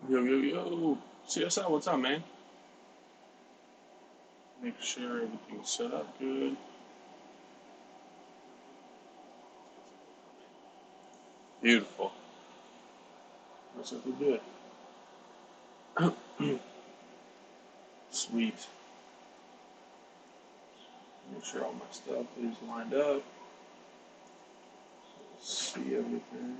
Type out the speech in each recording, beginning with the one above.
Yo, yo, yo. CSI, what's up, man? Make sure everything's set up good. Beautiful. Looks like we're good. Sweet. Make sure all my stuff is lined up. See everything.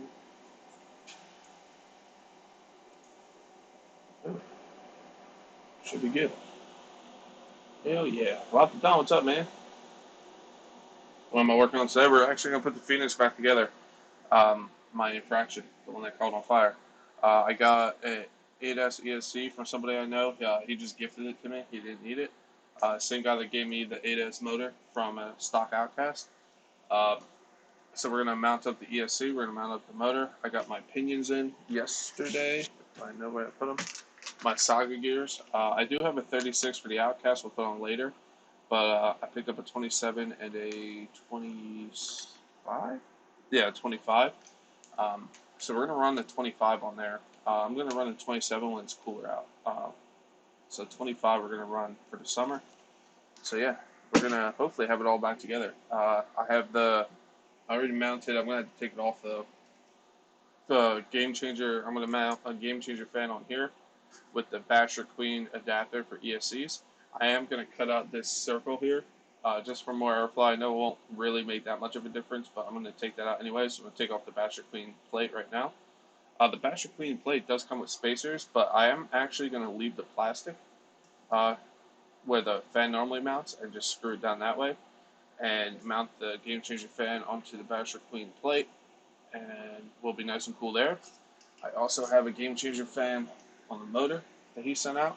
Oh, should be good. Hell yeah. Lock it down. What's up, man? What am I working on today? We're actually going to put the Phoenix back together. My infraction, the one that caught on fire. I got a 8S ESC from somebody I know. He just gifted it to me. He didn't need it. Same guy that gave me the 8S motor from a stock Outcast. Uh, so we're gonna mount up the ESC. We're gonna mount up the motor. I got my pinions in yesterday. If I know where I put them. My Saga gears. I do have a 36 for the Outcast. We'll put on later. But I picked up a 27 and a 25. Yeah, 25. So we're gonna run the 25 on there. I'm gonna run the 27 when it's cooler out. So 25 we're gonna run for the summer. So yeah, we're gonna hopefully have it all back together. I already mounted. I'm gonna have to take it off the game changer. I'm gonna mount a game changer fan on here with the Basher Queen adapter for ESCs. I am gonna cut out this circle here. Just for more airflow. I know it won't really make that much of a difference, but I'm going to take that out anyway. So I'm going to take off the Basher Queen plate right now. The Basher Queen plate does come with spacers, but I am actually going to leave the plastic uh, where the fan normally mounts and just screw it down that way and mount the Game Changer fan onto the Basher Queen plate, and we'll be nice and cool there. I also have a Game Changer fan on the motor that he sent out,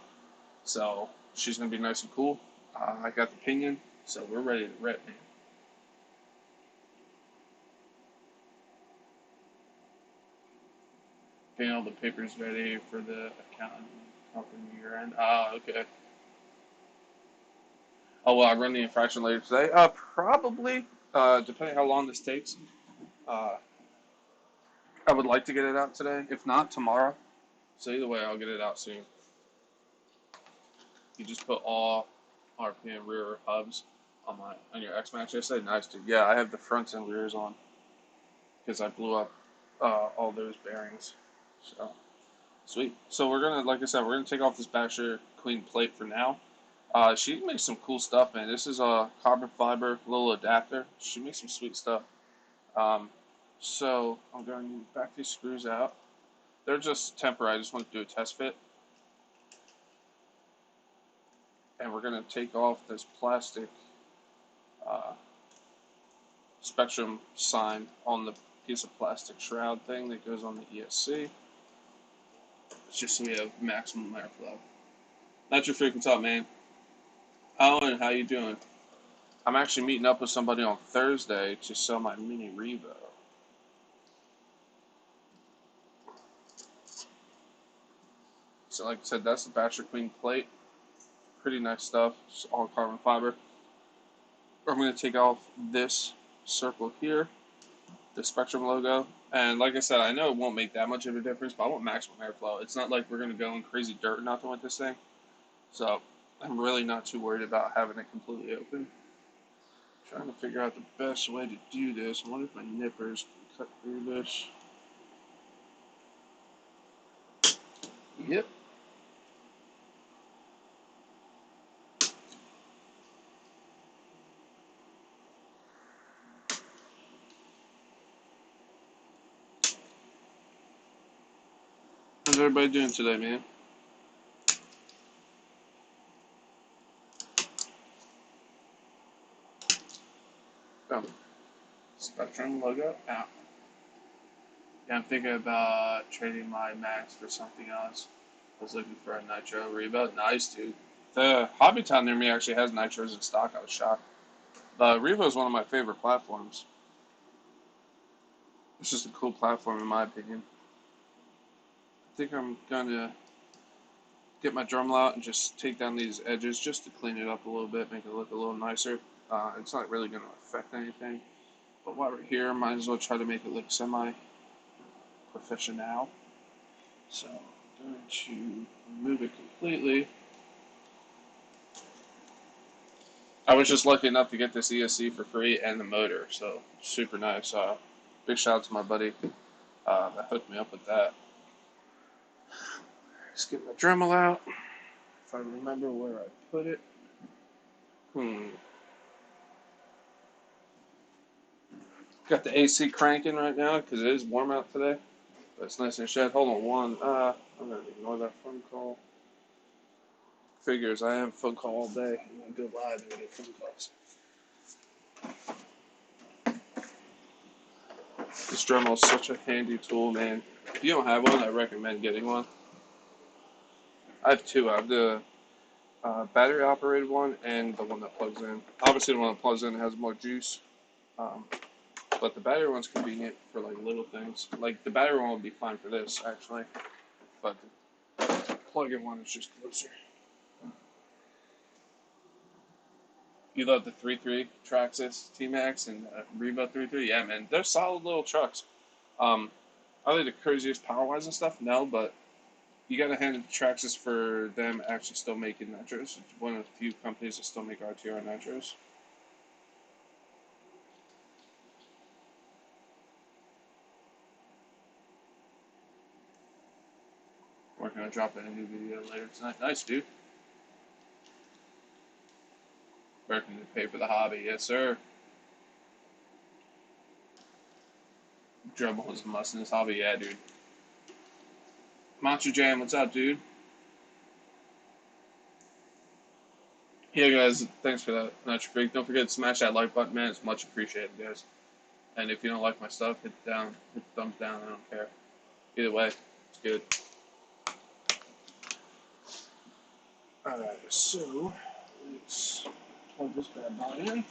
so she's going to be nice and cool. I got the pinion, so we're ready to rip, man. Getting all the papers ready for the accountant company year end. Ah, okay. Oh well, I run the infraction later today. Probably. Depending how long this takes. Uh, I would like to get it out today. If not, tomorrow. So either way, I'll get it out soon. You just put all RPM rear hubs on your X Max yesterday. Nice, dude. Yeah, I have the fronts and rears on because I blew up all those bearings. So sweet. So we're gonna, like I said, we're gonna take off this Basher Queen plate for now. She makes some cool stuff, man. This is a carbon fiber little adapter. She makes some sweet stuff. Um, so I'm going to back these screws out. They're just temporary. I just want to do a test fit. And we're going to take off this plastic uh, spectrum sign on the piece of plastic shroud thing that goes on the ESC. It's just so we have maximum airflow. That's your freaking top, man. Alan, how you doing? I'm actually meeting up with somebody on Thursday to sell my mini Revo. So like I said, that's the Basher Queen plate. Pretty nice stuff. It's all carbon fiber. I'm going to take off this circle here, the Spectrum logo. And like I said, I know it won't make that much of a difference, but I want maximum airflow. It's not like we're going to go in crazy dirt or nothing with this thing. So I'm really not too worried about having it completely open. Trying to figure out the best way to do this. I wonder if my nippers can cut through this. Yep. How's everybody doing today, man? Oh, Spectrum logo out. Yeah, I'm thinking about trading my Max for something else. I was looking for a Nitro Revo. Nice, dude. The Hobby Town near me actually has Nitros in stock. I was shocked. The Revo is one of my favorite platforms. It's just a cool platform, in my opinion. I think I'm going to get my Dremel out and just take down these edges just to clean it up a little bit, make it look a little nicer. It's not really going to affect anything. But while we're here, might as well try to make it look semi-professional. So I'm going to remove it completely. I was just lucky enough to get this ESC for free and the motor, so super nice. Big shout out to my buddy that hooked me up with that. Let's get my Dremel out. If I remember where I put it. Got the AC cranking right now because it is warm out today. But it's nice and shed. Hold on one. I'm going to ignore that phone call. Figures, I have a phone call all day. I'm going to go live and get phone calls. This Dremel is such a handy tool, man. If you don't have one, I recommend getting one. I have two. I have the battery operated one and the one that plugs in. Obviously, the one that plugs in has more juice. But the battery one's convenient for like little things. Like the battery one would be fine for this actually, but the plug-in one is just closer. You love the 3.3 Traxxas T-Max and Reba 3.3? Yeah, man, they're solid little trucks. Are they the craziest power-wise and stuff? No, but you gotta hand it to Traxxas for them actually still making nitros. It's one of the few companies that still make RTR nitros. Working on dropping a new video later tonight. Nice, dude. Working to pay for the hobby, yes, sir. Dremel is a must in this hobby, yeah, dude. Monster Jam, what's up, dude? Yeah, guys, thanks for that. Nitro Freak. Don't forget to smash that like button, man. It's much appreciated, guys. And if you don't like my stuff, hit down, hit the thumbs down. I don't care. Either way, it's good. Alright, so let's plug this bad boy in.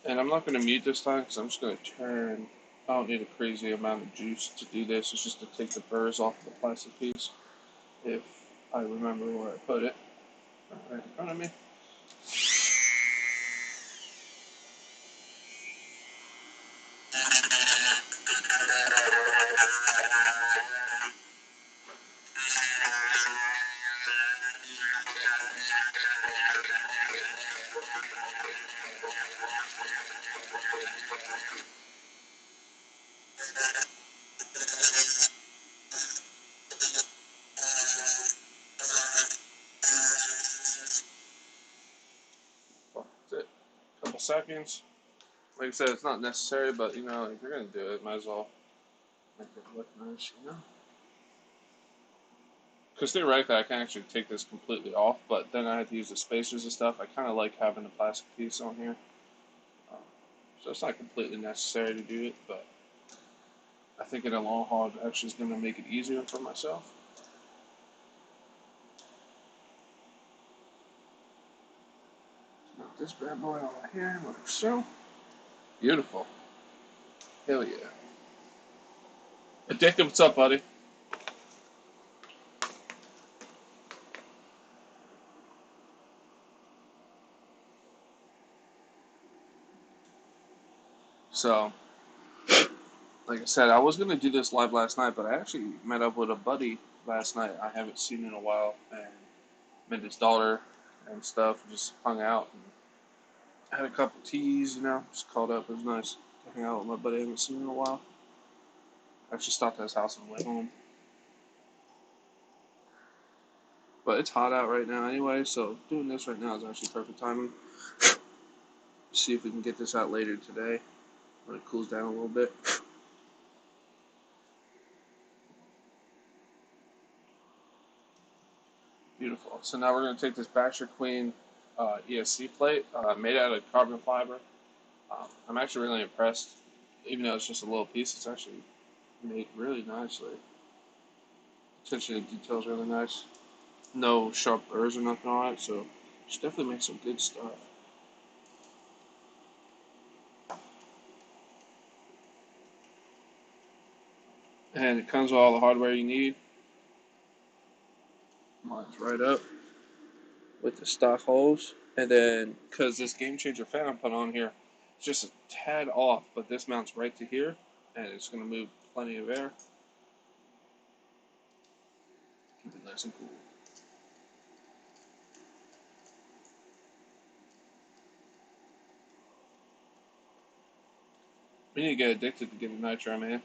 And I'm not going to mute this time because I'm just going to turn. I don't need a crazy amount of juice to do this. It's just to take the burrs off the plastic piece. If I remember where I put it. Right in front of me. That's it. Couple seconds. Like I said, it's not necessary, but you know, if you're gonna do it, might as well make it look nice, you know. Because theoretically, I can actually take this completely off, but then I have to use the spacers and stuff. I kind of like having the plastic piece on here, um, so it's not completely necessary to do it, but I think in the long haul, it actually is gonna make it easier for myself. Put this bad boy on here, like so. Beautiful. Hell yeah. Addictive, what's up, buddy? So, like I said, I was gonna do this live last night, but I actually met up with a buddy last night I haven't seen in a while, and met his daughter and stuff. Just hung out and had a couple teas, you know. Just called up. It was nice to hang out with my buddy I haven't seen in a while. I actually stopped at his house on the way home. But it's hot out right now anyway, so doing this right now is actually perfect timing. See if we can get this out later today when it cools down a little bit. Beautiful. So now we're going to take this Baxter Queen ESC plate made out of carbon fiber. I'm actually really impressed. Even though it's just a little piece, it's actually made really nicely. Attention to detail is really nice. No sharp burrs or nothing on it, so just definitely make some good stuff. And it comes with all the hardware you need. Lines right up with the stock holes. And then, because this Game Changer fan I put on here, it's just a tad off, but this mounts right to here, and it's going to move plenty of air. Keep it nice and cool. We need to get addicted to getting nitro, man.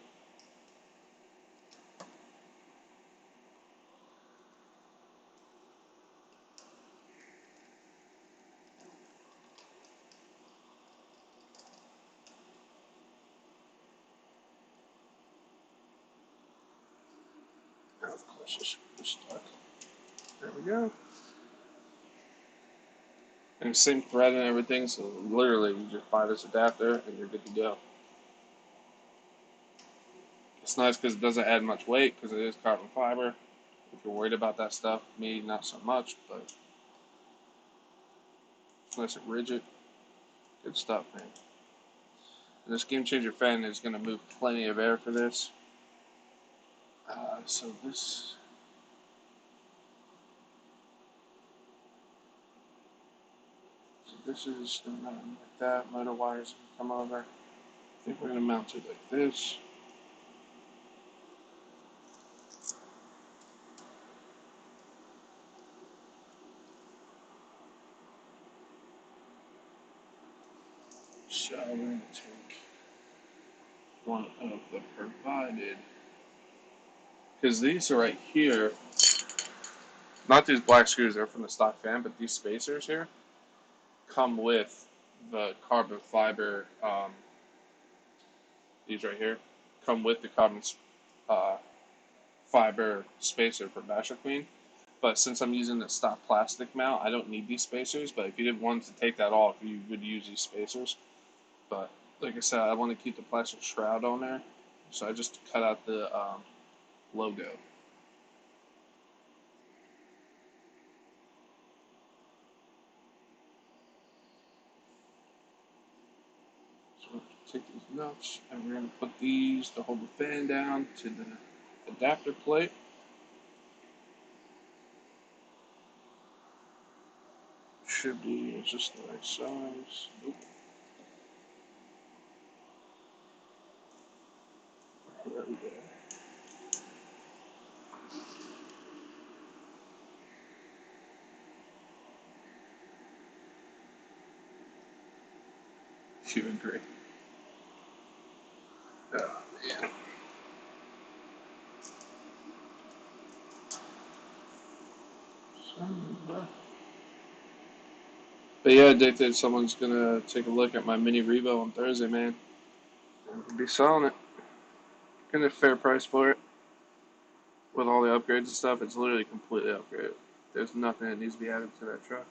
Oh, of course, it's stuck. There we go. And same thread and everything, so literally you just buy this adapter and you're good to go. It's nice because it doesn't add much weight because it is carbon fiber. If you're worried about that stuff, me not so much, but it's nice and rigid. Good stuff, man. And this game changer fan is going to move plenty of air for this. So this is not like that. Motor wires come over. I think we're going to mount it like this. So we're going to take one of the provided, because these are right here, not these black screws, they're from the stock fan, but these spacers here come with the carbon fiber, these right here, come with the carbon uh, fiber spacer for Basher Queen. But since I'm using the stock plastic mount, I don't need these spacers, but if you didn't want to take that off, you would use these spacers. But like I said, I want to keep the plastic shroud on there, so I just cut out the logo. So we're going to take these nuts, and we're going to put these to hold the fan down to the adapter plate. Should be just the right size. Nope. There we go. You agree. Oh, man. But yeah, addicted. Someone's gonna take a look at my mini Revo on Thursday, man. I'm gonna be selling it. Getting a fair price for it. With all the upgrades and stuff, it's literally completely upgraded. There's nothing that needs to be added to that truck.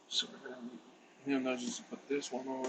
So we're gonna need nudges to put this one on.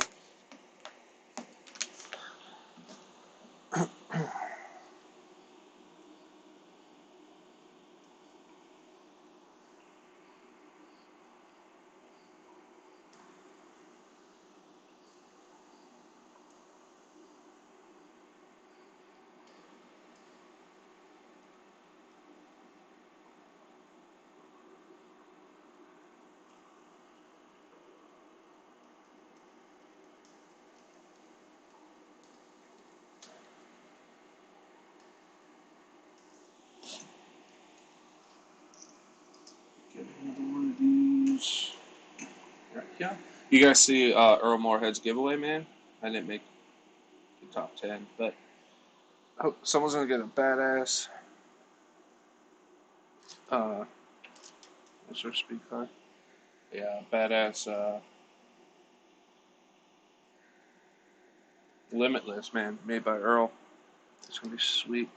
Get another one of these. Right, yeah. You guys see Earl Moorhead's giveaway, man? I didn't make the top 10, but I hope someone's gonna get a badass. What's their speed card? Yeah, badass. Limitless, man, made by Earl. It's gonna be sweet.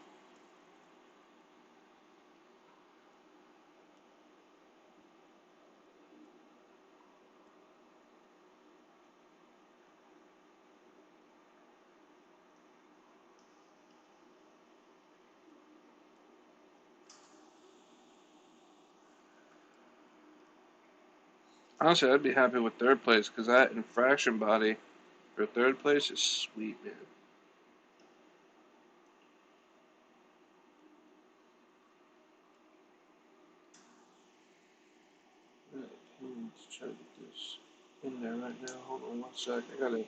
Honestly, I'd be happy with third place because that infraction body for third place is sweet, man. in there right now. Hold on 1 sec. I gotta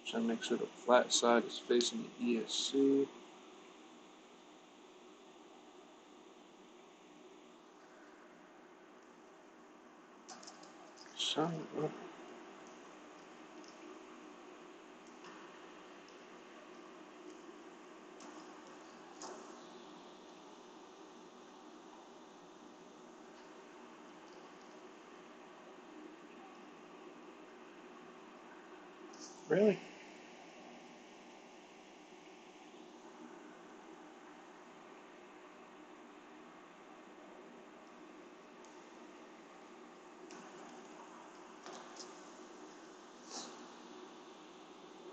try to make sure the flat side is facing the ESC. Son of a... Really?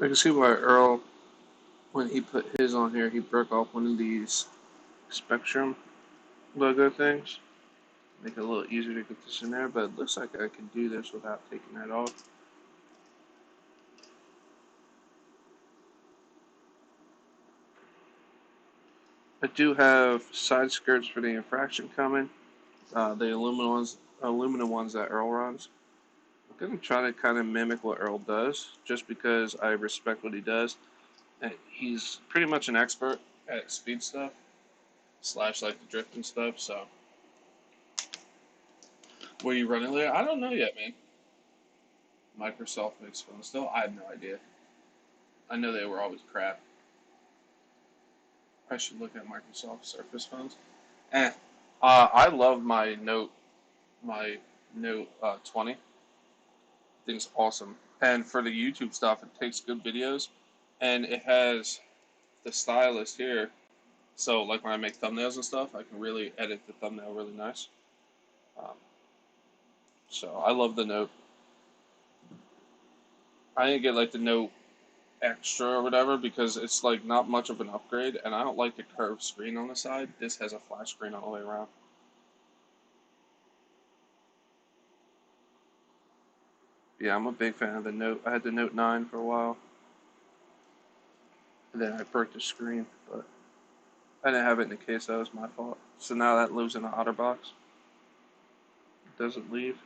I can see why Earl, when he put his on here, he broke off one of these Spectrum logo things. Make it a little easier to get this in there, but it looks like I can do this without taking that off. I do have side skirts for the Infraction coming. The aluminum ones that Earl runs. I'm gonna try to kind of mimic what Earl does, just because I respect what he does. And he's pretty much an expert at speed stuff, slash like the drifting stuff. So, were you running later? I don't know yet, man. Microsoft makes phones still. I have no idea. I know they were always crap. I should look at Microsoft Surface phones. Eh. I love my Note 20. Thing's awesome. And for the YouTube stuff, it takes good videos, and it has the stylus here. So like when I make thumbnails and stuff, I can really edit the thumbnail really nice. Um, so I love the Note. I didn't get like the Note Extra or whatever because it's like not much of an upgrade, and I don't like the curved screen on the side. This has a flat screen all the way around. Yeah, I'm a big fan of the Note. I had the Note 9 for a while, and then I broke the screen, but I didn't have it in the case. That was my fault. So now that lives in the OtterBox. It doesn't leave.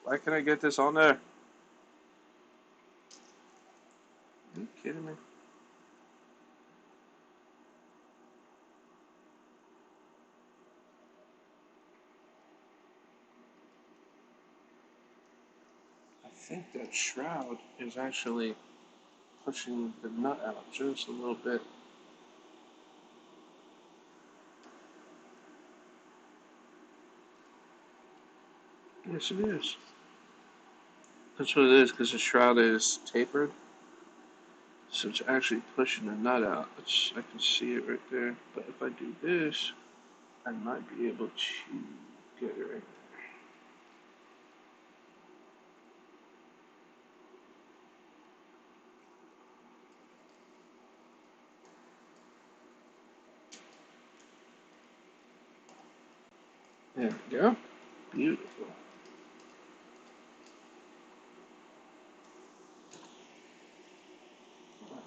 Why can't I get this on there? Are you kidding me? I think that shroud is actually pushing the nut out just a little bit. Yes, it is. That's what it is, because the shroud is tapered. So it's actually pushing the nut out. I can see it right there. But if I do this, I might be able to get it right. There we go. Beautiful.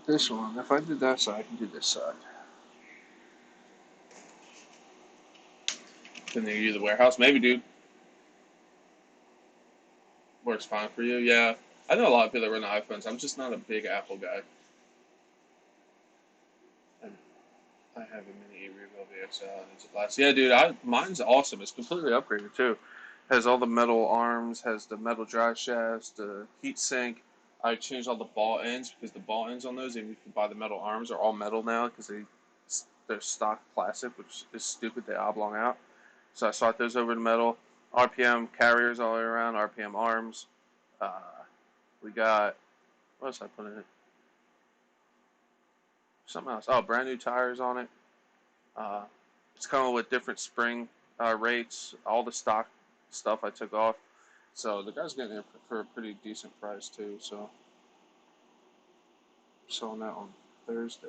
This one, if I did that side, I can do this side. Can they do the warehouse? Maybe, dude. Works fine for you. Yeah. I know a lot of people that run iPhones. I'm just not a big Apple guy. And I have a mini Revo VXL and it's a blast. Yeah, dude, mine's awesome. It's completely upgraded too. Has all the metal arms, has the metal drive shafts, the heat sink. I changed all the ball ends because the ball ends on those, and you can buy the metal arms, are all metal now because they're stock plastic, which is stupid. They oblong out. So I swap those over to metal. RPM carriers all the way around. RPM arms. Uh, we got what else I put in it? Something else. Oh, brand new tires on it. Uh, it's coming with different spring rates. All the stock stuff I took off. So the guy's getting it for a pretty decent price too. So I'm selling that on Thursday.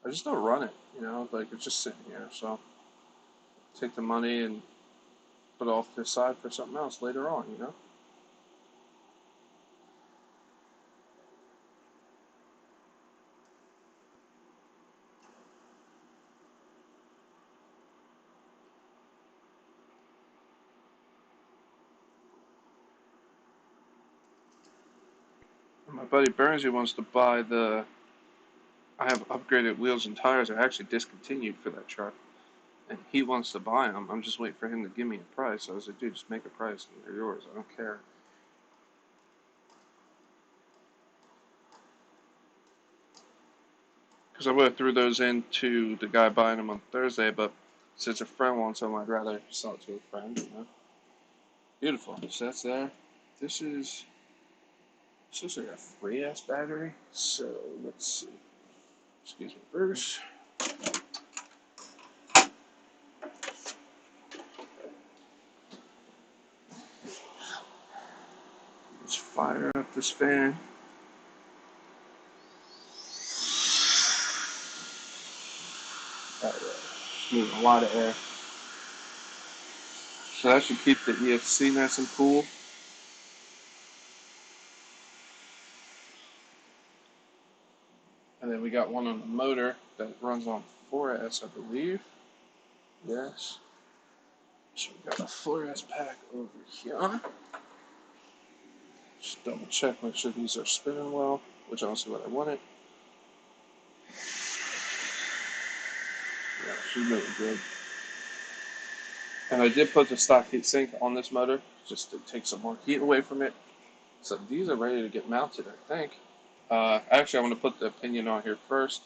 I just don't run it, like it's just sitting here. So take the money and put it off to the side for something else later on. My buddy Burnsy wants to buy the. I have upgraded wheels and tires. I actually discontinued for that truck, and he wants to buy them. I'm just waiting for him to give me a price. I was like, dude, just make a price and they're yours. I don't care. Because I would have threw those in to the guy buying them on Thursday, but since a friend wants them, I'd rather sell it to a friend. You know? Beautiful. So that's there. This is like a free ass battery. So let's see. Excuse me, Bruce. Let's fire up this fan. Moving a lot of air. So that should keep the EFC nice and cool. And then we got one on the motor that runs on 4S, I believe. Yes. So we got a 4S pack over here. Just double check, make sure these are spinning well, which I don't see what I wanted. Yeah, she's moving good. And I did put the stock heat sink on this motor just to take some more heat away from it. So these are ready to get mounted, I think. Actually, I'm going to put the pinion on here first.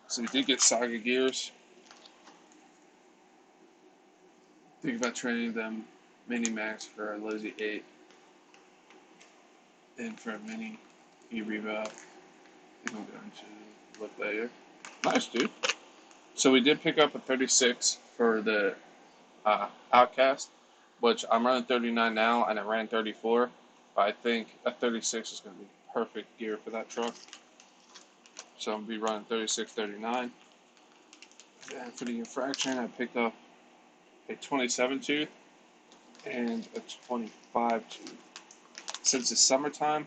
So we did get Saga gears. Think about training them Mini Max for a Losi 8 and for a Mini E-Revo. I think I'm going to look later. Nice, dude. So we did pick up a 36 for the Outcast, which I'm running 39 now, and I ran 34. But I think a 36 is going to be perfect gear for that truck. So I'm going to be running 36, 39. And for the Infraction, I picked up a 27 tooth and a 25 tooth. Since it's summertime,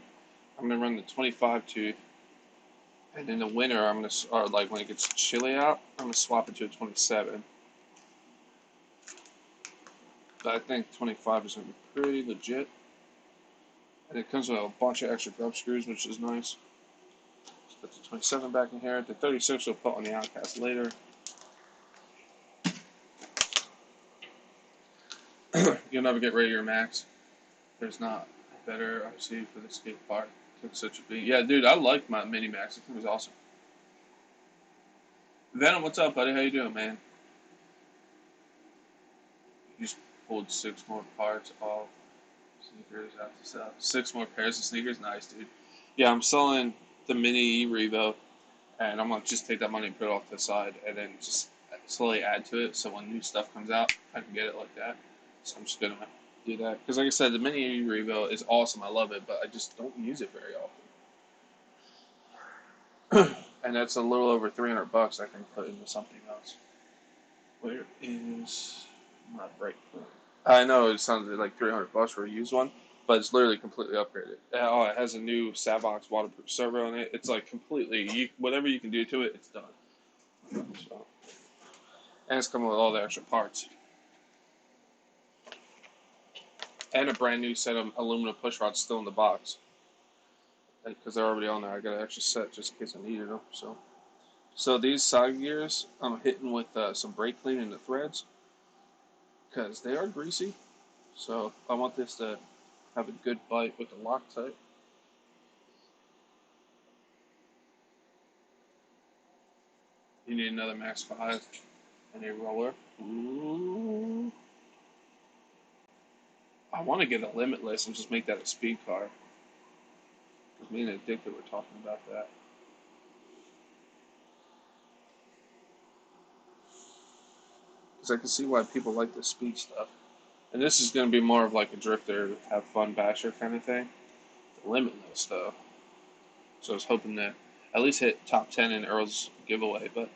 I'm going to run the 25 tooth. And in the winter, I'm going to, or like when it gets chilly out, I'm going to swap it to a 27. But I think 25 is going to be pretty legit. And it comes with a bunch of extra grub screws, which is nice. Let's put the 27 back in here. The 36 we'll put on the Outcast later. You'll never get rid of your Max. There's not a better RC for the skate park. It's such a beat. Yeah, dude, I like my Mini Max. I think it was awesome. Venom, what's up, buddy? How you doing, man? You just pulled 6 more parts off sneakers out to sell. 6 more pairs of sneakers? Nice, dude. Yeah, I'm selling the Mini E-Revo, and I'm going to just take that money and put it off to the side, and then just slowly add to it, so when new stuff comes out, I can get it like that. So I'm just going to do that. Because like I said, the Mini E-Revo is awesome. I love it, but I just don't use it very often. And that's a little over $300 I can put into something else. Where is my brake plan? I know it sounds like $300 for a used one, but it's literally completely upgraded. Oh, it has a new Savox waterproof servo in it. It's like completely, whatever you can do to it, it's done. So, and it's coming with all the extra parts. And a brand new set of aluminum push rods still in the box. Because they're already on there, I got an extra set just in case I needed them. So these side gears, I'm hitting with some brake clean in the threads because they are greasy. So I want this to have a good bite with the Loctite. You need another Max 5 and a roller. Ooh. I want to get a Limitless and just make that a speed car. Because me and Addicted were talking about that. Because I can see why people like the speed stuff. And this is going to be more of like a drifter, have fun basher kind of thing. The Limitless, though. So I was hoping to at least hit top 10 in Earl's giveaway. But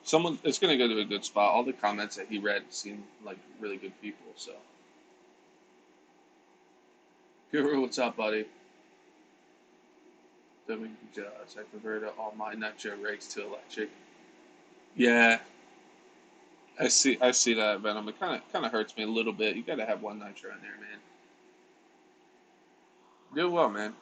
it's going to go to a good spot. All the comments that he read seemed like really good people. So, Guru, what's up, buddy? Doing jobs. I converted all my nitro rigs to electric. Yeah, I see that, Venom. It kind of hurts me a little bit. You got to have one nitro in there, man. Do well, man.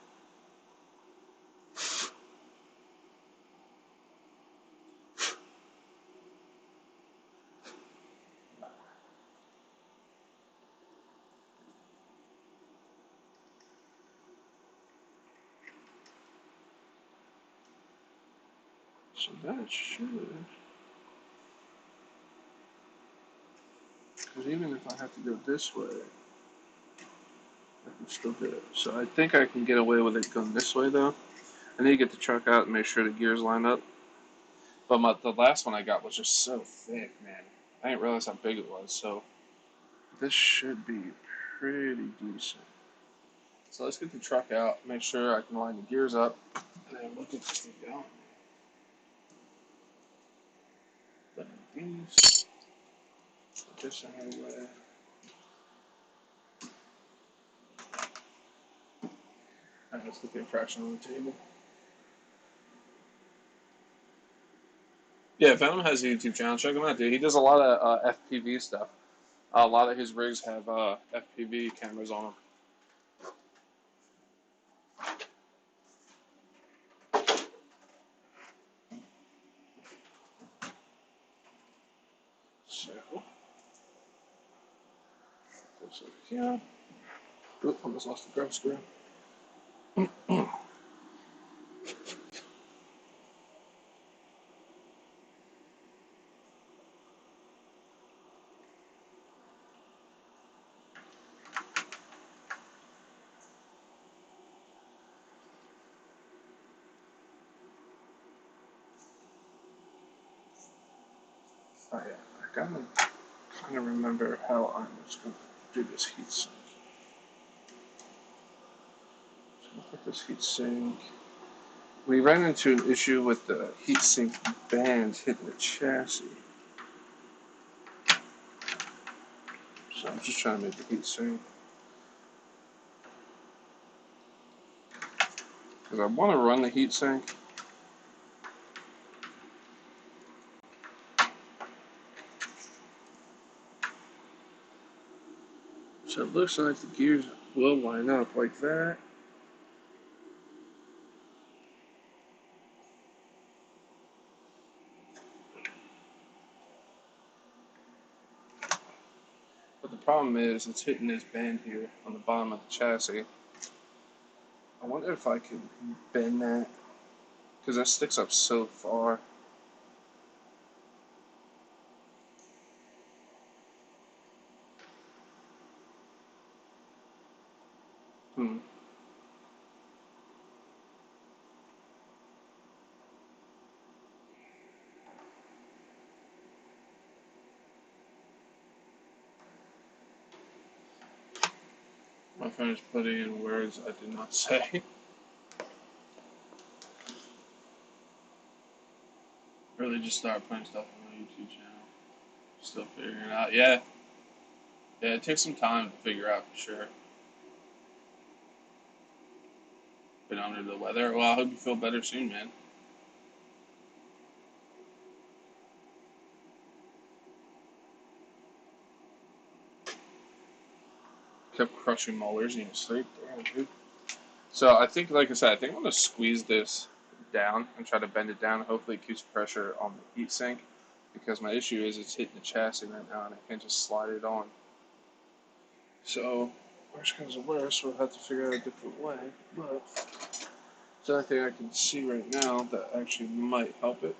So that should, because even if I have to go this way, I can still do it. So I think I can get away with it going this way though. I need to get the truck out and make sure the gears line up. But the last one I got was just so thick, man. I didn't realize how big it was. So this should be pretty decent. So let's get the truck out, make sure I can line the gears up, and then we'll get this thing going. Put these, put this out of the way. Alright, let's get the infraction on the table. Yeah, Venom has a YouTube channel. Check him out, dude. He does a lot of FPV stuff. A lot of his rigs have FPV cameras on them. So, this over here. Oop, almost lost the grab screw. Oh yeah, I gotta kind of remember how I was going to do this heat sink. So I'll put this heat sink. We ran into an issue with the heat sink bands hitting the chassis. So I'm just trying to make the heat sink. Because I want to run the heat sink. So it looks like the gears will line up like that. But the problem is it's hitting this band here on the bottom of the chassis. I wonder if I can bend that. Because that sticks up so far. Hmm. My friend is putting in words I did not say. Really just start putting stuff on my YouTube channel. Still figuring it out. Yeah. Yeah, it takes some time to figure out for sure. Been under the weather. Well, I hope you feel better soon, man. Kept crushing molars in your sleep. Damn, dude. So I think, like I said, I think I'm going to squeeze this down and try to bend it down. Hopefully it keeps pressure on the heat sink. Because my issue is it's hitting the chassis right now and I can't just slide it on. So, worst comes to worst, we'll have to figure out a different way. But it's the only thing I can see right now that actually might help it.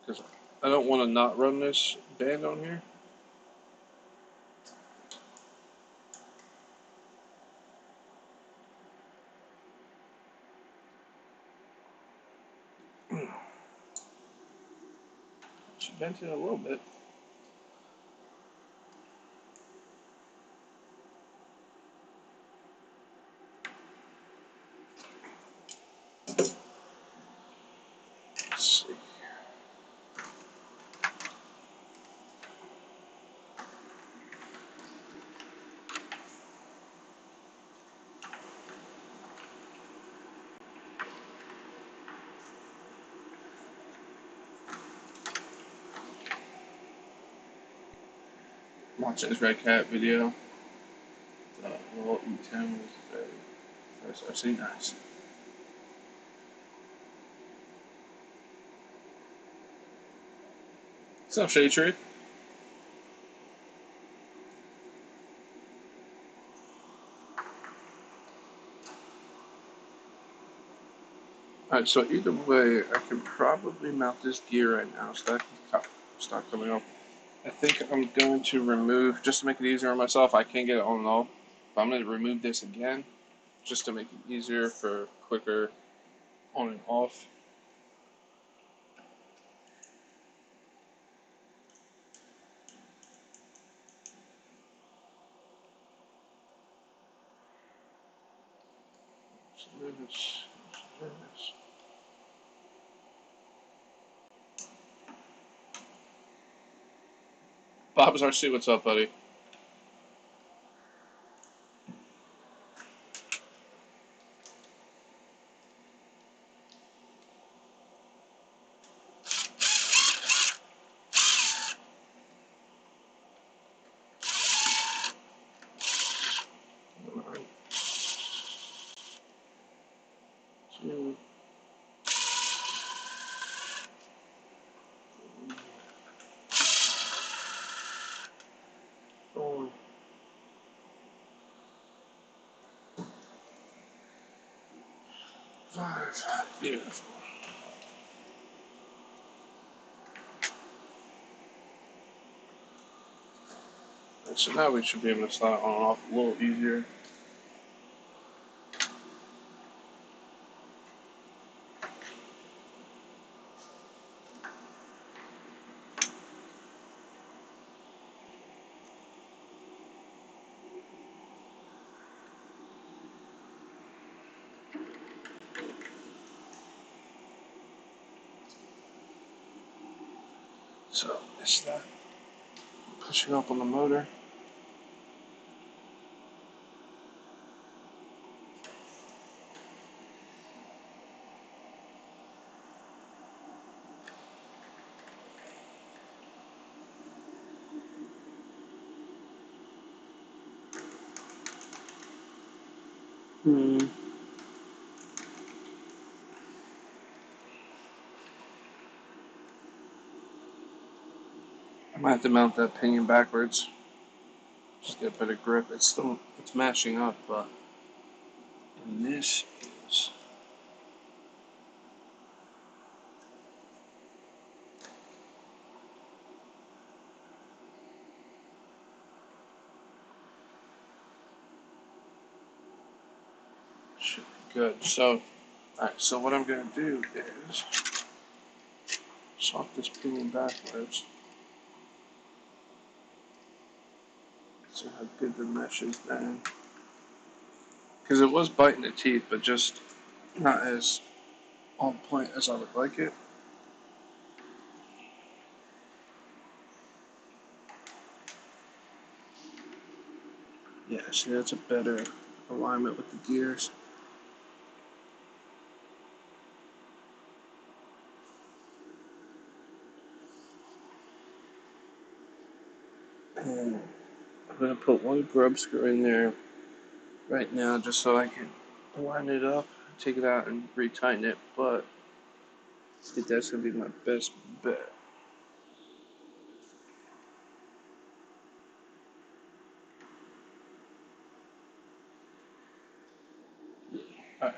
Because I don't want to not run this band on here. She bent it a little bit. Let's see. Watching this Red Cat video. The little E10 was very actually nice. What's up, Shade Tree? Alright, so either way, I can probably mount this gear right now, so that can start coming up. I think I'm going to remove, just to make it easier on myself, I can get it on and off, but I'm going to remove this again, just to make it easier for quicker on and off. So move this. Bob's RC, what's up, buddy? One, two, 4, 5. Beautiful. Right, so now we should be able to slide on and off a little easier. So it's that pushing up on the motor. I might have to mount that pinion backwards. Just get a better grip. It's mashing up, but and this is should be good. So, alright. So what I'm gonna do is swap this pinion backwards. See how good the mesh is then. Because it was biting the teeth, but just not as on point as I would like it. Yeah, see, that's a better alignment with the gears. And I'm going to put one grub screw in there right now just so I can line it up, take it out, and retighten it. But I think that's going to be my best bet. Alright.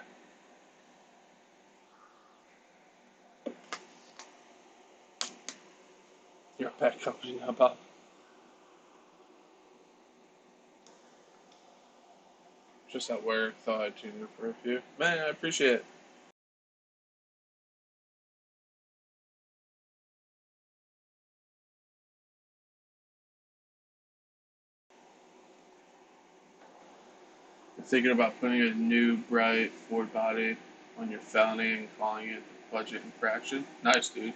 You're back company. How about just at work? Thought I'd tune in for a few. Man, I appreciate it. I'm thinking about putting a new bright Ford body on your felony and calling it budget infraction. Nice, dude.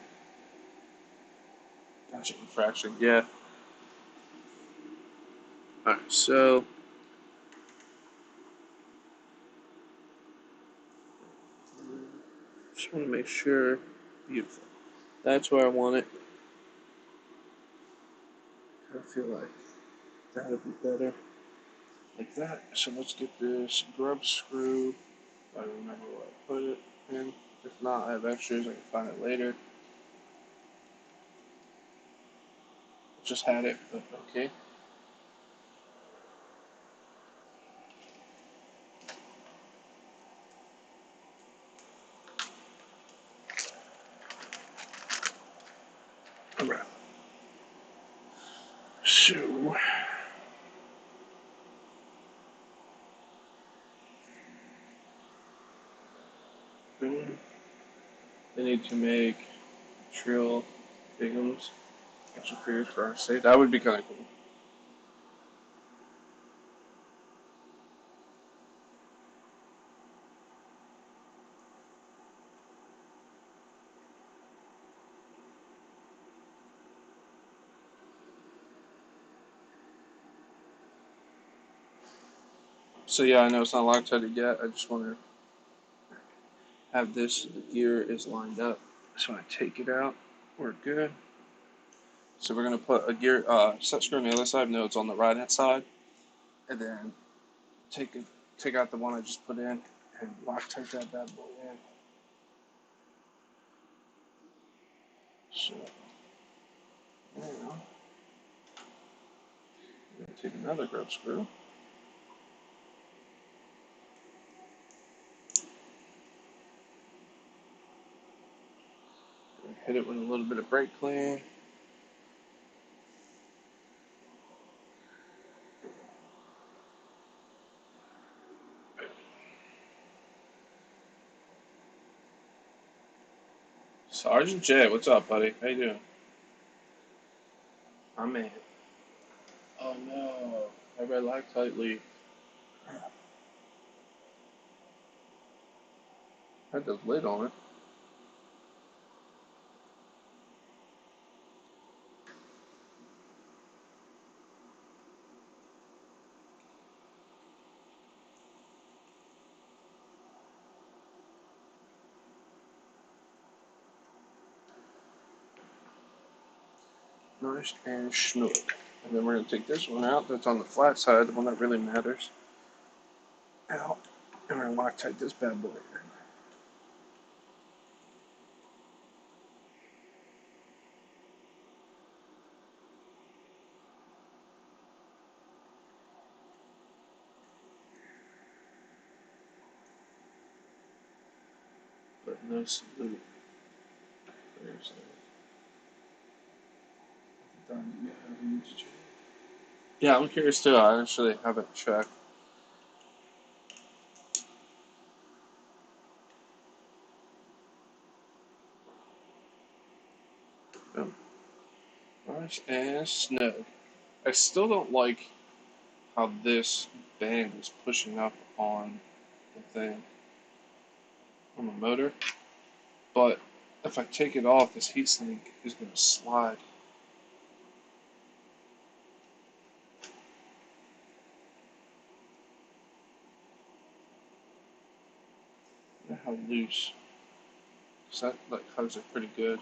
Budget infraction. Yeah. Alright, so just want to make sure. Beautiful. That's where I want it. I feel like that'll be better. Like that. So let's get this grub screw. I remember where I put it in. If not, I have extras. I can find it later. Just had it, but okay. So, they need to make trill bigums. Extra fears for our state. That would be kind of cool. So yeah, I know it's not loctite yet. I just want to have this. The gear is lined up. So when I take it out, we're good. So we're gonna put a gear set screw on the other side. No, it's on the right hand side, and then take out the one I just put in and loctite that bad boy in. So now I'm gonna take another grub screw. Hit it with a little bit of brake clean. Sergeant J, what's up, buddy? How you doing? My man. Oh no, I red loctite leak. Had the lid on it. Nice and snook. And then we're going to take this one out. That's on the flat side, the one that really matters. Out. And we're going to Loctite this bad boy in. But no salute. There's that. Yeah, I'm curious too. I actually haven't checked. Nice and snug. I still don't like how this band is pushing up on the thing, on the motor. But if I take it off, this heat sink is going to slide. Look at how loose. So that covers it pretty good.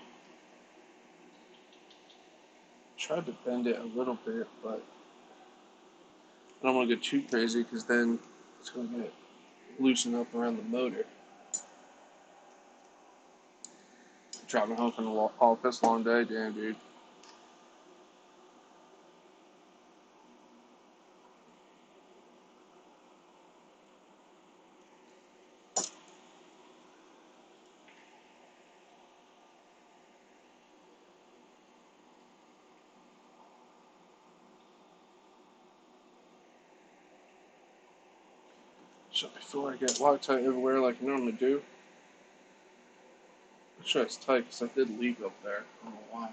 Tried to bend it a little bit, but I don't want to get too crazy because then it's going to get loosened up around the motor. Driving home from the office, long day, damn dude. So before I get Loctite everywhere like I normally do, make sure it's tight because I did leak up there. I don't know why.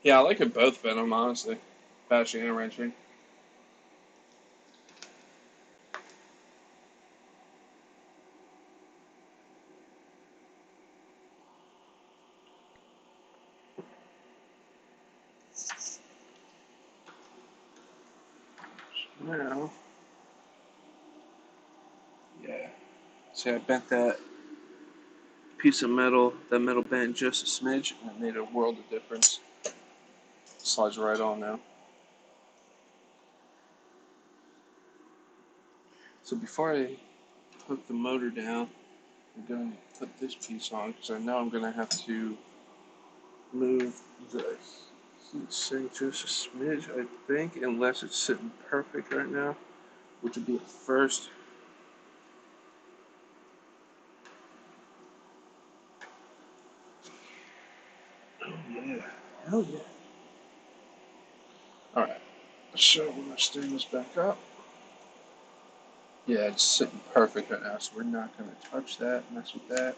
Yeah, I like it both Venom, honestly. Bashing and wrenching. Now, yeah. See, I bent that piece of metal, that metal bent just a smidge, and it made a world of difference. Slides right on now. So before I hook the motor down, I'm going to put this piece on because I know I'm going to have to move the heat sink just a smidge, I think, unless it's sitting perfect right now, which would be a first. Hell yeah. Alright, so we're going to stand this back up. Yeah, it's sitting perfect right now, so we're not going to touch that, mess with that.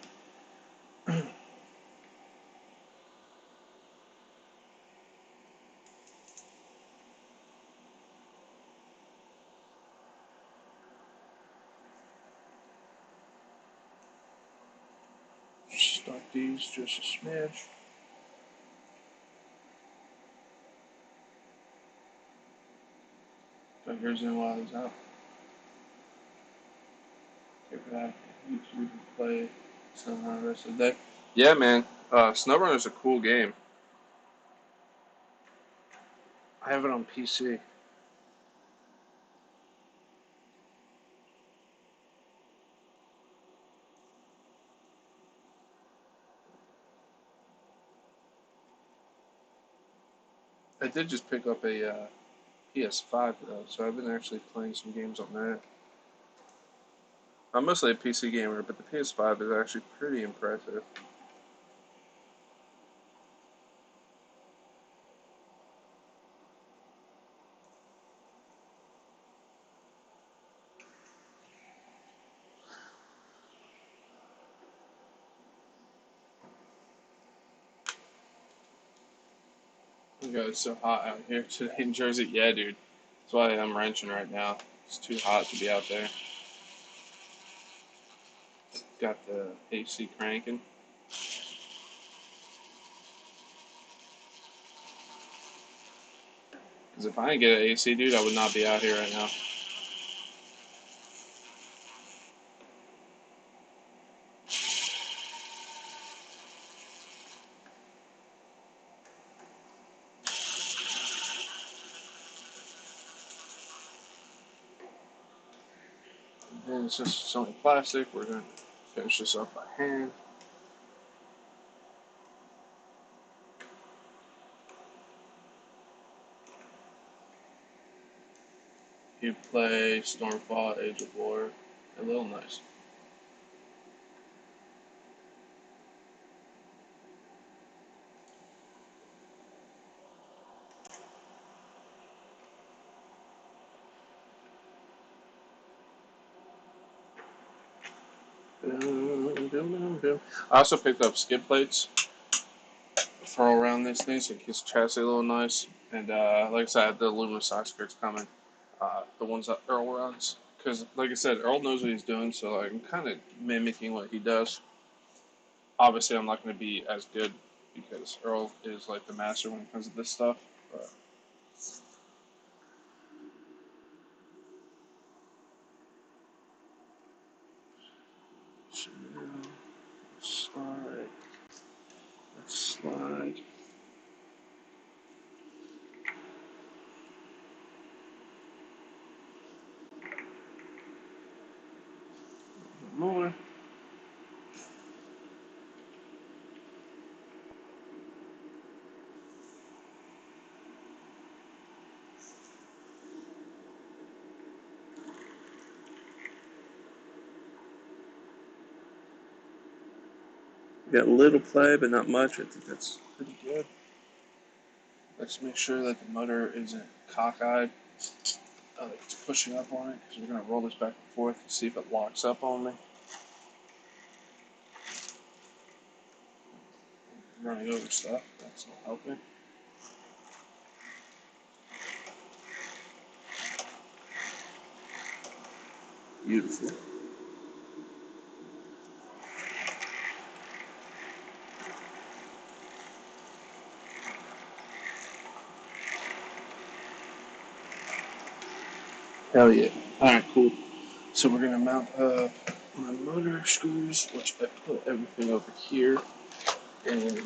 Start these just a smidge. Put yours in while he's out. Take that YouTube and play some the rest of the day. Yeah, man. SnowRunner's a cool game. I have it on PC. I did just pick up a PS5 though, so I've been actually playing some games on that. I'm mostly a PC gamer, but the PS5 is actually pretty impressive. Oh God, it's so hot out here today in Jersey. Yeah, dude. That's why I'm wrenching right now. It's too hot to be out there. Got the AC cranking. Because if I didn't get an AC, dude, I would not be out here right now. And it's just only plastic. We're going to finish this up by hand. You play Stormfall, Age of War, a little nice. I also picked up skid plates. Throw around this thing so it keeps the chassis a little nice. And like I said, I have the aluminum side skirts coming. The ones that Earl runs. Because, like I said, Earl knows what he's doing, so I'm kind of mimicking what he does. Obviously, I'm not going to be as good because Earl is like the master when it comes to this stuff. But slide, let's slide. More. Got a little play, but not much. I think that's pretty good. Let's make sure that the motor isn't cockeyed. It's pushing up on it because we're going to roll this back and forth and see if it locks up on me. Running over stuff, that's not helping. Beautiful. Hell yeah. Alright, cool. So we're going to mount my motor screws, which I put everything over here. And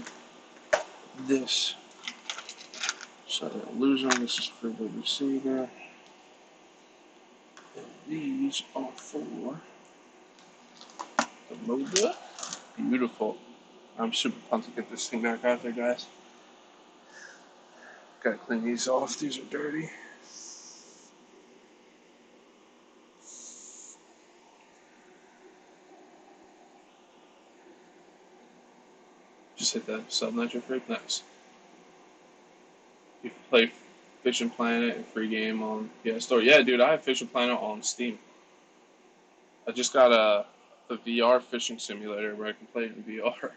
this, so I don't lose them. This is for the receiver. And these are for the motor. Beautiful. I'm super pumped to get this thing back out there, guys. Gotta clean these off. These are dirty. Just hit that sub nitrate brake. Nice. play Fishing Planet and free game on PS Store. Yeah, dude, I have Fishing Planet on Steam. I just got the VR fishing simulator where I can play it in VR,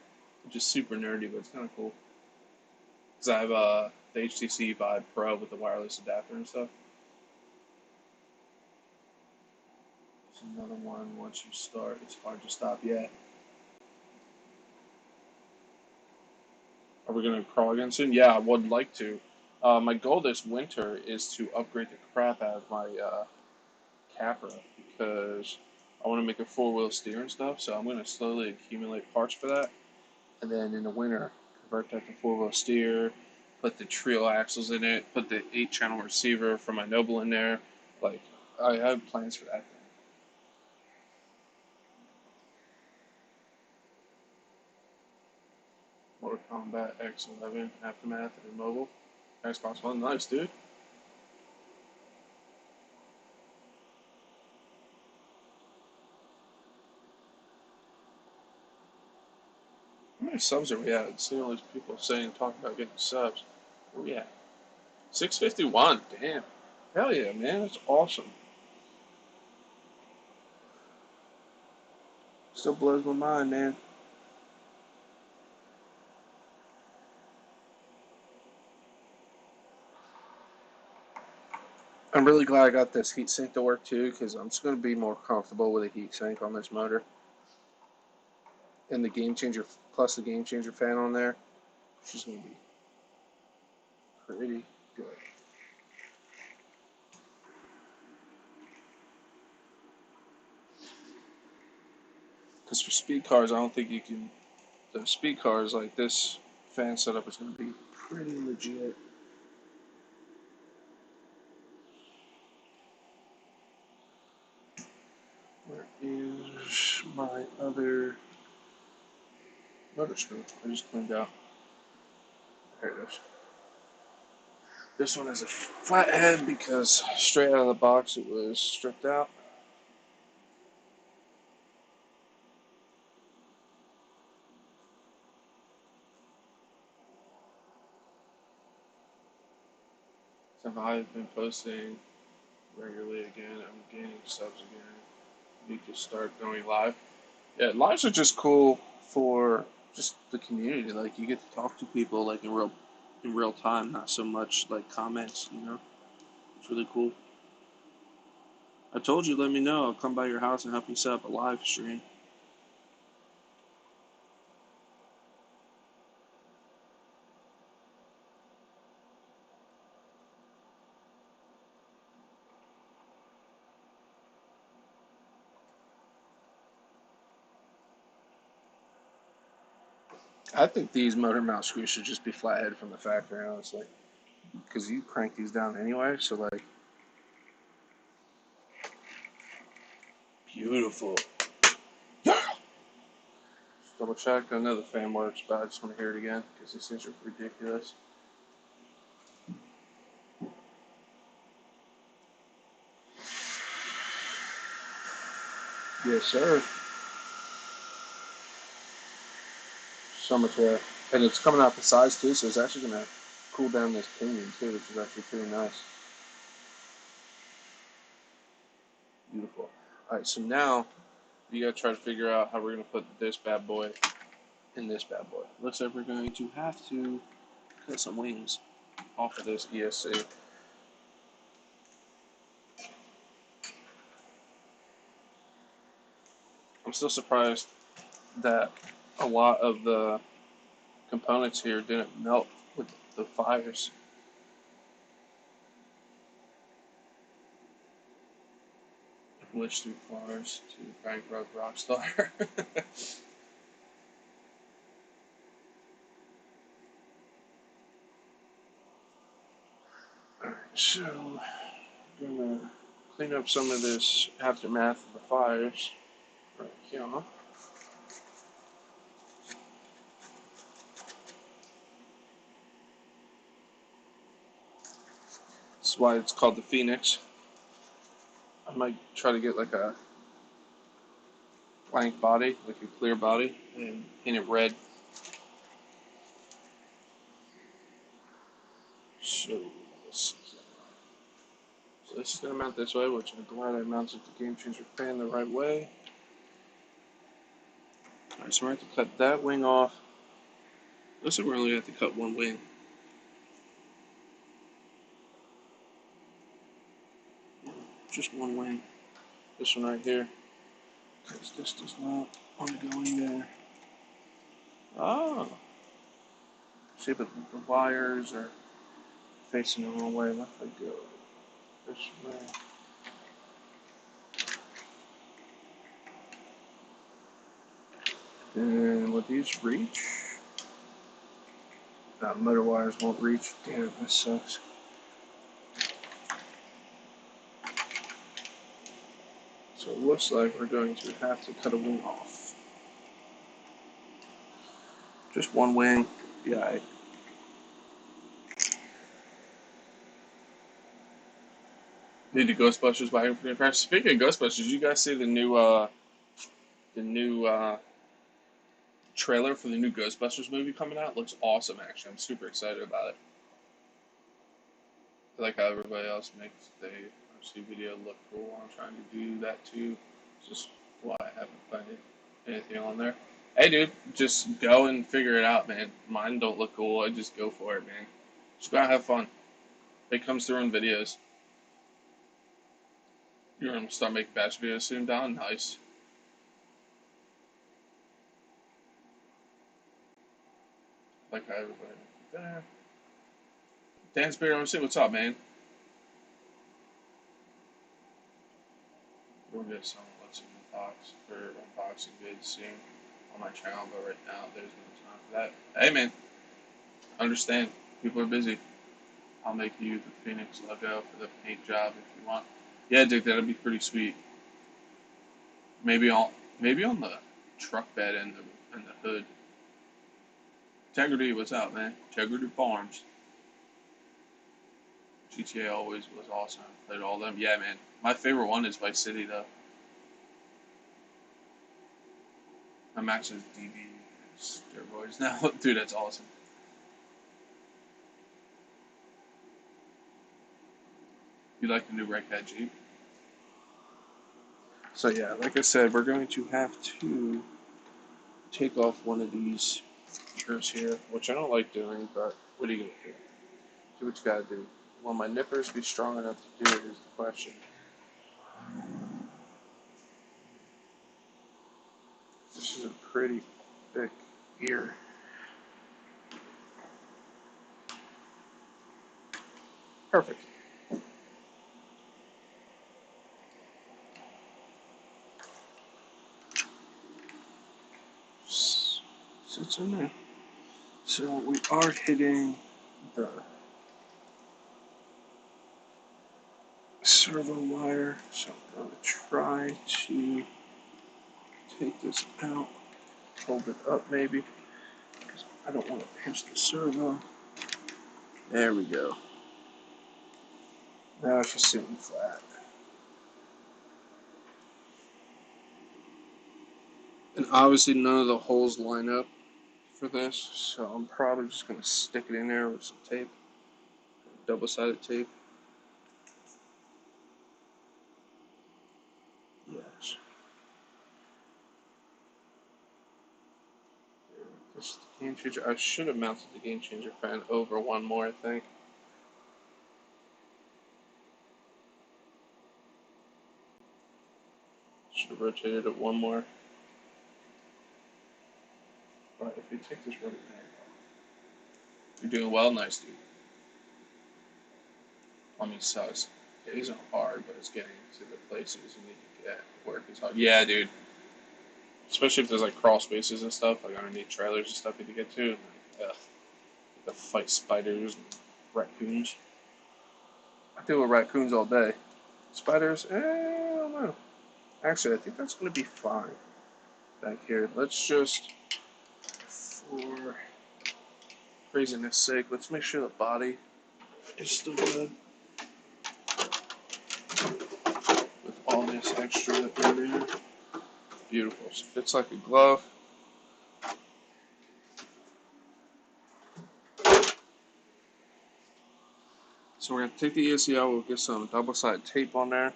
which is super nerdy, but it's kind of cool. Because I have the HTC Vive Pro with the wireless adapter and stuff. There's another one. Once you start, it's hard to stop. Yeah. Are we going to crawl again soon? Yeah, I would like to. My goal this winter is to upgrade the crap out of my Capra because I want to make a four-wheel steer and stuff. So I'm going to slowly accumulate parts for that, and then in the winter convert that to four-wheel steer, put the trio axles in it, put the 8-channel receiver for my Noble in there. Like I have plans for that thing. Mortal Kombat X11 Aftermath and Mobile. Xbox One, nice, dude. How many subs are we at? Seeing all these people saying, talking about getting subs. Where we at? 651. Damn. Hell yeah, man. That's awesome. Still blows my mind, man. I'm really glad I got this heatsink to work too, because I'm just going to be more comfortable with a heatsink on this motor. And the Game Changer, plus the Game Changer fan on there, which is going to be pretty good. Because for speed cars, I don't think you can. The speed cars, like this fan setup, is going to be pretty legit. Where is my other motor screw? I just cleaned out. There it is. This one is a flathead because straight out of the box it was stripped out. So I've been posting regularly again. I'm gaining subs again. Need to start going live. Yeah, lives are just cool for just the community. Like you get to talk to people like in real time, not so much like comments. You know, it's really cool. I told you, let me know. I'll come by your house and help you set up a live stream. I think these motor mount screws should just be flathead from the factory, honestly, because you crank these down anyway. So like, beautiful. Just double check. I know the fan works, but I just want to hear it again because these things are ridiculous. Yes, sir. So much air. And it's coming out the sides too, so it's actually going to cool down this pinion too, which is actually pretty nice. Beautiful. Alright, so now we got to try to figure out how we're going to put this bad boy in this bad boy. Looks like we're going to have to cut some wings off of this ESC. I'm still surprised that a lot of the components here didn't melt with the fires. Glitch through fires to bankrupt Rockstar. Alright, so I'm gonna clean up some of this aftermath of the fires right here. That's why it's called the Phoenix. I might try to get like a blank body, like a clear body, and paint it red. So So this is going to mount this way, which I'm glad I mounted the game changer fan the right way. Alright, so we're going to have to cut that wing off. Looks like we're only going to have to cut one wing. Just one wing. This one right here. Because this does not want to go in there. Oh. See, but the wires are facing the wrong way. What if I go this way? And will these reach? Motor wires won't reach. Damn it, this sucks. So it looks like we're going to have to cut a wing off. Just one wing. Yeah. Need the Ghostbusters by Arrma Infraction. Speaking of Ghostbusters, you guys see the new trailer for the new Ghostbusters movie coming out? Looks awesome, actually. I'm super excited about it. I like how everybody else makes the RC video look cool. I'm trying to do that too. It's just why I haven't found anything on there. Hey, dude, just go and figure it out, man. Mine don't look cool. I just go for it, man. Just gotta have fun. It comes through in videos. You're gonna start making batch videos soon, Don? Nice. Like how everybody. There. Dan Spirit, I'm saying, what's up, man? We'll get some let's unboxing vids soon on my channel, but right now there's no time for that. Hey, man, understand. People are busy. I'll make you the Phoenix logo for the paint job if you want. Yeah, Dick, that'd be pretty sweet. Maybe on the truck bed and the hood. Integrity, what's up, man? Integrity Farms. GTA always was awesome. Played all of them. Yeah, man. My favorite one is Vice City, though. My max is DB steroids now. Dude, that's awesome. You like the new Red Cat Jeep? So yeah, like I said, we're going to have to take off one of these features here, which I don't like doing, but what are you going to do? Do what you got to do. Will my nippers be strong enough to do it is the question. This is a pretty thick ear. Perfect. Sits in there. So we are hitting the servo wire. So I'm going to try to take this out, hold it up maybe, because I don't want to pinch the servo. There we go. Now it's just sitting flat. And obviously none of the holes line up for this, so I'm probably just going to stick it in there with some tape, double-sided tape. Yes. This is the game changer. I should have mounted the game changer fan over one more, I think. Should have rotated it one more. But if you take this right now, you're doing well, nice, dude. I mean, sucks. It isn't hard, but it's getting to the places you need to get. Work is hard. Yeah, dude. Especially if there's like crawl spaces and stuff, like underneath trailers and stuff you need to get to. Like, to fight spiders and raccoons. I deal with raccoons all day. Spiders, I don't know. Actually, I think that's going to be fine back here. Let's just, for craziness sake, let's make sure the body is still good. With all this extra area. Beautiful. So it fits like a glove. So we're going to take the ESC out. We'll get some double-sided tape on there.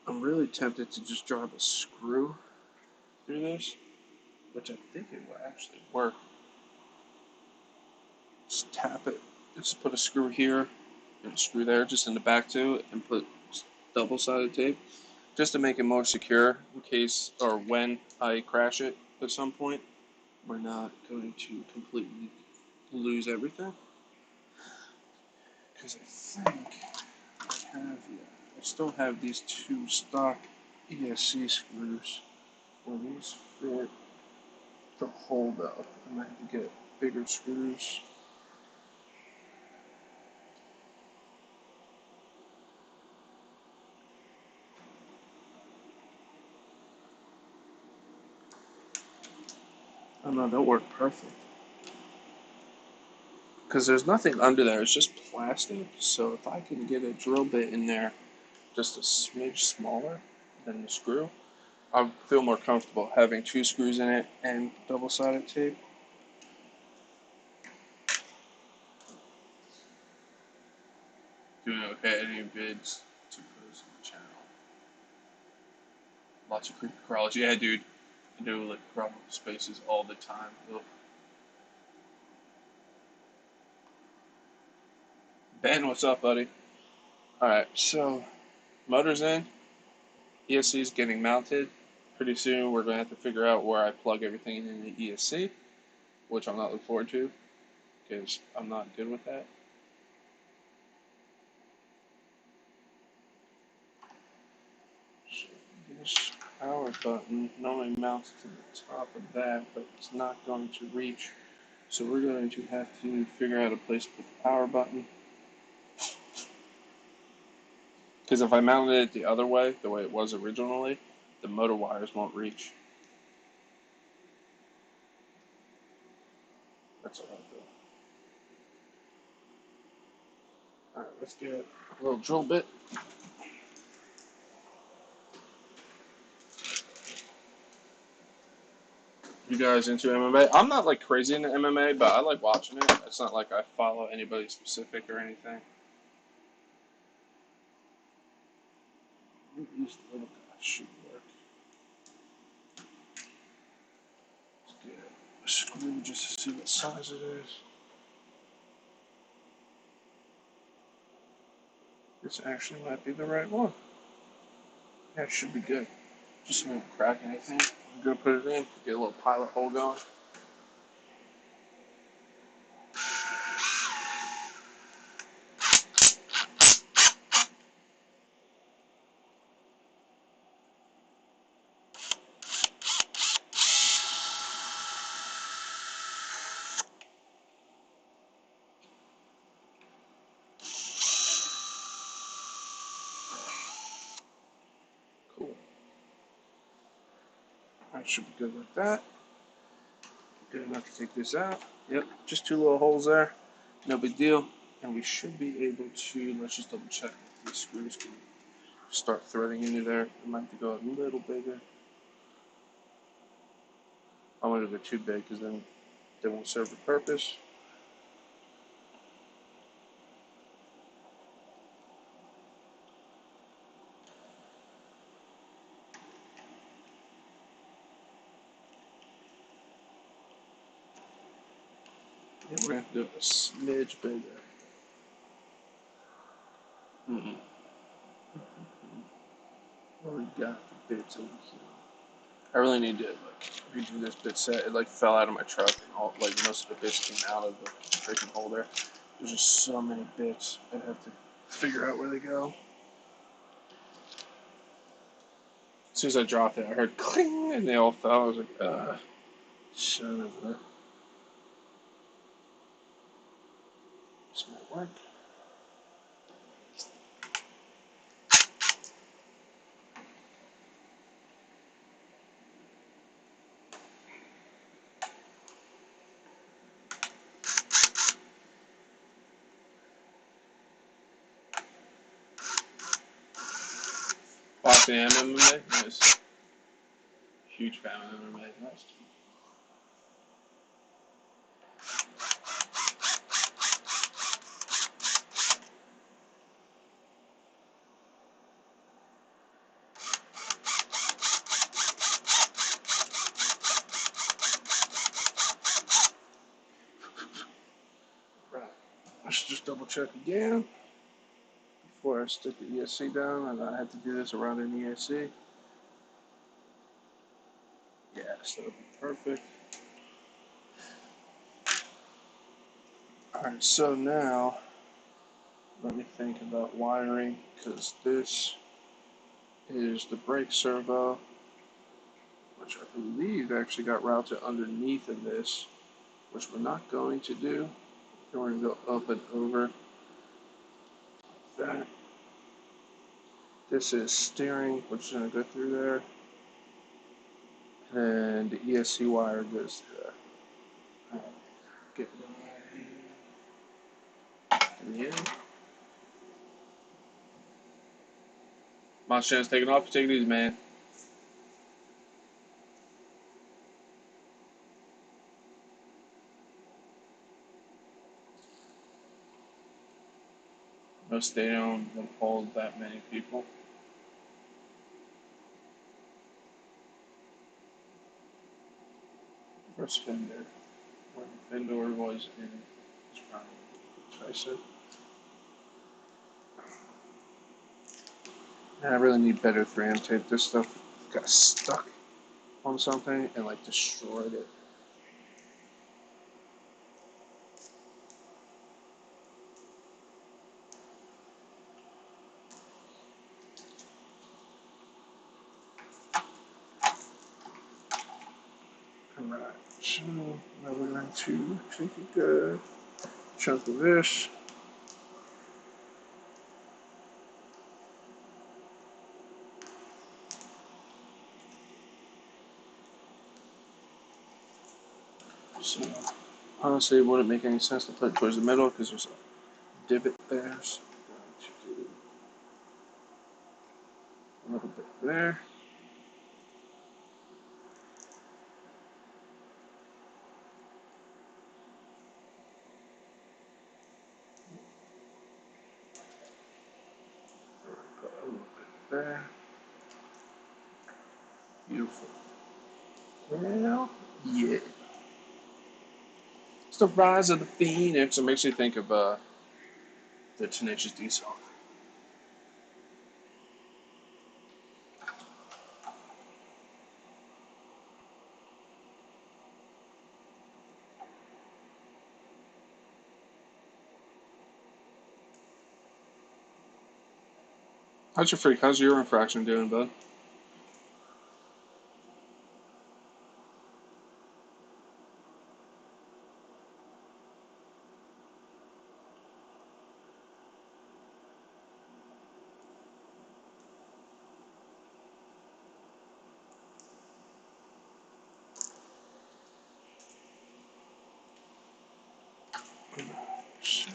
I'm really tempted to just drive a screw through this, which I think it will actually work. Just tap it. Just put a screw here and a screw there, just in the back too, and put double-sided tape, just to make it more secure in case or when I crash it at some point. We're not going to completely lose everything. Because I think I still have these two stock ESC screws. Well, these fit the hole though. I might have to get bigger screws. I don't know, they'll work perfect. Because there's nothing under there, it's just plastic. So if I can get a drill bit in there just a smidge smaller than the screw, I feel more comfortable having two screws in it and double-sided tape. Doing okay, any bids to post on the channel. Lots of creepy crawlers. Yeah, dude. I do like crawl spaces all the time. Ugh. Ben, what's up, buddy? Alright, so motor's in. ESC is getting mounted. Pretty soon we're going to have to figure out where I plug everything in the ESC, which I'm not looking forward to because I'm not good with that. So this power button normally mounts to the top of that, but it's not going to reach. So we're going to have to figure out a place to put the power button. Because if I mounted it the other way, the way it was originally, the motor wires won't reach. That's what I feel. Alright, let's get a little drill bit. You guys into MMA? I'm not like crazy into MMA, but I like watching it. It's not like I follow anybody specific or anything. These little guys should work. Let's get a screw just to see what size it is. This actually might be the right one. That should be good. Just so we don't crack anything. I'm gonna put it in, get a little pilot hole going. Cool. That should be good like that. Good enough to take this out. Yep, just two little holes there. No big deal. And we should be able to, let's just double check if these screws can start threading into there. I might have to go a little bigger. I want to go too big because then they won't serve the purpose. Yeah, we're going to have to do it a smidge bigger. Well, we got the bits over here. I really need to like redo this bit set. It like fell out of my truck and all like most of the bits came out of the freaking holder. There's just so many bits. I have to figure out where they go. As soon as I dropped it, I heard cling and they all fell. I was like, son of a. This might work. Watching MMA? Nice. Huge fan of MMA. Nice. check again before I stick the ESC down, and I have to do this around an ESC. Yes, that'll be perfect. Alright, so now let me think about wiring, because this is the brake servo, which I believe actually got routed underneath of this, which we're not going to do. We're going to go up and over that. This is steering, which is going to go through there. And the ESC wire goes through there. Alright, get in the end. Monster's taking off. Take it easy, man. Most they don't hold that many people. First fender, where the fender was in Tyson. I really need better 3M tape. This stuff got stuck on something and like destroyed it. Alright, so now we're going to take a good chunk of this. So honestly, it wouldn't make any sense to put it towards the middle because there's a divot there. So I'm going to do a little bit there. Put a little bit there. Beautiful. Well, yeah. It's the rise of the phenix. It makes you think of the Tenacious D song. How's your freak? How's your infraction doing, bud? So,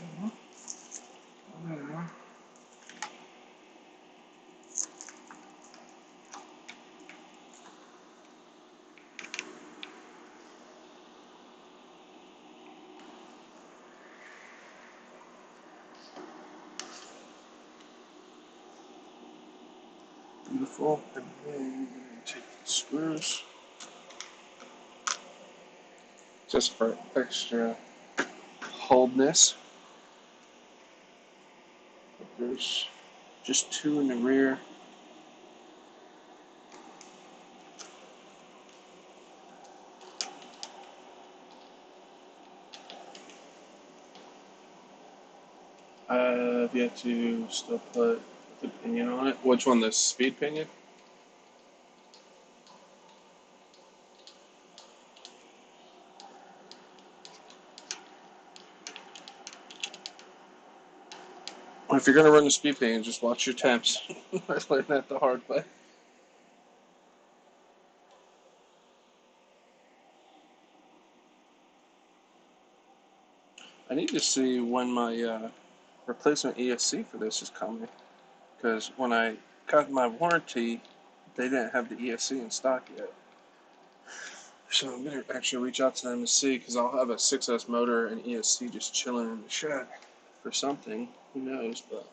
beautiful. And then take the screws just for extra holdness. There's just two in the rear. I've yet to still put the pinion on it. Which one? The speed pinion? If you're gonna run the speed pinion, just watch your temps. I learned that the hard way. I need to see when my replacement ESC for this is coming, because when I got my warranty, they didn't have the ESC in stock yet. So I'm gonna actually reach out to them and see, because I'll have a 6S motor and ESC just chilling in the shed for something. Who knows? But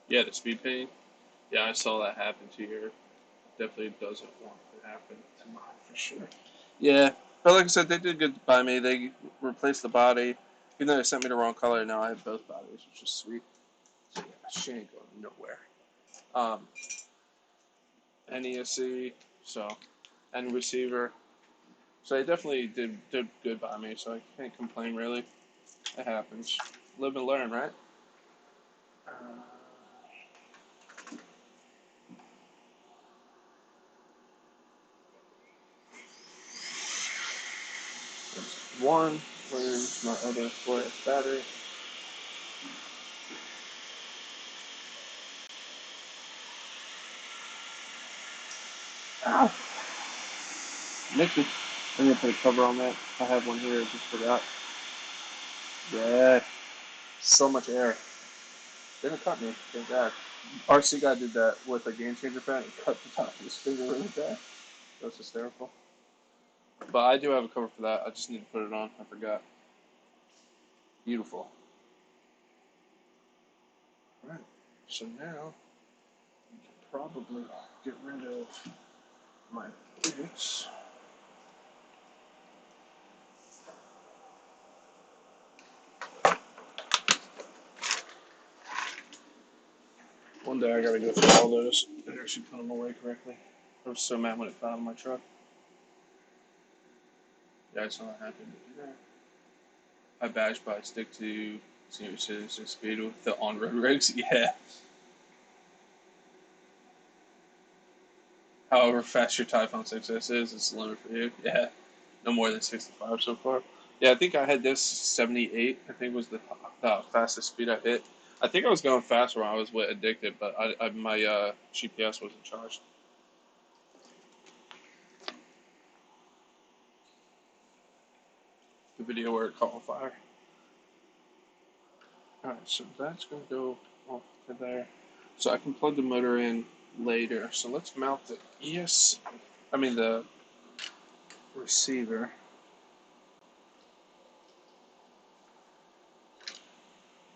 yeah, the speed pain. Yeah, I saw that happen to your. Definitely doesn't want to happen to mine for sure. Yeah, but like I said, they did good by me. They replaced the body. Even though they sent me the wrong color, now I have both batteries, which is sweet. So yeah, she ain't going nowhere. NESC, so, and receiver. So they definitely did good by me, so I can't complain really. It happens. Live and learn, right? Uh, that's one. Where's my other 4S battery? Ow! Nicked it. I'm gonna put a cover on that. I have one here, I just forgot. Yeah. So much air. Didn't cut me. Thank God. RC guy did that with a game changer fan and cut the top of his finger really bad. That was hysterical. But I do have a cover for that. I just need to put it on. I forgot. Beautiful. Alright. So now we can probably get rid of my physics. One day I gotta go through all those and actually put them away correctly. I was so mad when it fell out of my truck. Yeah, I saw that happen. I badge by stick to senior citizen speed with the on-road rigs. Yeah. However fast your Typhoon 6S is, it's the limit for you. Yeah. No more than 65 so far. Yeah, I think I had this 78. I think was the fastest speed I hit. I think I was going faster when I was addicted, but my GPS wasn't charged. The video where it caught on fire. Alright, so that's going to go off to there. So I can plug the motor in later. So let's mount the the receiver.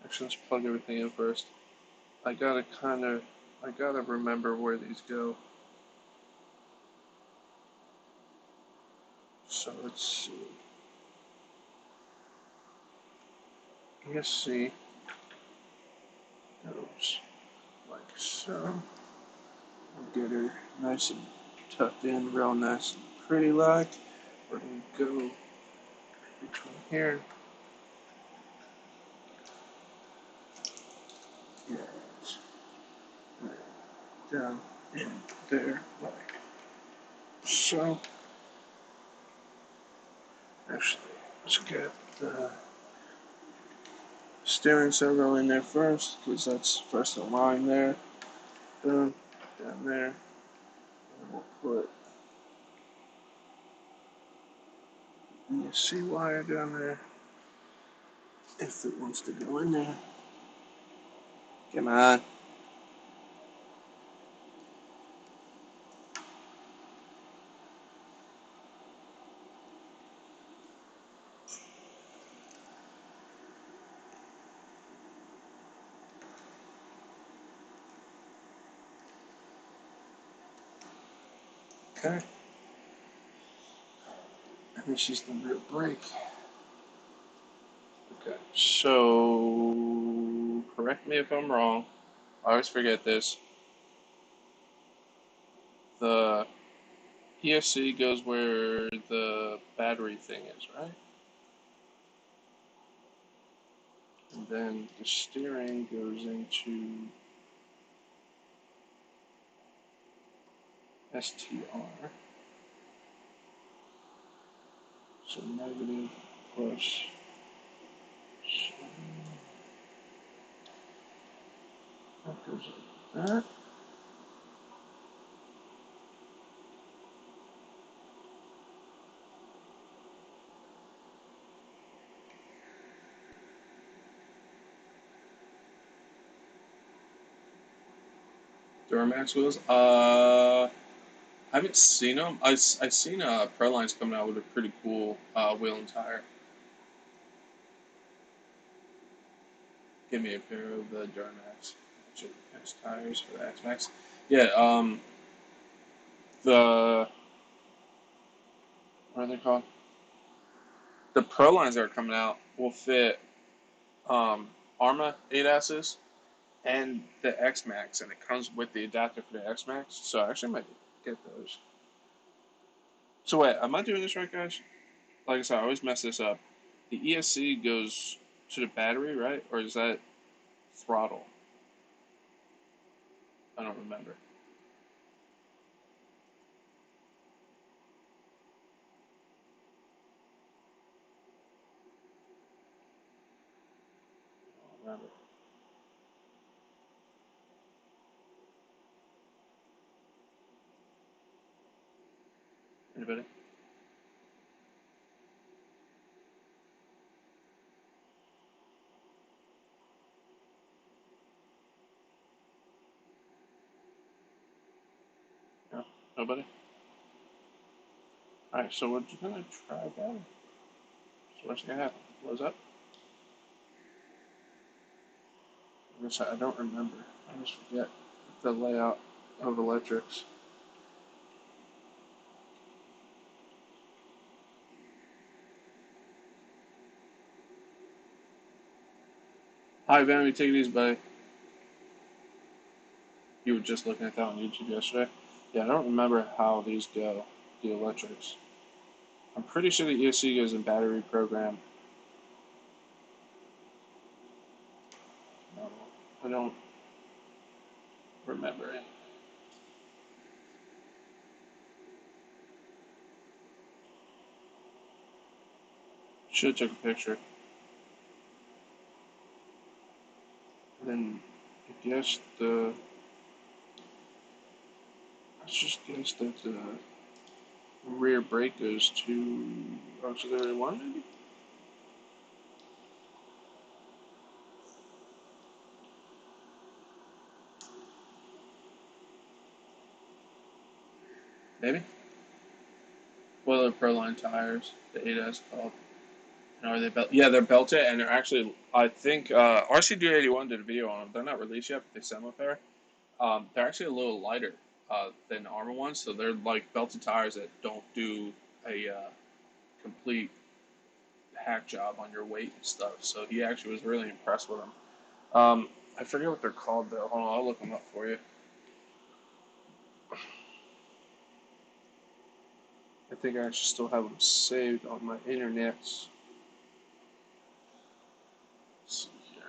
Actually, let's plug everything in first. I gotta remember where these go. So let's see. ESC goes like so. We'll get her nice and tucked in, real nice and pretty like. We're gonna go between here. Yes. Right down in there like so. Actually, let's get the steering servo in there first, because that's first in line there. Boom, down there. And we'll put the ESC wire down there, if it wants to go in there. Come on. Okay. And this is the rear brake. Okay, so correct me if I'm wrong. I always forget this. The ESC goes where the battery thing is, right? And then the steering goes into STR. So negative plus. That goes like that. Duramax wheels. I haven't seen them. I seen Proline's coming out with a pretty cool wheel and tire. Give me a pair of the Duramax tires for the X-Max. Yeah, the what are they called? The Pro lines that are coming out will fit Arrma 8S's and the X Max, and it comes with the adapter for the X Max. So I actually might get those. So wait, am I doing this right, guys? Like I said, I always mess this up. The ESC goes to the battery, right? Or is that throttle? I don't remember. I don't remember. Anybody? No? Nobody? Alright, so we're just gonna try that. So what's gonna happen? Close up? I don't remember. I just forget the layout of electrics. Hi, Van, take it easy, buddy. You were just looking at that on YouTube yesterday. Yeah, I don't remember how these go, the electrics. I'm pretty sure the ESC goes in battery program. No, I don't remember it. Should have took a picture. And then I guess let's just guess that the rear brake goes to auxiliary one, maybe? Maybe? Well, they're Proline tires, the 8S called. And are they Yeah, they're belted, and they're actually, I think, RCD81 did a video on them. They're not released yet, but they semi-fair. They're actually a little lighter than Arrma ones, so they're like belted tires that don't do a complete hack job on your weight and stuff. So he actually was really impressed with them. I forget what they're called though. Hold on, I'll look them up for you. I think I actually still have them saved on my internet. Let's see here.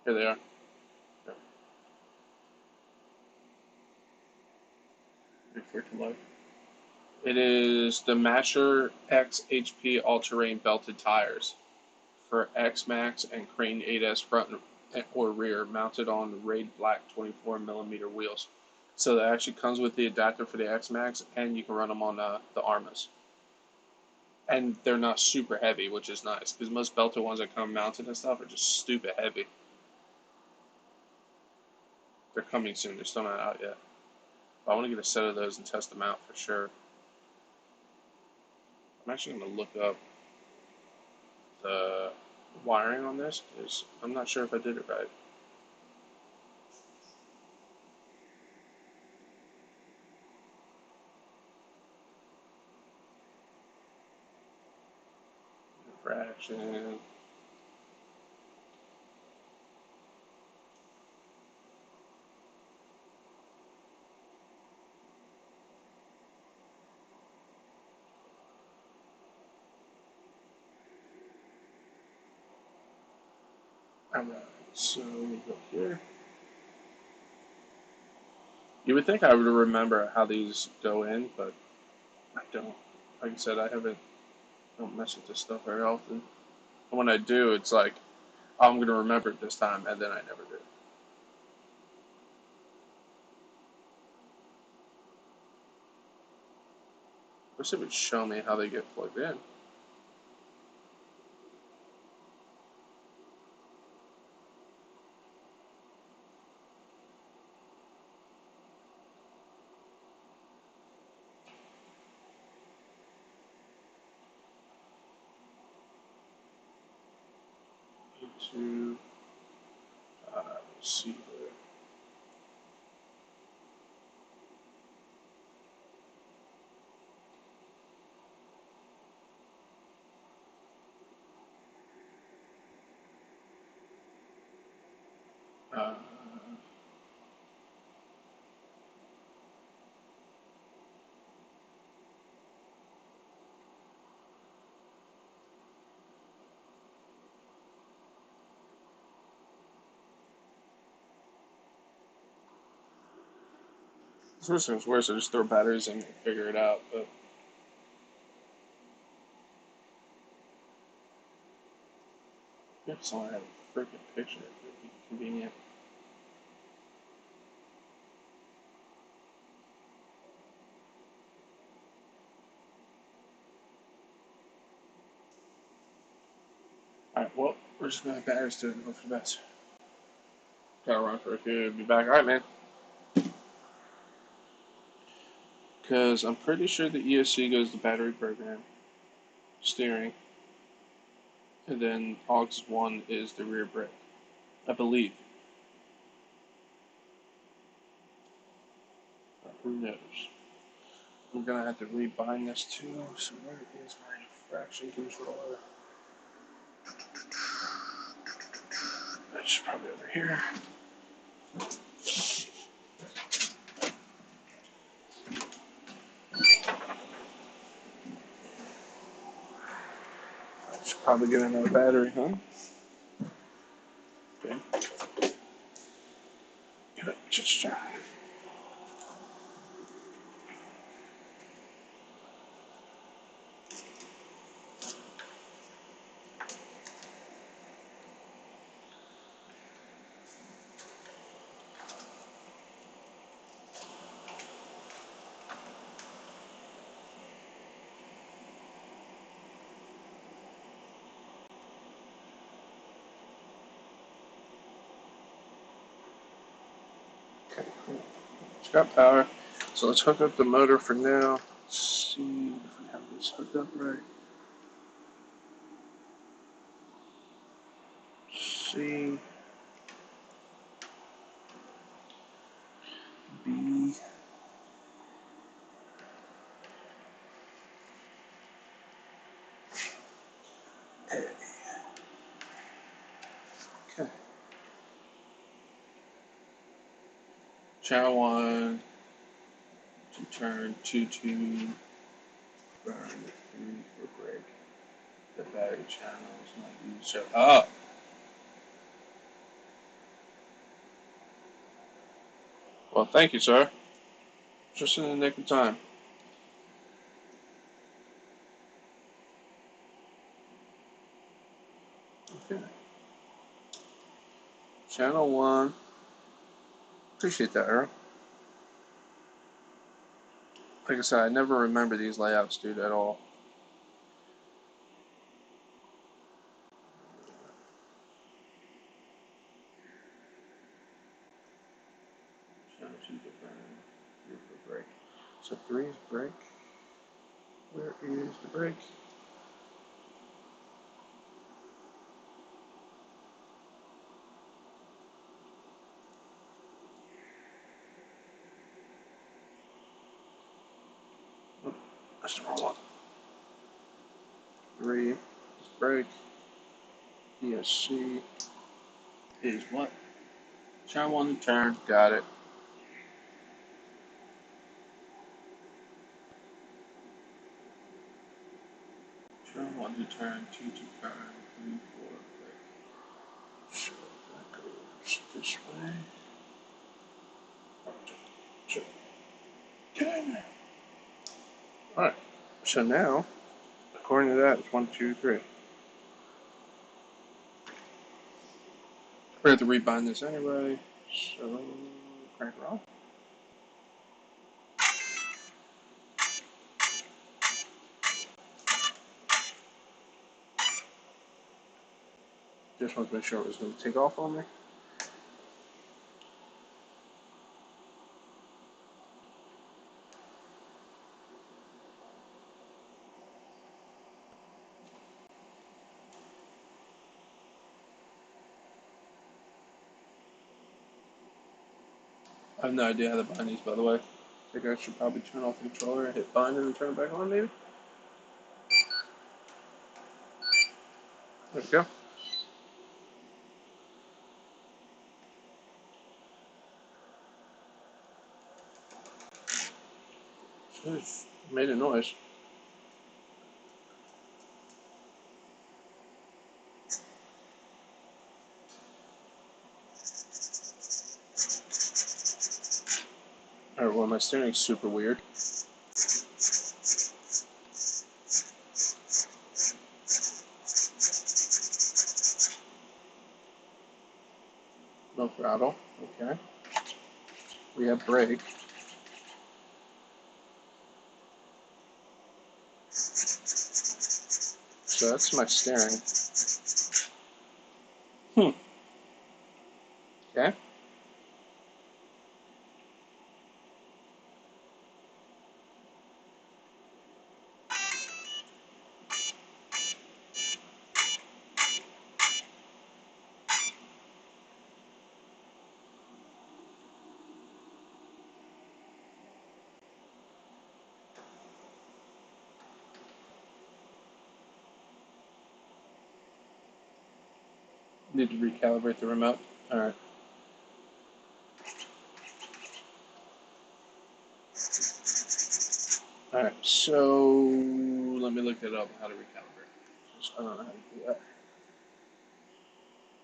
Here they are. Wait for it to load. It is the Masher X HP all-terrain belted tires for X Max and Crane 8S front or rear, mounted on Raid Black 24mm wheels. So that actually comes with the adapter for the X Max, and you can run them on the Arrmas. And they're not super heavy, which is nice because most belted ones that come mounted and stuff are just stupid heavy. They're coming soon. They're still not out yet. But I want to get a set of those and test them out for sure. I'm actually going to look up the wiring on this because I'm not sure if I did it right. Infraction. Alright, so we go here. You would think I would remember how these go in, but I don't. Like I said, don't mess with this stuff very often. And when I do, it's like, I'm going to remember it this time, and then I never do. Wish it would show me how they get plugged in. Into, let's see here. This worse things worse, I just throw batteries in and figure it out. But if someone had a freaking picture, it would be convenient. Alright, well, we're just gonna have batteries to it and hope for the best. Gotta run for a few, be back. Alright, man. Because I'm pretty sure the ESC goes to battery program, steering, and then aux 1 is the rear brake. I believe. But who knows? I'm gonna have to rebind this too. So where is my infraction controller? It's probably over here. I should probably get another battery, huh? Okay. Good, just try. Okay, cool. It's got power. So let's hook up the motor for now. Let's see if we have this hooked up right. C B A. Okay. Channel 1 to turn 2 to burn 3 for brake. The battery channels might be so. Oh! Well, thank you, sir. Just in the nick of time. Okay. Channel 1. Appreciate that, Arrma. Like I said, I never remember these layouts, dude, at all. Channel 2 to burn, 3 for brake. So 3 is brake. Where is the brake? Oh, that's the wrong one. 3 is brake. ESC is what? Channel 1 to turn. Got it. Channel 1 to turn, 2 to burn, 3 for brake. So that goes this way. Okay. Alright. So now, according to that, it's 1, 2, 3. We have to rebind this anyway, so crank it off. Just want to make sure it was going to take off on me. I have no idea how to bind these, by the way. I think I should probably turn off the controller and hit bind and turn it back on, maybe? There we go. It's made a noise. Alright, well, my steering's super weird. No throttle. Okay. We have brake. So that's my steering. Okay. Need to recalibrate the remote. All right. All right. So let me look it up how to recalibrate. I don't know how to do that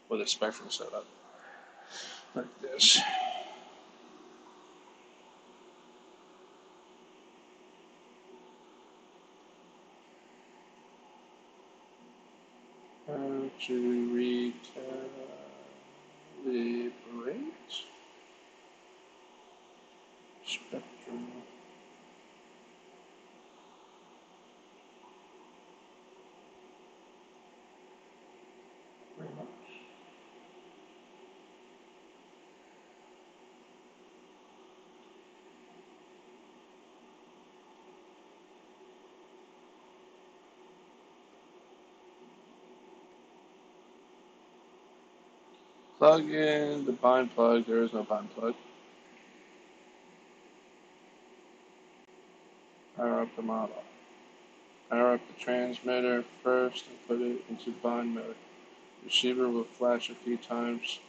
with a spectrum setup like this. How to recalibrate spectrum. Remote. Plug in the bind plug. There is no bind plug. Power up the model. Power up the transmitter first and put it into bind mode. Receiver will flash a few times,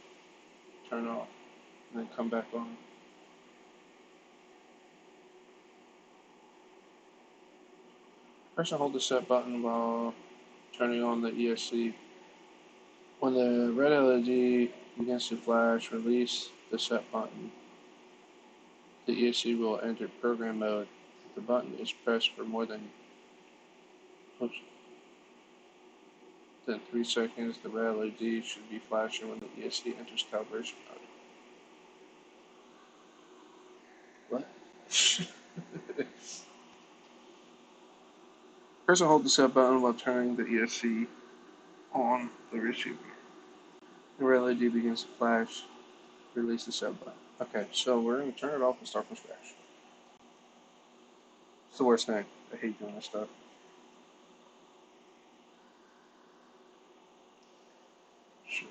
turn off, and then come back on. Press and hold the set button while turning on the ESC. When the red LED begins to flash, release the set button. The ESC will enter program mode. If the button is pressed for more than 3 seconds, the red LED should be flashing when the ESC enters calibration mode. What? Press and hold the set button while turning the ESC on the receiver. The red LED begins to flash. Release the set button. Okay, so we're going to turn it off and start from scratch. It's the worst thing. I hate doing this stuff. So,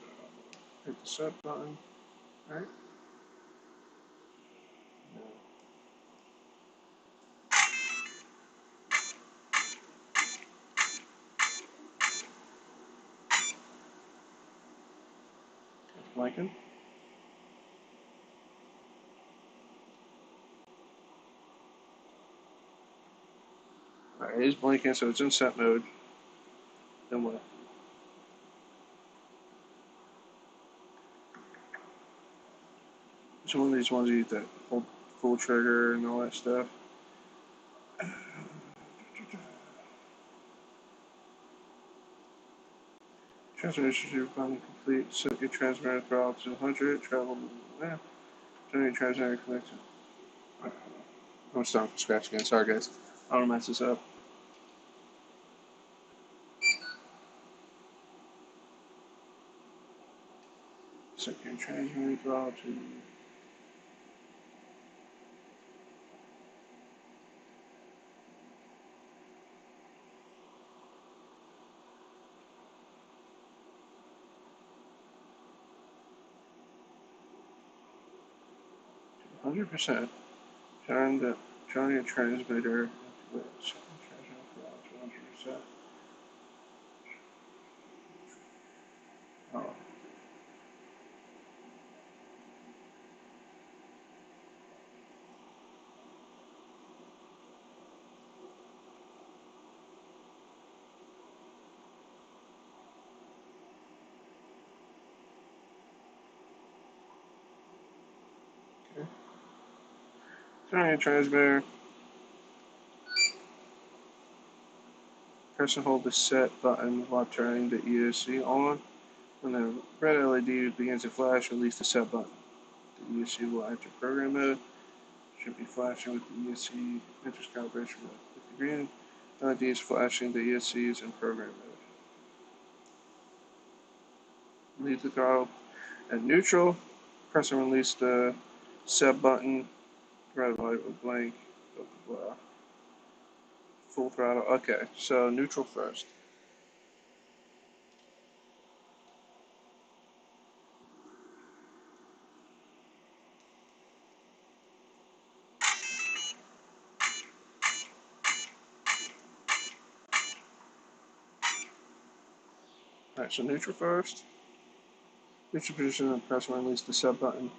hit the set button. Alright. It's blinking. Alright, it is blinking, so it's in set mode. Then what? It's one of these ones you get that hold full trigger and all that stuff. Transmitter should button complete. Set your transmitter throttle to 100. Travel. Turn your transmitter connected. I'm starting from scratch again. Sorry, guys. I don't want to mess this up. Set your transmitter throttle to 100%. Turn your transmitter into it. Set your transmitter throttle to 100%. Oh. Okay. Turn on your transmitter. Press and hold the set button while turning the ESC on. When the red LED begins to flash, release the set button. The ESC will enter program mode. Should be flashing with the ESC enters calibration mode. If the green LED is flashing, the ESC is in program mode. Leave the throttle at neutral. Press and release the set button. Red light will blink. Blah, blah, blah. Full throttle. Okay, so neutral first. Alright, so neutral first. Neutral position and press and release the set button.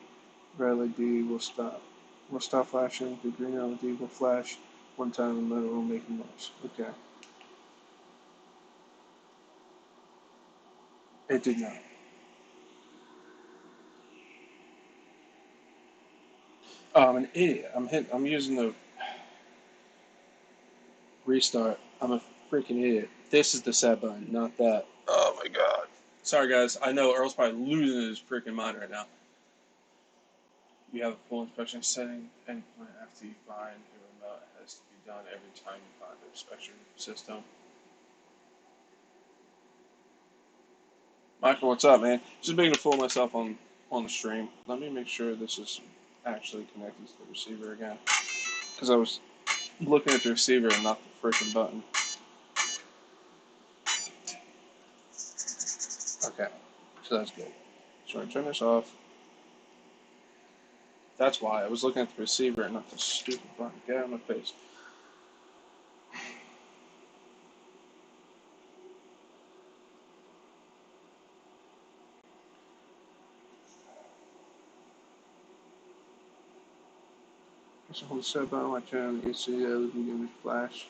Red LED will stop. Will stop flashing. The green LED will flash one time and the motor will make a noise. Okay. It did not. Oh, I'm an idiot. I'm using the restart. I'm a freaking idiot. This is the set button, not that. Oh my god. Sorry guys. I know Earl's probably losing his freaking mind right now. You have a full inspection setting and after you find a remote, it has to be done every time you find the inspection system. Michael, what's up, man? Just being to fool myself on the stream. Let me make sure this is actually connected to the receiver again. Because I was looking at the receiver and not the freaking button. Okay, so that's good. So I turn this off. That's why I was looking at the receiver and not the stupid button. Get out of my face. So hold the set button, I turn on the AC, LED image flash.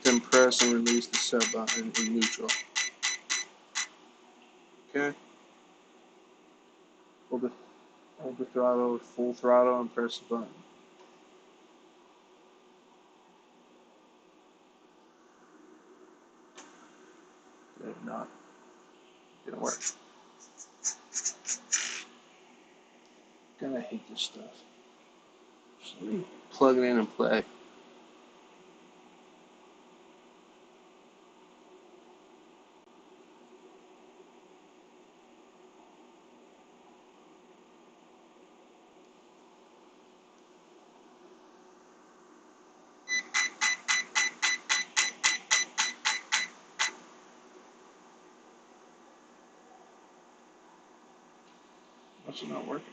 Then press and release the set button in neutral. Okay. Hold the throttle, full throttle, and press the button. Did not. Didn't work. God, I hate this stuff. Just let me plug it in and play. What's it not working?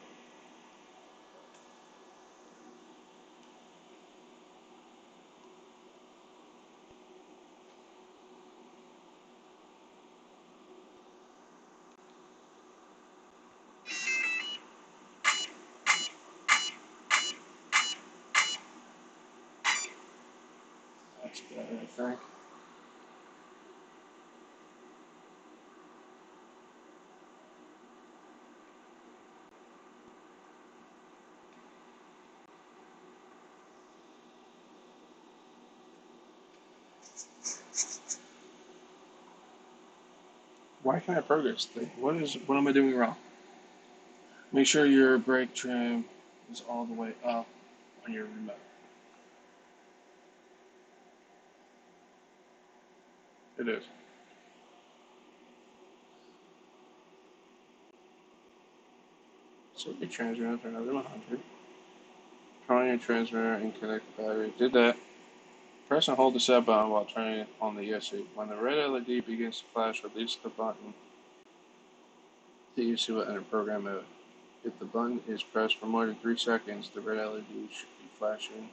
That's better, I think. Why can't I progress thing? What am I doing wrong? Make sure your brake trim is all the way up on your remote. It is. Set your transmitter for another 100. Turn on your transmitter and connect the battery. Did that. Press and hold the set button while turning on the ESC. When the red LED begins to flash, release the button. The ESC will enter program mode. If the button is pressed for more than 3 seconds, the red LED should be flashing,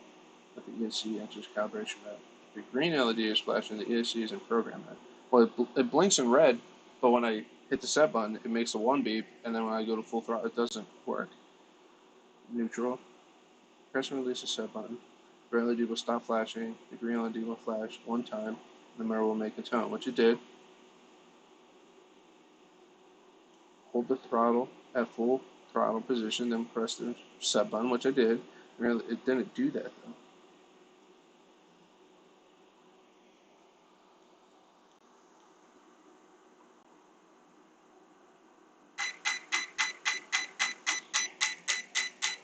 but the ESC enters calibration mode. If the green LED is flashing, the ESC is in program mode. Well, it blinks in red, but when I hit the set button, it makes a 1 beep, and then when I go to full throttle, it doesn't work. Neutral. Press and release the set button. red LED will stop flashing, the green LED will flash one time, the mirror will make a tone, which it did. Hold the throttle at full throttle position, then press the set button, which I did. It didn't do that though.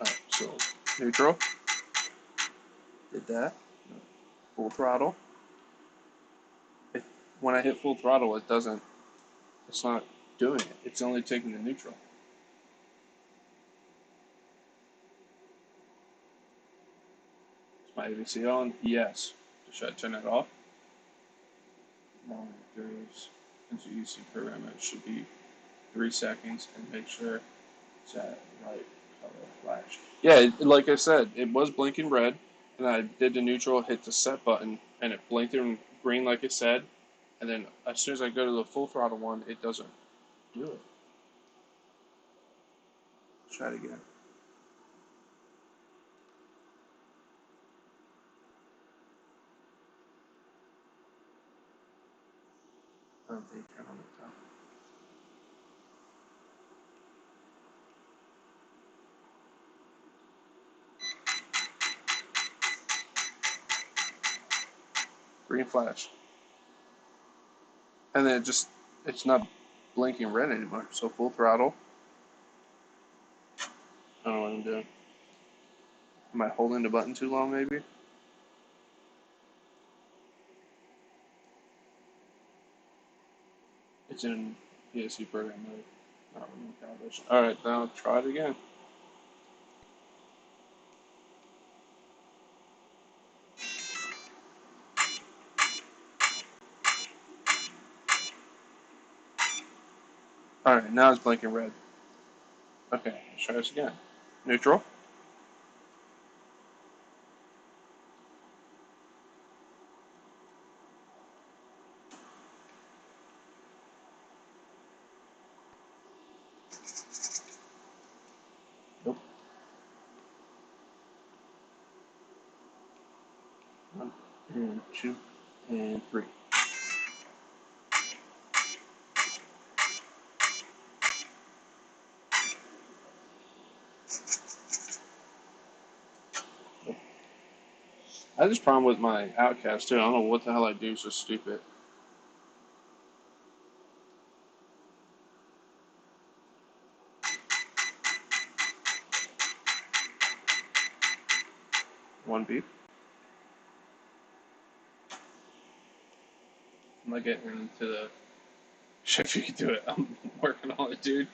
Alright, so neutral, did that. Full throttle. When I hit full throttle, it's not doing it. It's only taking the neutral. Is my ABC on? Yes. Should I turn it off? Monitors, into EC program, it should be 3 seconds, and make sure it's at right color flash. Yeah, like I said, it was blinking red, and I did the neutral, hit the set button, and it blinked in green like it said, and then as soon as I go to the full throttle one, it doesn't do it. Let's try it again. I don't think turn on the top. Green flash. And then it's not blinking red anymore. So full throttle. I don't know what I'm doing. Am I holding the button too long, maybe? It's in PSC program mode, not remote calibration. Alright, now try it again. Alright, now it's blinking red. Okay, let's try this again. Neutral. Nope. 1 and 2 and 3. Nope. I had this problem with my Outcast too. I don't know what the hell I do, so stupid. One beep. I'm not getting into the. Shit, if you can do it. I'm working on it, dude.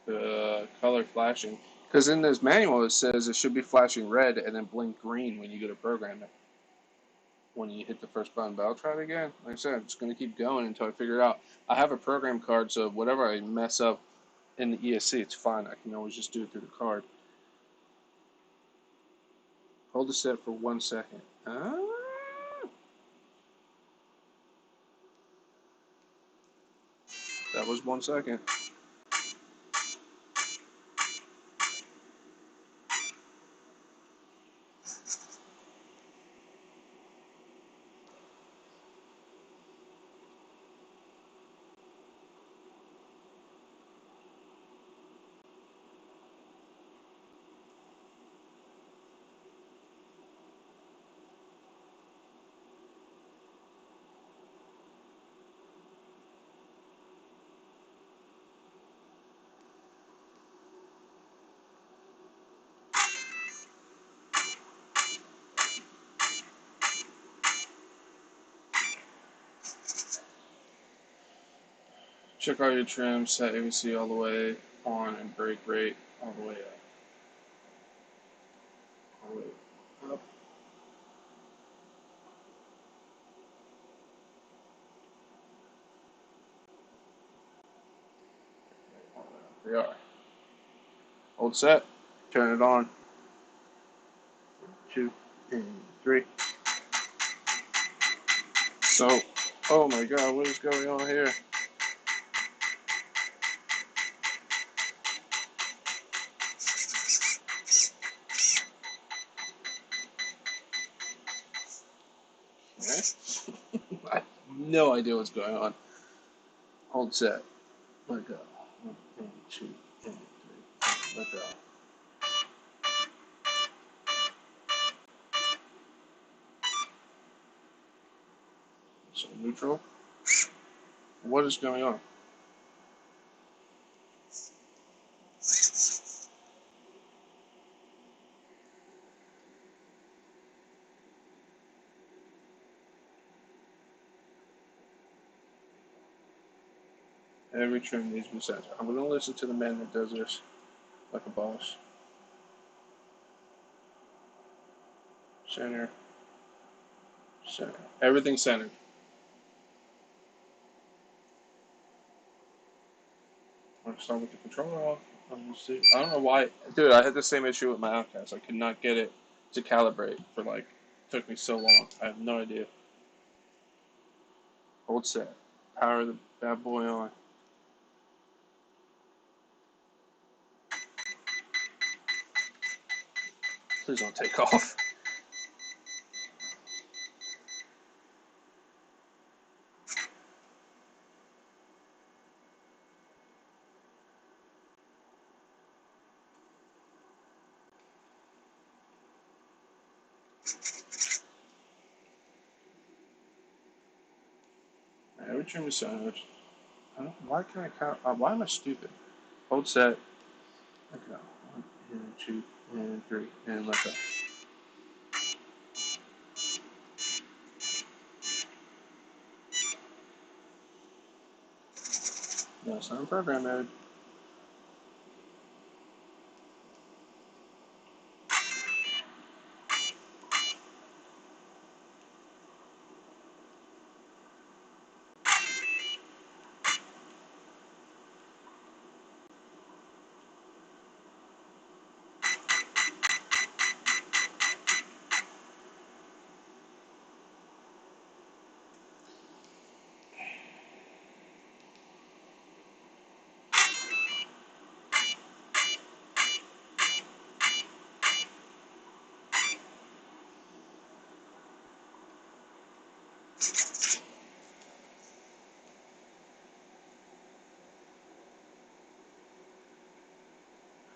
The color flashing. Because in this manual it says it should be flashing red and then blink green when you go to program it. When you hit the first button, but I'll try it again. Like I said, I'm just going to keep going until I figure it out. I have a program card, so whatever I mess up in the ESC, it's fine. I can always just do it through the card. Hold the set for 1 second. That was 1 second. Check all your trims, set ABC all the way on, and brake rate all the way up. All the way up. They are. Hold set. Turn it on. 2 and 3. So, oh my god, what is going on here? I have no idea what's going on. Hold set. Let go. 1 and 2 and 3. Let go. So neutral. What is going on? Every trim needs to be centered. I'm going to listen to the man that does this like a boss. Center. Center. Everything's centered. I'm going to start with the controller off. I don't know why. Dude, I had the same issue with my outcast. I could not get it to calibrate for like, it took me so long. I have no idea. Hold set. Power the bad boy on. Please don't take off. Every trim is centered. Why can I count? Why am I stupid? Hold set. Let go. 1 and 2 and 3 and let go. No, it's not in program mode.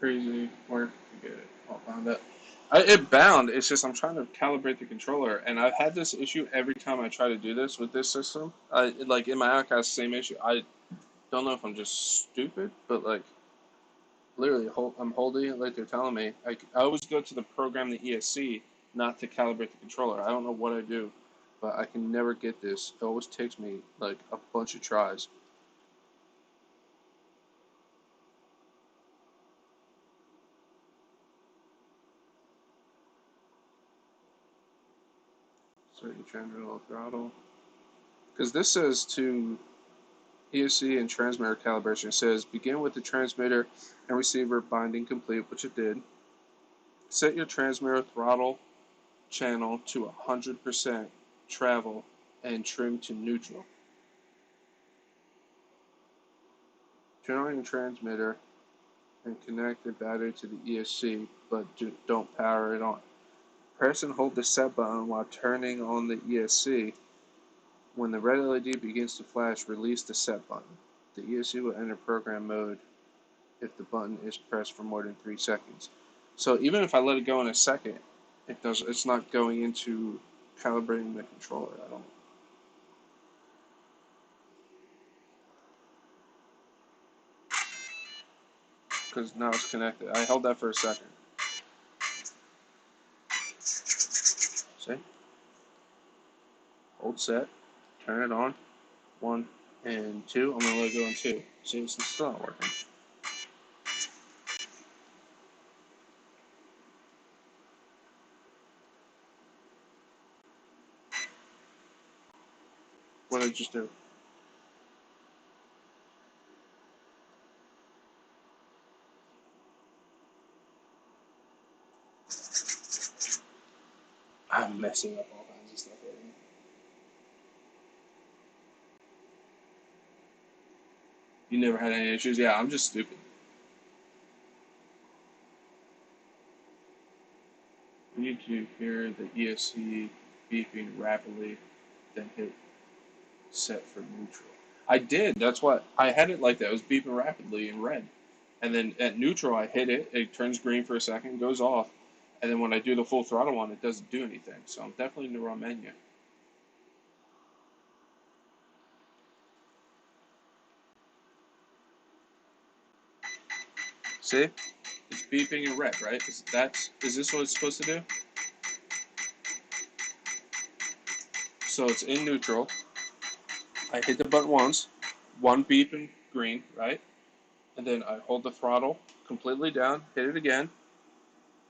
Crazy. Where to get it? I'll find it. It bound. It's just I'm trying to calibrate the controller, and I've had this issue every time I try to do this with this system. Like in my Outcast, same issue. I don't know if I'm just stupid, but like literally, I'm holding it like they're telling me. I always go to the program, the ESC, not to calibrate the controller. I don't know what I do, but I can never get this. It always takes me like a bunch of tries. So you transmitter throttle. Because this says to ESC and transmitter calibration. It says begin with the transmitter and receiver binding complete, which it did. Set your transmitter throttle channel to 100% travel and trim to neutral. Turn on your transmitter and connect the battery to the ESC, but don't power it on. Press and hold the set button while turning on the ESC. When the red LED begins to flash, release the set button. The ESC will enter program mode if the button is pressed for more than 3 seconds. So even if I let it go in a second, it's not going into calibrating the controller. I don't. Because now it's connected. I held that for a second. See? Hold set. Turn it on. 1 and 2. I'm going to let it go in 2. See, it's still not working. What did I just do? I'm messing up all kinds of stuff right now. You never had any issues? Yeah, I'm just stupid. We need to hear the ESC beeping rapidly then hit set for neutral. I did. That's what I had it like that. It was beeping rapidly in red. And then at neutral, I hit it. It turns green for a second, goes off. And then when I do the full throttle one, it doesn't do anything. So I'm definitely in the wrong menu. See? It's beeping in red, right? Is this what it's supposed to do? So it's in neutral. I hit the button once, one beep in green, right? And then I hold the throttle completely down, hit it again.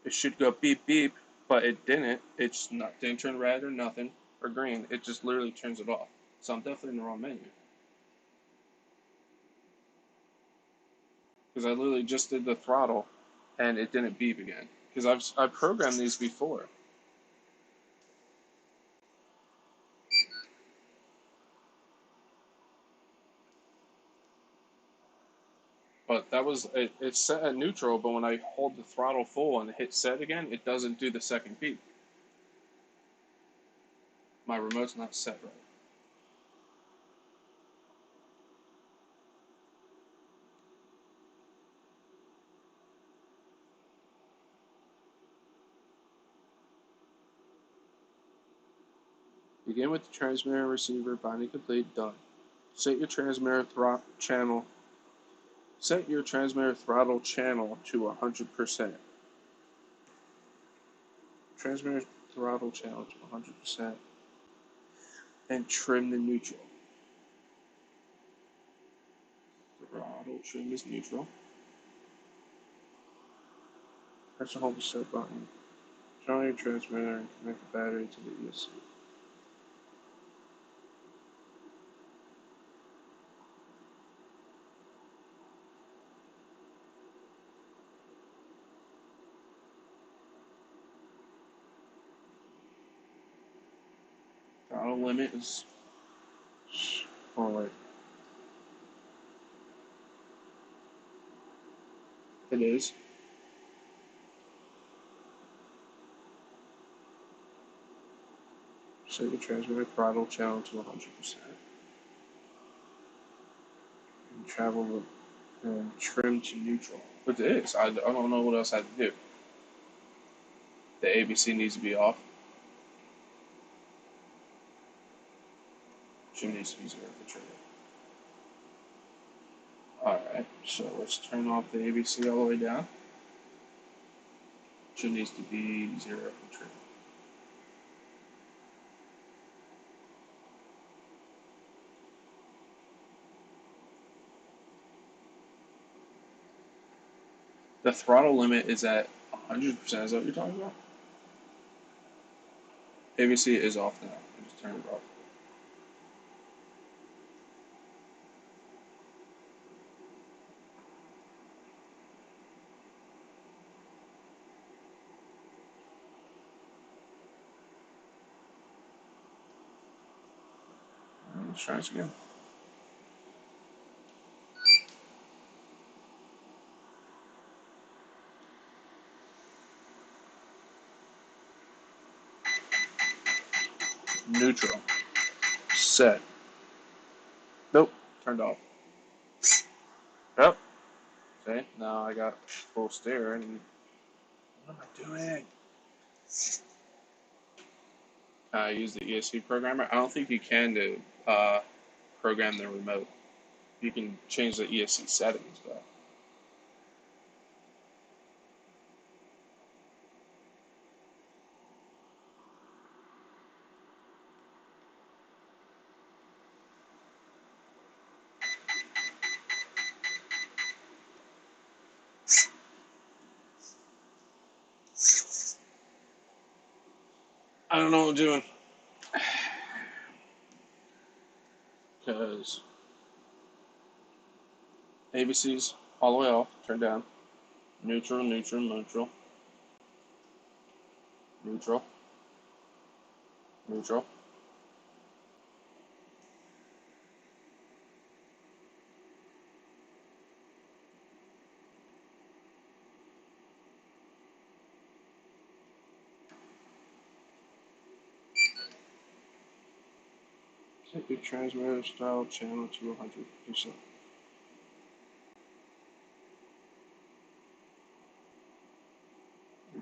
It should go beep beep, but it didn't. It's not didn't turn red or nothing or green. It just literally turns it off. So I'm definitely in the wrong menu. Because I literally just did the throttle and it didn't beep again. Because I've programmed these before. But that was it's set at neutral, but when I hold the throttle full and hit set again, it doesn't do the second beep. My remote's not set right. Begin with the transmitter and receiver binding complete. Done. Set your transmitter channel. Set your transmitter throttle channel to 100%. Transmitter throttle channel to 100%. And trim the neutral. Throttle trim is neutral. Press and hold the set button. Turn on your transmitter and connect the battery to the ESC. Throttle limit is. Oh, wait. It is. Set your transmitter throttle channel to 100%. And travel and trim to neutral. It is. I don't know what else I have to do. The ABC needs to be off. Trim needs to be 0 for trigger. Alright, so let's turn off the ABC all the way down. Trim needs to be 0 for trigger. The throttle limit is at 100%. Is that what you're talking about? ABC is off now. I just turned it off. Let's try this again. Neutral. Set. Nope. Turned off. Yep. See? Now I got full steer and what am I doing? I use the ESC programmer. I don't think you can do program the remote. You can change the ESC settings though. I don't know what I'm doing. Because ABC's all the way off, turn down. Neutral, neutral, neutral. Neutral. Neutral. Set your transmitter style channel to 100%.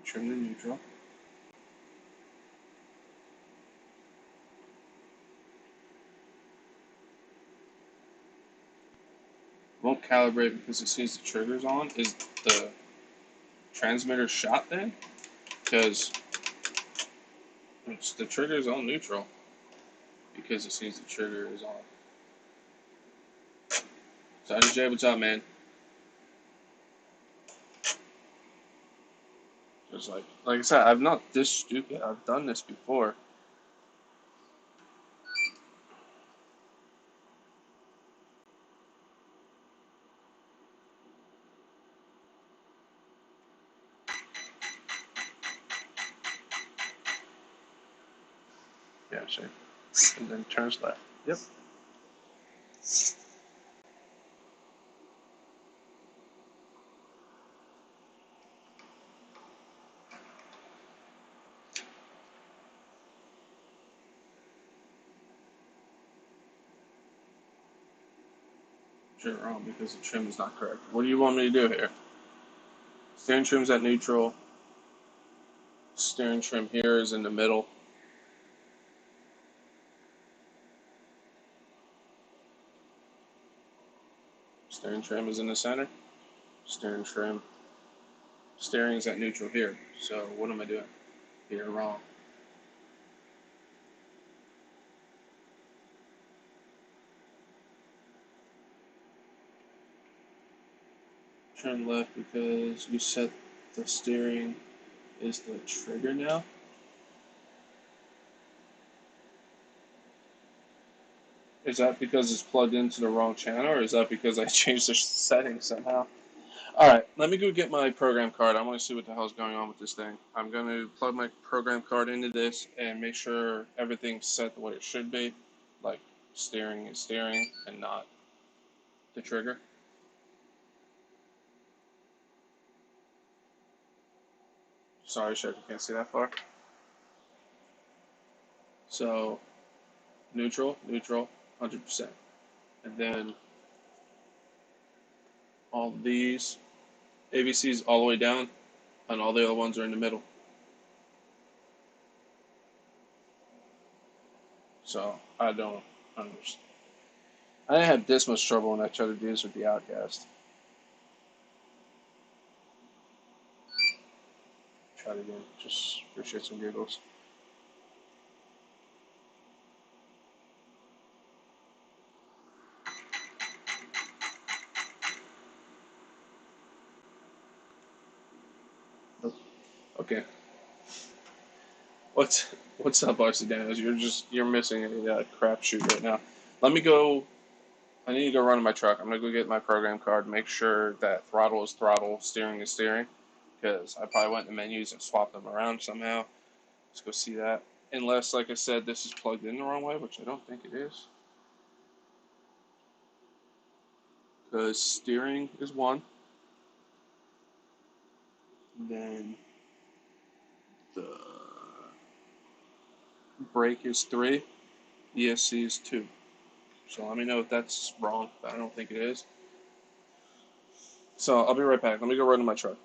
Trim the neutral. Won't calibrate because it sees the triggers on. Is the transmitter shot then? Because the trigger is on neutral because it sees the trigger is on. Sergeant J, what's up, man? Just like I said, I'm not this stupid. I've done this before. Yeah, sure. And then turns left. Yep. Sure, wrong because the trim is not correct. What do you want me to do here? Steering trim's at neutral. Steering trim here is in the middle. Steering trim is in the center. Steering trim. Steering is at neutral here. So what am I doing? Here, wrong. Turn left because you set the steering is the trigger now. Is that because it's plugged into the wrong channel, or is that because I changed the settings somehow? Alright, let me go get my program card. I want to see what the hell's going on with this thing. I'm going to plug my program card into this and make sure everything's set the way it should be. Like, steering is steering and not the trigger. Sorry, Shep, you can't see that far. So, neutral, 100%. And then all these ABCs all the way down, and all the other ones are in the middle. So, I don't understand. I didn't have this much trouble when I tried to do this with the Outcast. Try it again, just for shits and giggles. Okay. What's up, RC Daniels? You're missing a crapshoot right now. Let me go. I need to go run in my truck. I'm gonna go get my program card. Make sure that throttle is throttle, steering is steering, because I probably went in the menus and swapped them around somehow. Let's go see that. Unless, like I said, this is plugged in the wrong way, which I don't think it is. Because steering is 1, then the brake is 3, ESC is 2. So let me know if that's wrong, but I don't think it is. So I'll be right back. Let me go run to my truck.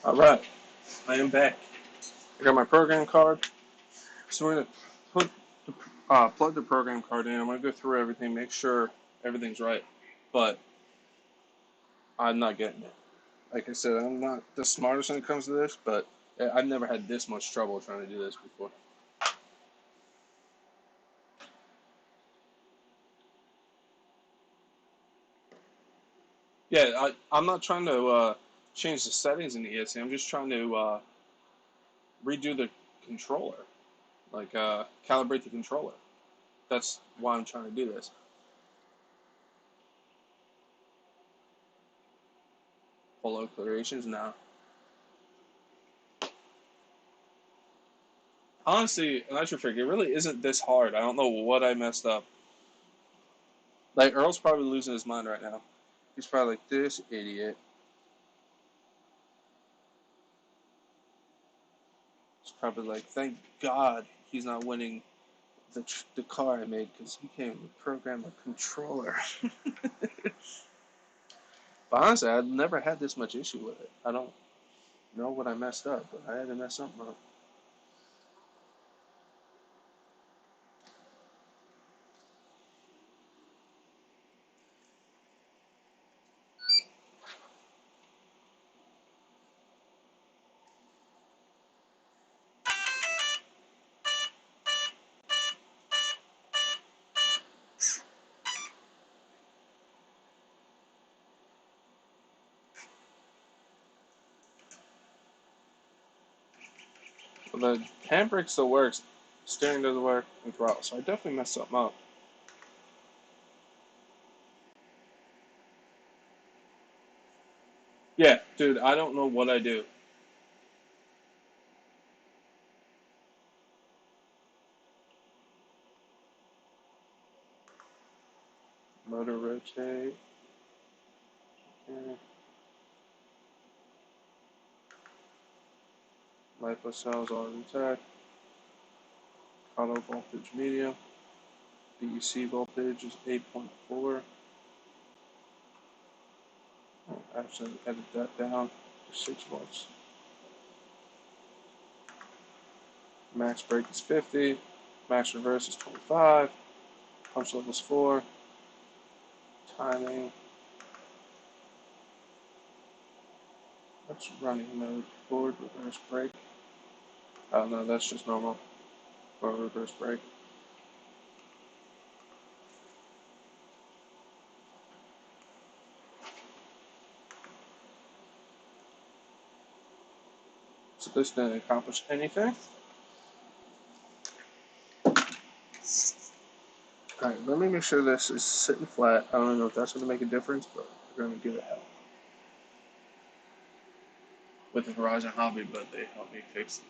Alright, I am back. I got my program card. So we're going to plug the program card in. I'm going to go through everything, make sure everything's right. But I'm not getting it. Like I said, I'm not the smartest when it comes to this, but I've never had this much trouble trying to do this before. Yeah, I'm not trying to change the settings in the ESC. I'm just trying to redo the controller, like calibrate the controller. That's why I'm trying to do this. Polo clearations now. Honestly, Electric, it really isn't this hard. I don't know what I messed up. Like, Earl's probably losing his mind right now. He's probably like, this idiot. He's probably like, thank God he's not winning the car I made because he can't even program a controller. But honestly, I've never had this much issue with it. I don't know what I messed up, but I had to mess something up. But the handbrake still works, steering doesn't work, and throttle. So I definitely messed something up. Yeah, dude, I don't know what I do. Motor rotate. Yeah. LiPo cells are intact. Auto voltage medium. DEC voltage is 8.4. I'll actually edit that down to 6 volts. Max brake is 50. Max reverse is 25. Punch level is 4. Timing. That's running mode. Forward reverse brake. Oh no, that's just normal. Or reverse brake. So this didn't accomplish anything. Alright, let me make sure this is sitting flat. I don't know if that's going to make a difference, but we're going to give it help. With the Verizon Hobby, but they helped me fix it.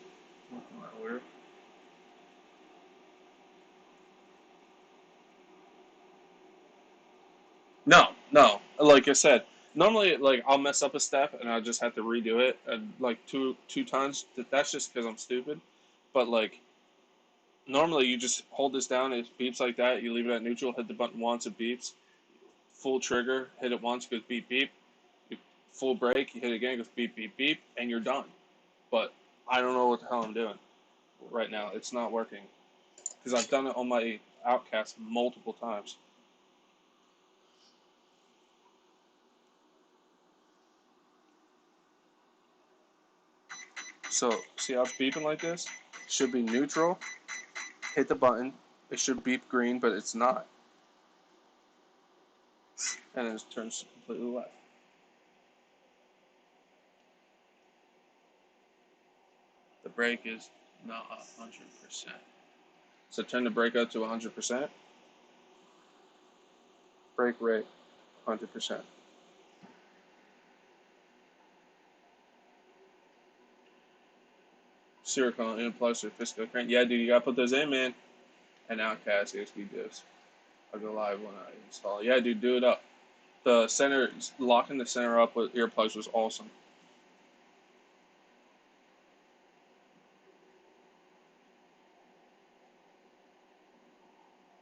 Weird. No, no. Like I said, normally like I'll mess up a step and I just have to redo it and like two times. That's just because I'm stupid. But like normally you just hold this down, it beeps like that. You leave it at neutral, hit the button once, it beeps. Full trigger, hit it once, goes beep beep. You full brake, you hit it again, goes beep beep beep, and you're done. But I don't know what the hell I'm doing right now. It's not working because I've done it on my Outcast multiple times. So see how it's beeping like this? Should be neutral. Hit the button. It should beep green, but it's not. And then it turns completely left. The brake is not 100%. So turn the brake up to 100%. Brake rate 100%. Silicone in plus or fiscal crank. Yeah, dude, you gotta put those in, man. And Outcast USB discs. I'll go live when I install. Yeah, dude, do it up. The center, locking the center up with earplugs was awesome.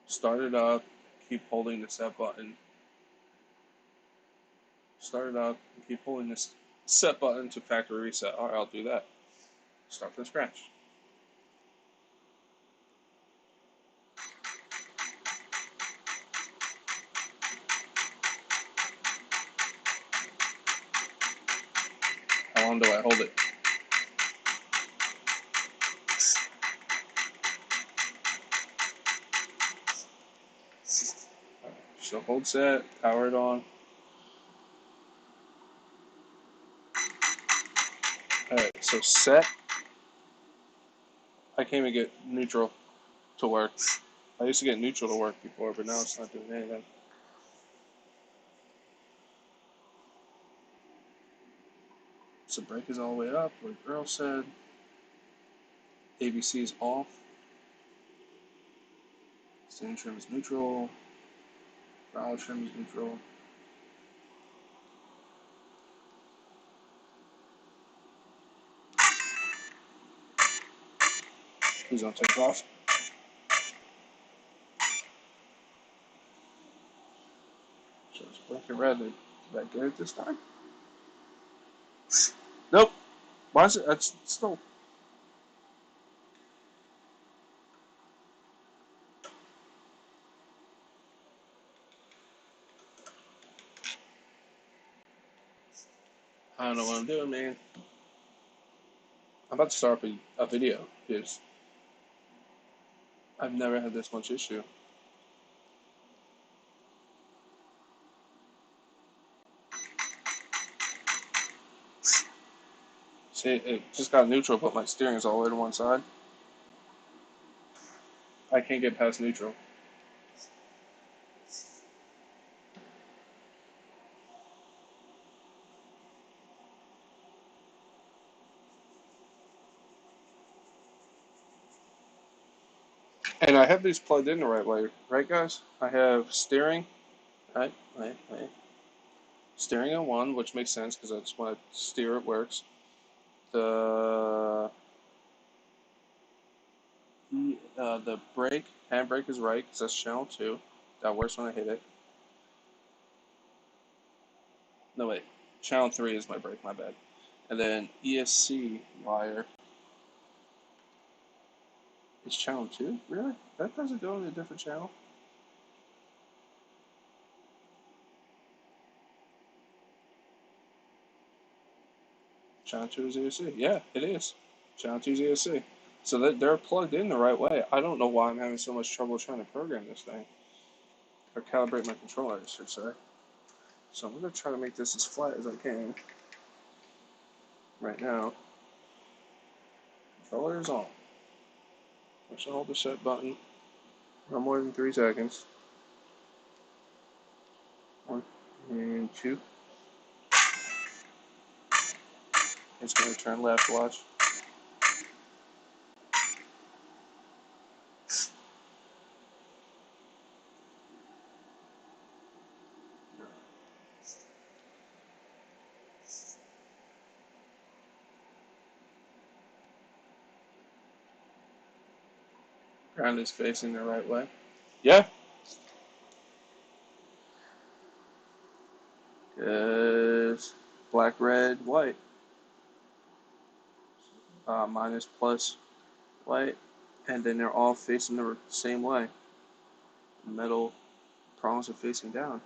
Start it up. Keep holding the set button. Start it up. And keep holding this Set button to factory reset. Alright, I'll do that. Start from scratch. How long do I hold it? So hold set, power it on. Alright, so set. I can't even get neutral to work. I used to get neutral to work before, but now it's not doing anything. So brake is all the way up, like Earl said. ABC is off. Steering trim is neutral. Valve trim is neutral. Please don't take off. So it's blinking red. Did I get it this time? Nope. Why is it? That's still. I don't know what I'm doing, man. I'm about to start up a video because I've never had this much issue. See, it just got neutral, but my steering is all the way to one side. I can't get past neutral. And I have these plugged in the right way, right, guys? I have steering, right. Steering on one, which makes sense because that's when I steer it works. The brake, handbrake is right because that's channel 2. That works when I hit it. No, wait. Channel 3 is my brake, my bad. And then ESC wire is channel 2? Really? That doesn't go in a different channel? Channel 2 is ESC. Yeah, it is. Channel 2 is ESC. So they're plugged in the right way. I don't know why I'm having so much trouble trying to program this thing. Or calibrate my controller, I should say. So I'm going to try to make this as flat as I can. Right now. Controller is on. I should hold the set button. No more than 3 seconds. 1 and 2. It's going to turn left, watch. Ground is facing the right way. Yeah. Is black, red, white. Minus, plus, white. And then they're all facing the same way. Metal prongs are facing down.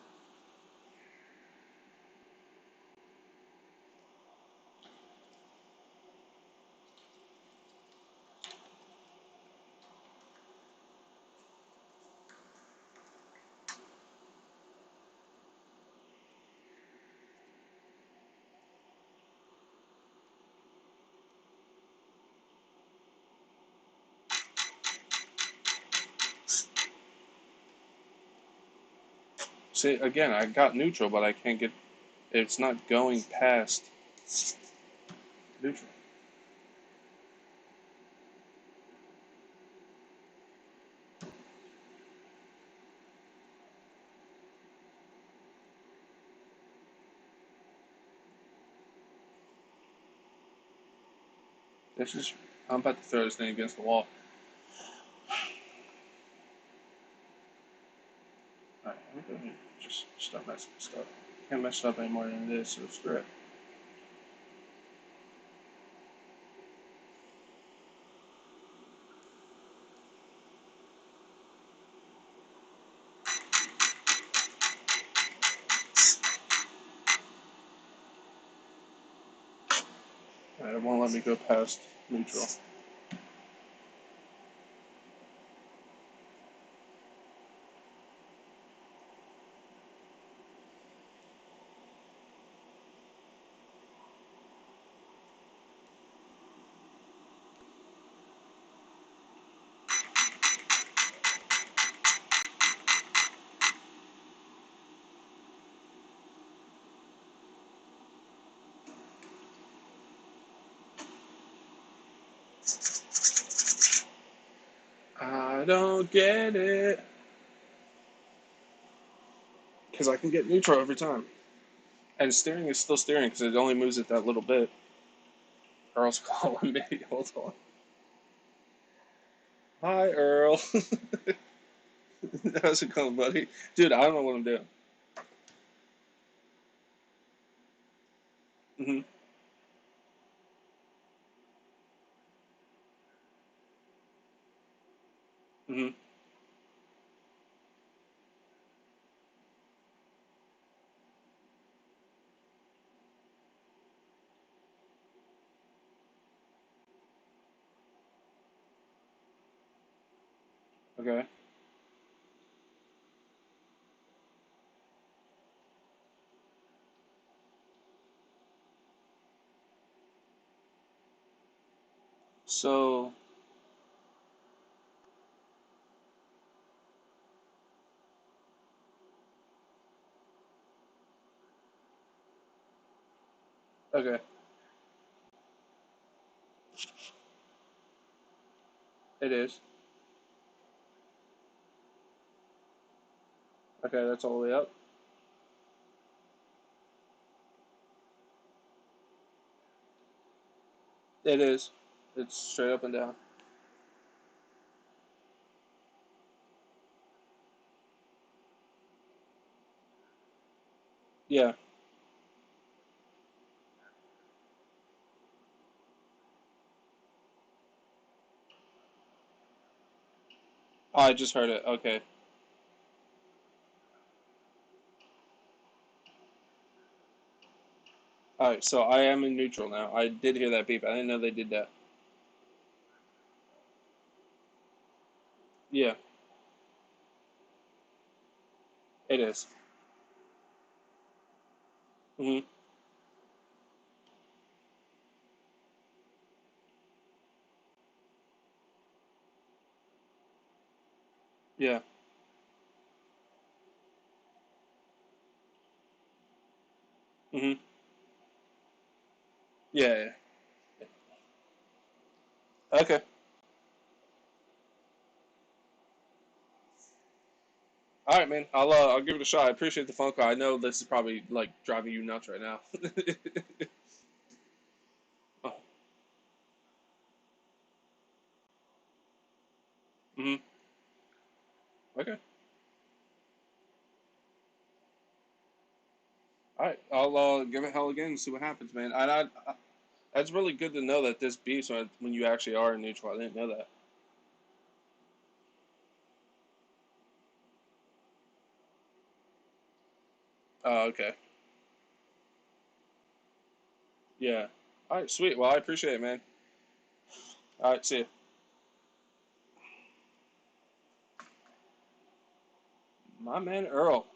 See, again, I got neutral, but I can't get. It's not going past neutral. This is. I'm about to throw this thing against the wall. Alright, let me go ahead and just stop messing this up. Can't mess it up any more than it is, so screw it. It won't let me go past neutral. I don't get it. Because I can get neutral every time. And steering is still steering because it only moves it that little bit. Earl's calling me. Hold on. Hi, Earl. How's it going, buddy? Dude, I don't know what I'm doing. Mm-hmm. Mm-hmm. Okay. So, okay. It is. Okay, that's all the way up. It is. It's straight up and down. Yeah. Oh, I just heard it. Okay. All right, so I am in neutral now. I did hear that beep. I didn't know they did that. Yeah, it is. Mm-hmm. Yeah. Mm-hmm. Yeah, yeah. Okay. All right, man. I'll give it a shot. I appreciate the phone call. I know this is probably like driving you nuts right now. Oh, mm-hmm. Okay. All right. I'll give it hell again and see what happens, man. That's really good to know that this beeps when you actually are in neutral. I didn't know that. Oh, okay. Yeah. All right, sweet. Well, I appreciate it, man. All right, see you. My man Earl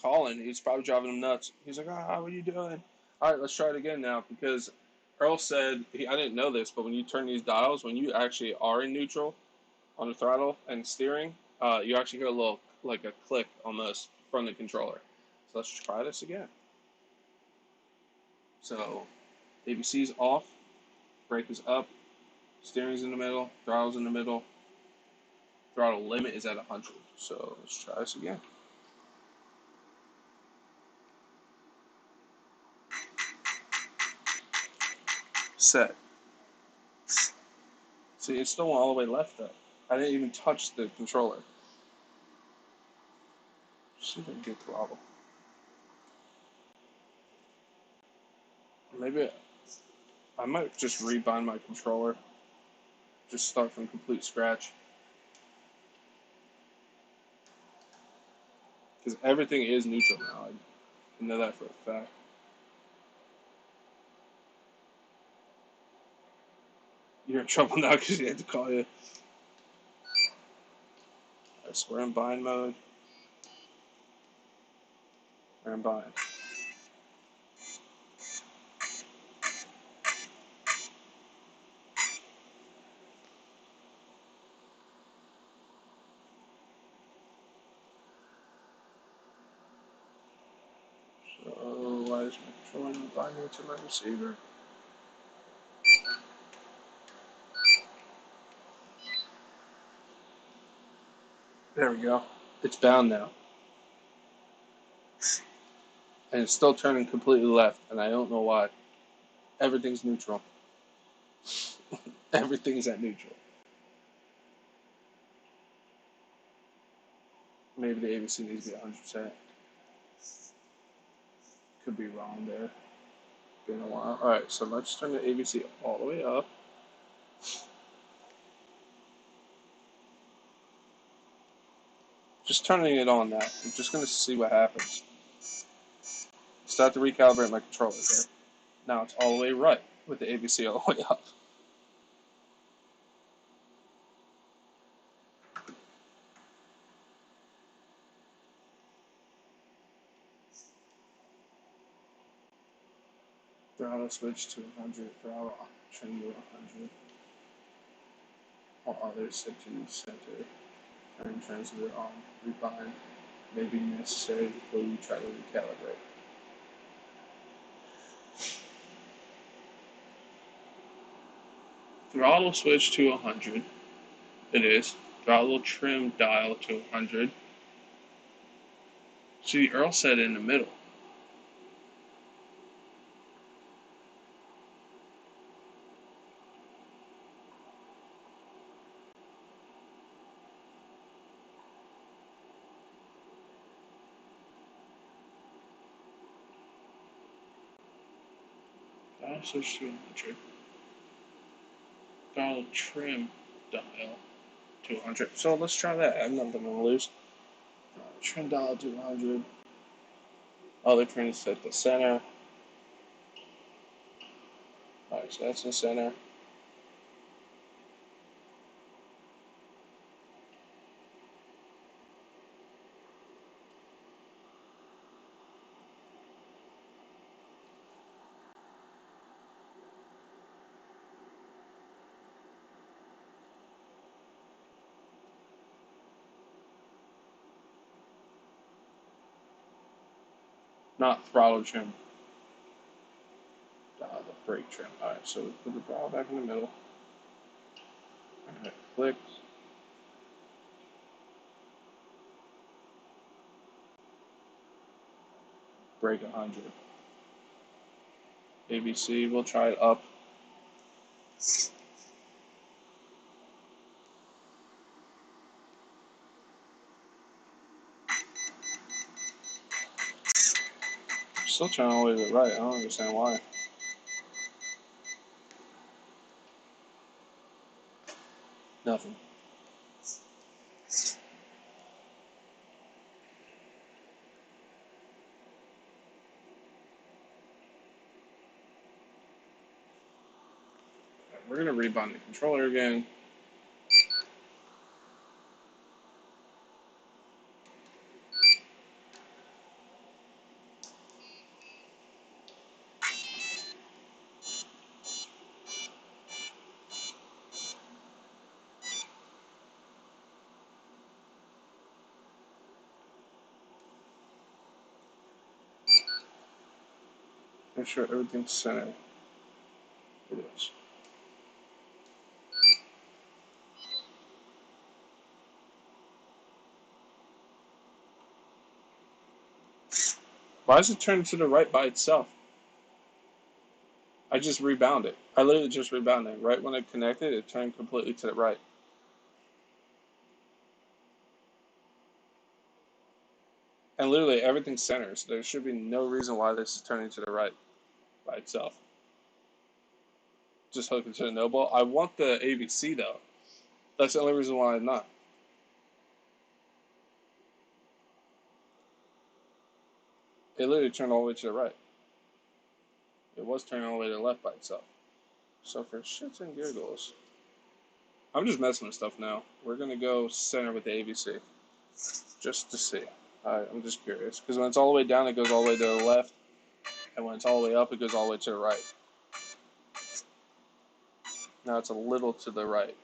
calling. He's probably driving him nuts. He's like, ah, what are you doing? All right, let's try it again now because Earl said, I didn't know this, but when you turn these dials, when you actually are in neutral on the throttle and steering, you actually hear a little, like a click almost from the controller. So let's try this again. So ABC's off, brake is up, steering's in the middle, throttle's in the middle, throttle limit is at 100. So let's try this again. Set. See, it's still all the way left though. I didn't even touch the controller. See if I can get throttle. Maybe I might just rebind my controller. Just start from complete scratch. Because everything is neutral now. I know that for a fact. You're in trouble now because you had to call you. Alright, so we're in bind mode. We're in bind. So why is my controller not binding to my receiver? There we go. It's bound now. And it's still turning completely left, and I don't know why. Everything's neutral. Everything's at neutral. Maybe the ABC needs to be 100%. Could be wrong there. Been a while. Alright, so let's turn the ABC all the way up. Just turning it on now. I'm just going to see what happens. Start to recalibrate my controller there. Now it's all the way right with the ABC all the way up. Throttle switch to 100. Throttle trim to 100. All others set to center. Turn transmitter on. Rebind may be necessary before you try to recalibrate. Throttle switch to 100. It is. Throttle trim dial to 100. See, Earl said in the middle. Throttle switch to 100. Throttle trim dial to 100. So let's try that. I have nothing to lose. Trim dial to 100. Other trim is at the center. Alright, so that's the center. Not throttle trim. The brake trim. Alright, so we put the throttle back in the middle. Alright, click. Brake 100. ABC, we'll try it up. Still trying all the way to the right. I don't understand why. Nothing. We're going to rebound the controller again. Make sure everything's centered. It is. Why is it turning to the right by itself? I just rebounded. I literally just rebounded. Right when it connected, it turned completely to the right. And literally everything's centered, so there should be no reason why this is turning to the right by itself. Just hook it to the no ball. I want the ABC though. That's the only reason why I'm not. It literally turned all the way to the right. It was turning all the way to the left by itself. So for shits and giggles, I'm just messing with stuff now. We're gonna go center with the ABC, just to see. I'm just curious, because when it's all the way down, it goes all the way to the left, and when it's all the way up, it goes all the way to the right. Now it's a little to the right.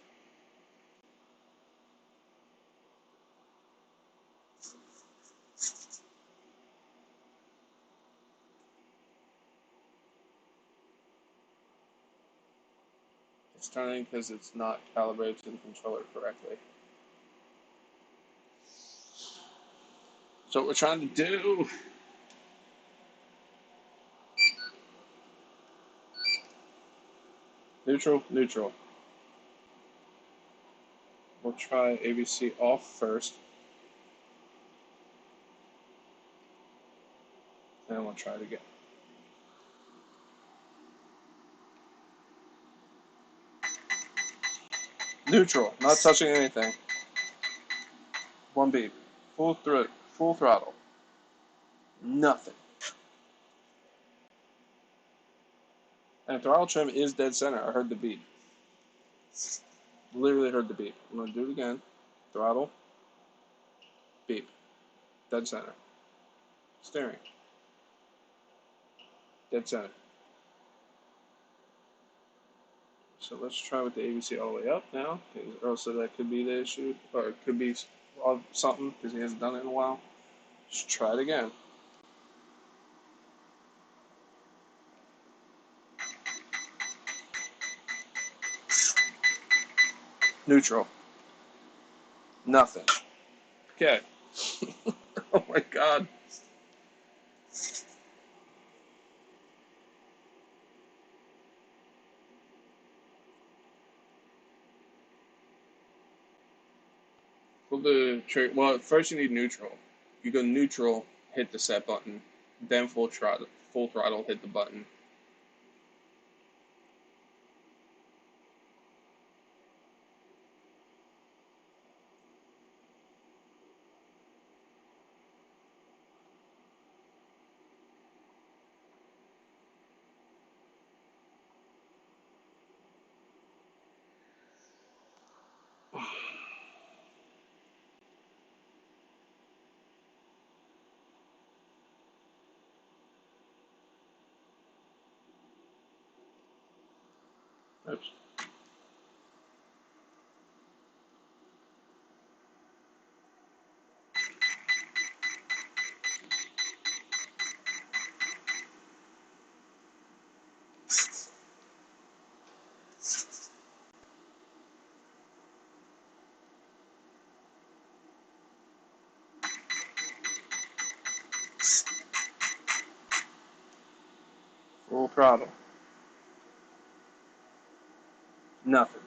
It's turning because it's not calibrated to the controller correctly. So what we're trying to do. Neutral, neutral. We'll try ABC off first. And then we'll try it again. Neutral, not touching anything. One beep. Full throttle. Nothing. And throttle trim is dead center. I heard the beep. Literally heard the beep. I'm going to do it again. Throttle. Beep. Dead center. Steering. Dead center. So let's try with the ABC all the way up now, or else that could be the issue, or it could be something because he hasn't done it in a while. Just try it again. Neutral. Nothing. Okay. Oh my god. Well, first you need neutral. You go neutral, hit the set button, then full throttle, hit the button. Oops. Full throttle. Nothing.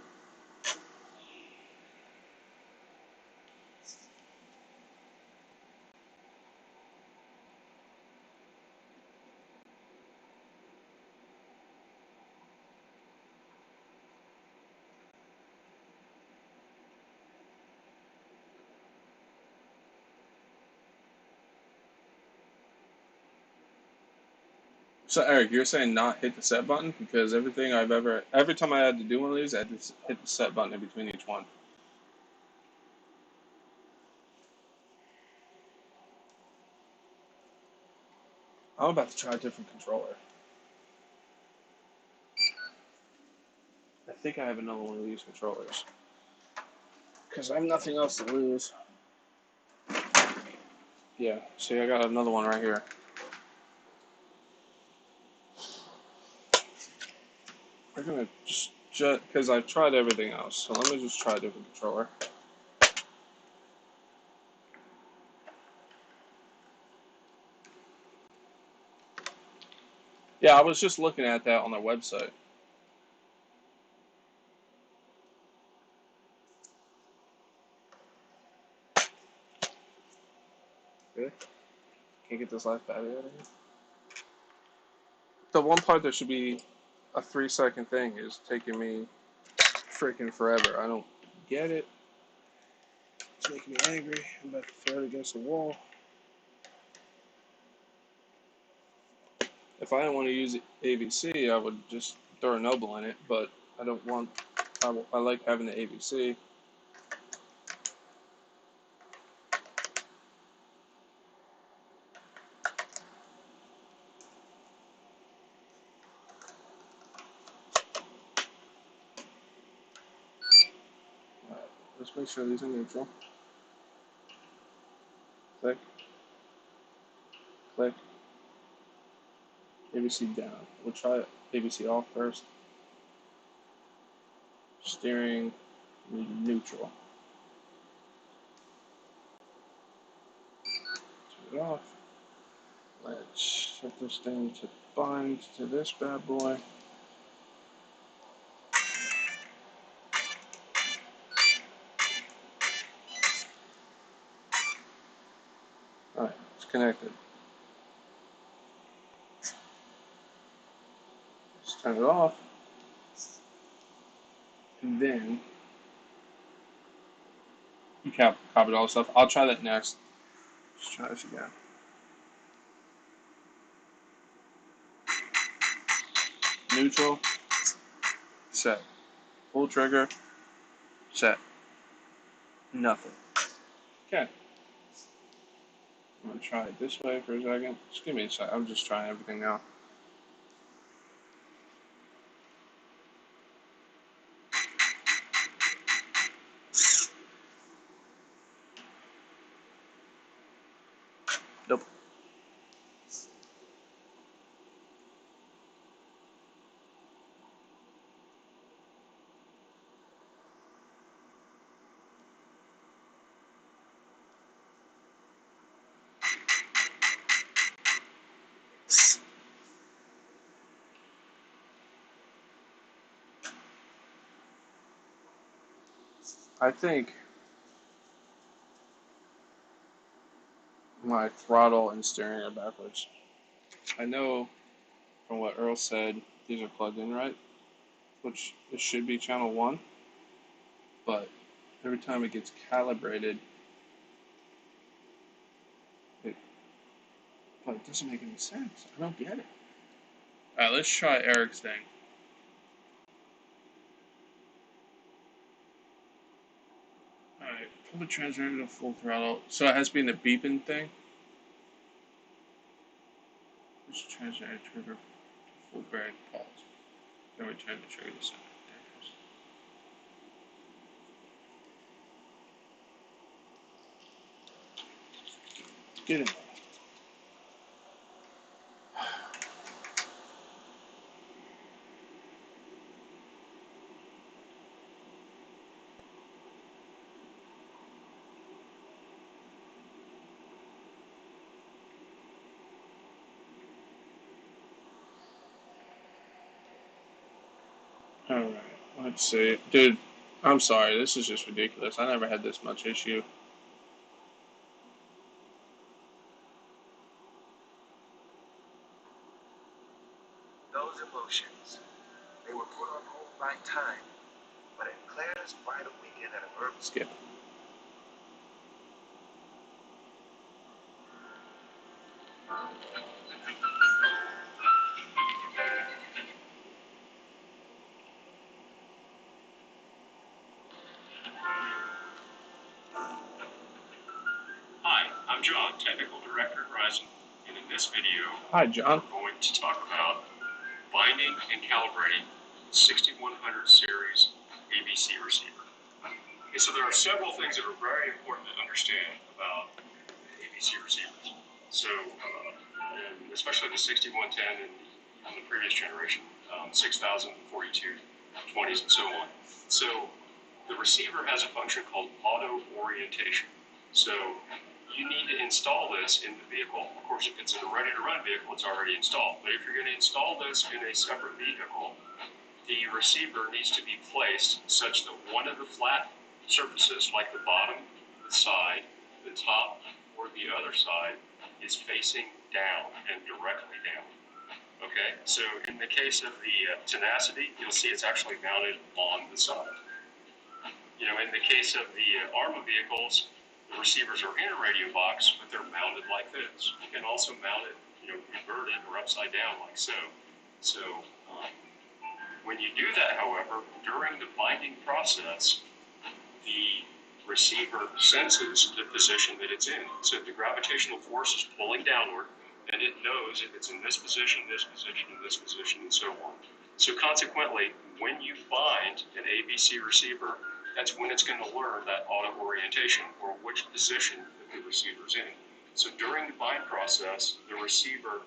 So Eric, you're saying not hit the set button because every time I had to do one of these, I had to hit the set button in between each one. I'm about to try a different controller. I think I have another one of these controllers because I have nothing else to lose. Yeah, see, I got another one right here. We're gonna just because I've tried everything else, so let me just try a different controller. Yeah, I was just looking at that on their website. Really? Can't get this life battery out of here. The one part that should be a 3 second thing is taking me freaking forever. I don't get it. It's making me angry. I'm about to throw it against the wall. If I didn't want to use ABC, I would just throw a Noble in it, but I don't want I like having the ABC. Alright, let's make sure these are neutral. Click, click, ABC down. We'll try ABC off first. Steering neutral. Turn it off. Let's set this thing to bind to this bad boy. Alright, it's connected. Let's turn it off. And then you copied all the stuff. I'll try that next. Let's try this again. Neutral. Set. Full trigger. Set. Nothing. Okay. I'm going to try it this way for a second. Just give me a sec. I'm just trying everything now. Nope. I think my throttle and steering are backwards. I know from what Earl said, these are plugged in right, which this should be channel 1, but every time it gets calibrated, it doesn't make any sense. I don't get it. Alright, let's try Eric's thing. Alright, pull the transmitter to full throttle. So it has to be in the beeping thing. Let's transmitter trigger full brake pause. Then we turn the trigger to center. Get in there. Alright, let's see. Dude, I'm sorry, this is just ridiculous. I never had this much issue. Those emotions, they were put on hold by time, but in Claire's bridal weekend at Arrma. Skip. Hi, I'm John, Technical Director at Verizon, and in this video, Hi, John. we're going to talk about binding and calibrating 6100 series ABC receiver. Okay, so there are several things that are very important to understand about ABC receivers. So, and especially the 6110 and the previous generation, 6042, 20s, and so on. So, the receiver has a function called auto orientation. So, you need to install this in the vehicle. Of course, if it's in a ready-to-run vehicle, it's already installed. But if you're going to install this in a separate vehicle, the receiver needs to be placed such that one of the flat surfaces, like the bottom, the side, the top, or the other side, is facing down and directly down. Okay, so in the case of the Tenacity, you'll see it's actually mounted on the side. You know, in the case of the Arrma vehicles, the receivers are in a radio box, but they're mounted like this. You can also mount it, you know, inverted or upside down like so. So when When you do that, however, during the binding process, the receiver senses the position that it's in. So if the gravitational force is pulling downward, and it knows if it's in this position, this position, and this position, and so on. So consequently, when you bind an ABC receiver, that's when it's going to learn that auto orientation, or which position that the receiver's in. So during the bind process, the receiver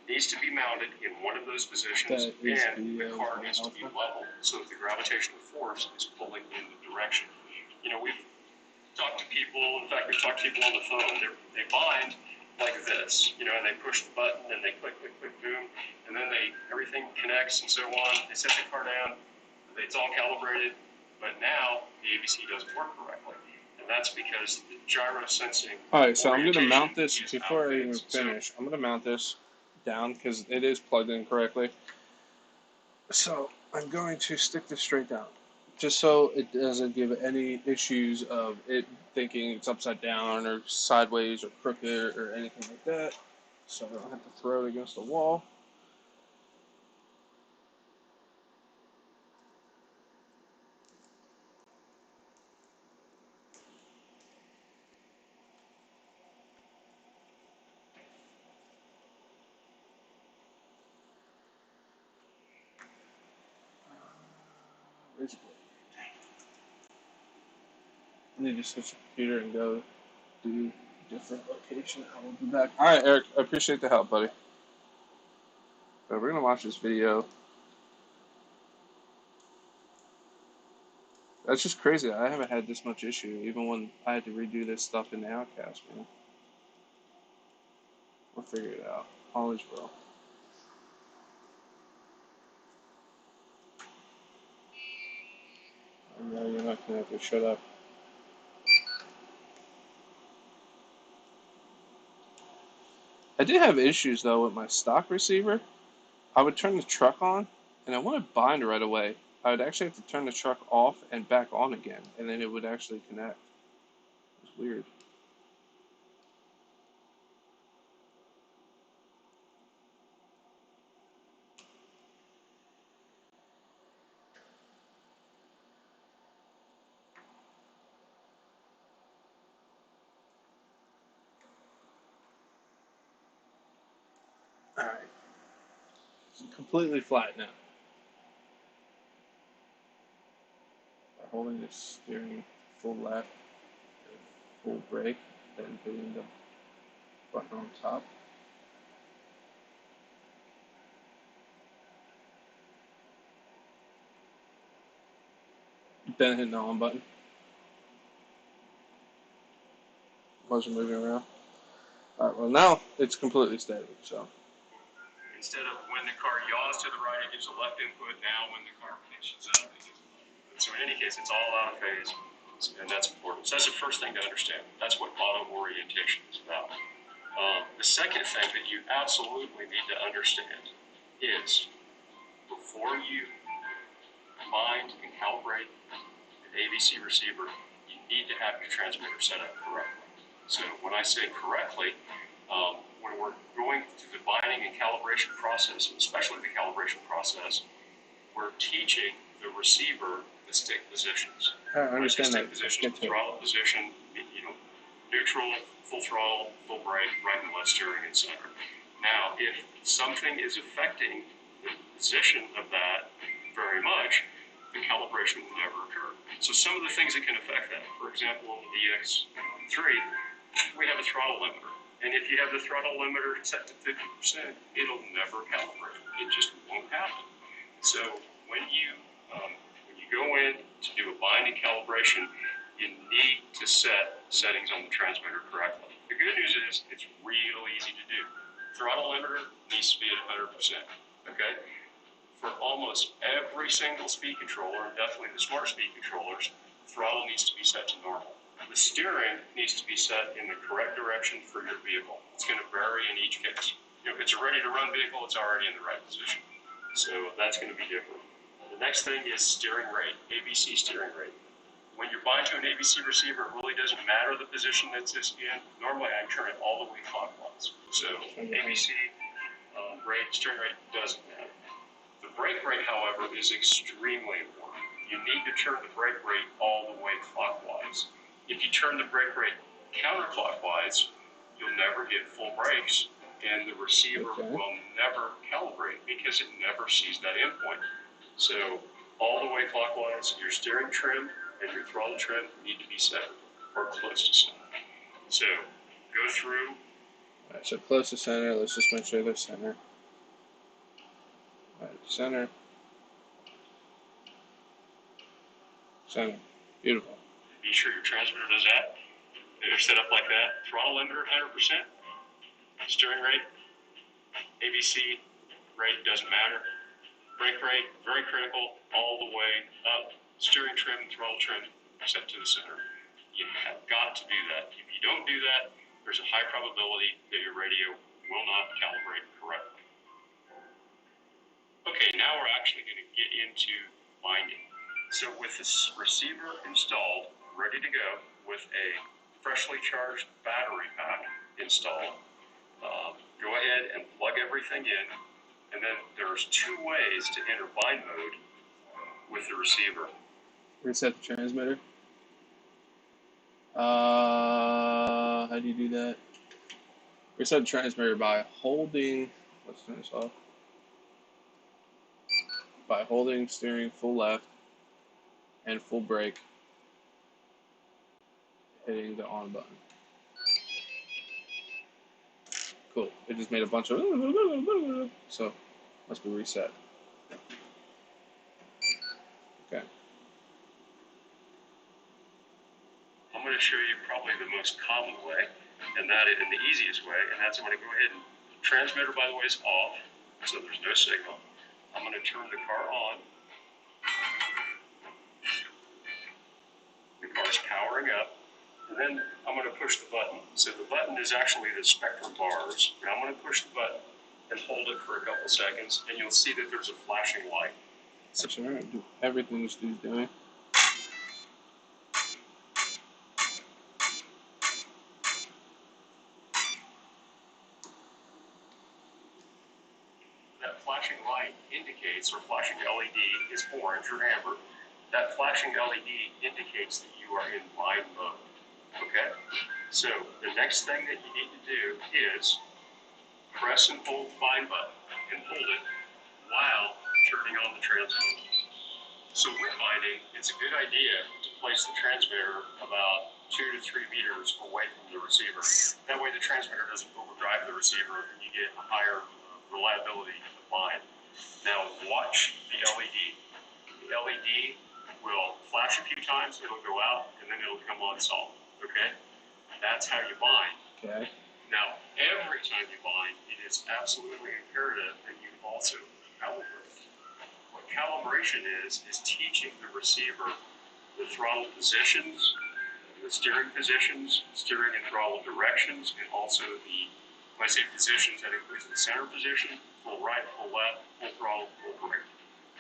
needs to be mounted in one of those positions, and the car needs to be level so that the gravitational force is pulling in the direction. You know, we've talked to people, in fact, we've talked to people on the phone. They bind like this, you know, and they push the button and they click, click, click, boom, and then everything connects and so on. They set the car down, it's all calibrated, but now the ABC doesn't work correctly. And that's because the gyro sensing. All right, so I'm going to mount this before I even finish. I'm going to mount this down because it is plugged in correctly. So I'm going to stick this straight down, just so it doesn't give any issues of it thinking it's upside down or sideways or crooked or anything like that. So I don't have to throw it against the wall. I need to switch the computer and go do a different location. I will be back. All right, Eric, I appreciate the help, buddy. So we're gonna watch this video. That's just crazy. I haven't had this much issue, even when I had to redo this stuff in the Outcast, man. We'll figure it out. Always will. I know you're not gonna have to shut up. I did have issues though with my stock receiver. I would turn the truck on, and I wouldn't bind right away. I would actually have to turn the truck off and back on again, and then it would actually connect. It was weird. All right, it's completely flat now. By holding the steering full left, full brake, then hitting the button on top. Then hitting the on button. Wasn't moving around. All right, well now it's completely steady. So Instead of when the car yaws to the right, it gives a left input. Now when the car pitches up, it gives a left input. So in any case, it's all out of phase, and that's important. So that's the first thing to understand. That's what auto orientation is about. The second thing that you absolutely need to understand is before you bind and calibrate an ABC receiver, you need to have your transmitter set up correctly. So when I say correctly, when we're going through the binding and calibration process, and especially the calibration process, we're teaching the receiver the stick positions. I understand stick that. Position, throttle position, you know, neutral, full throttle, full brake, right and left steering, etc. Now, if something is affecting the position of that very much, the calibration will never occur. So some of the things that can affect that, for example, on the DX3, we have a throttle limiter. And if you have the throttle limiter set to 50%, it'll never calibrate. It just won't happen. So when you go in to do a binding calibration, you need to set settings on the transmitter correctly. The good news is it's real easy to do. Throttle limiter needs to be at 100%. Okay? For almost every single speed controller, and definitely the smart speed controllers, throttle needs to be set to normal. The steering needs to be set in the correct direction for your vehicle. It's going to vary in each case. You know, if it's a ready-to-run vehicle, it's already in the right position. So that's going to be different. The next thing is steering rate, ABC steering rate. When you're buying to an ABC receiver, it really doesn't matter the position that it's in. Normally, I turn it all the way clockwise. So ABC rate, steering rate doesn't matter. The brake brake rate, however, is extremely important. You need to turn the brake rate all the way clockwise. If you turn the brake rate counterclockwise, you'll never get full brakes, and the receiver will never calibrate because it never sees that endpoint. So all the way clockwise, your steering trim and your throttle trim need to be centered or close to center. So go through. All right, so close to center. Let's just make sure they're center. All right, center. Center. Beautiful. Be sure your transmitter does that. They're set up like that. Throttle limiter 100%. Steering rate, ABC rate doesn't matter. Brake rate, very critical, all the way up. Steering trim, throttle trim, set to the center. You have got to do that. If you don't do that, there's a high probability that your radio will not calibrate correctly. Okay, now we're actually going to get into binding. So with this receiver installed, ready to go, with a freshly charged battery pack installed, go ahead and plug everything in, and then there's two ways to enter bind mode with the receiver. Reset the transmitter. How do you do that? Reset the transmitter by holding. Let's turn this off. By holding steering full left and full brake, hitting the on button. Cool. It just made a bunch of so must be reset. Okay. I'm going to show you probably the most common way, and that is in the easiest way, and that's I'm going to go ahead and transmitter, by the way, is off, so there's no signal. I'm going to turn the car on. The car's powering up, and then I'm going to push the button. So the button is actually the spectrum bars. Now I'm going to push the button and hold it for a couple seconds, and you'll see that there's a flashing light. So do everything this dude's doing. That flashing light indicates, or flashing LED is orange or amber. That flashing LED indicates that you are in bind mode. Okay? So the next thing that you need to do is press and hold the bind button and hold it while turning on the transmitter. So with binding, it's a good idea to place the transmitter about 2 to 3 meters away from the receiver. That way the transmitter doesn't overdrive the receiver and you get a higher reliability of the bind. Now watch the LED. The LED will flash a few times, it'll go out, and then it'll come on solid. Okay? That's how you bind. Okay. Now, every time you bind, it is absolutely imperative that you also calibrate. What calibration is teaching the receiver the throttle positions, the steering positions, steering and throttle directions, and also the, when I say positions, that includes the center position, full right, full left, full throttle, full brake.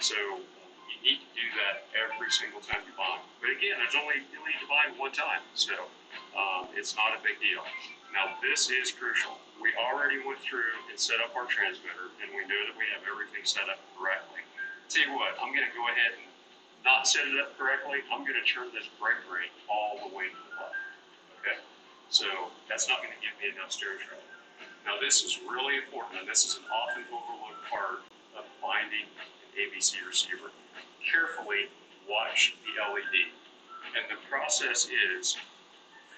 So you need to do that every single time you bind. But again, you need to bind one time, so it's not a big deal. Now this is crucial. We already went through and set up our transmitter, and we know that we have everything set up correctly. Tell you what, I'm going to go ahead and not set it up correctly. I'm going to turn this brake rate all the way to the left. Okay? So that's not going to give me enough steering trouble. Now this is really important, and this is an often overlooked part of binding an ABC receiver. Carefully watch the LED. And the process is,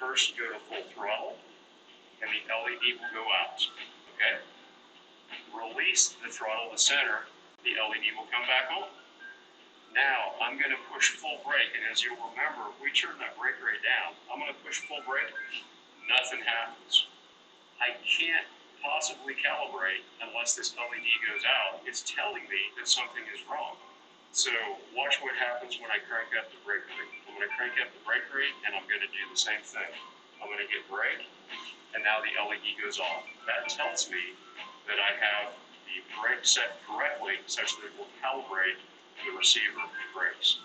first you go to full throttle, and the LED will go out. Okay? Release the throttle to center, the LED will come back on. Now, I'm going to push full brake, and as you'll remember, if we turn that brake rate down, I'm going to push full brake, nothing happens. I can't possibly calibrate unless this LED goes out. It's telling me that something is wrong. So watch what happens when I crank up the brake rate. I'm going to crank up the brake rate, and I'm going to do the same thing. I'm going to get brake, and now the LED goes off. That tells me that I have the brake set correctly such that it will calibrate the receiver brakes.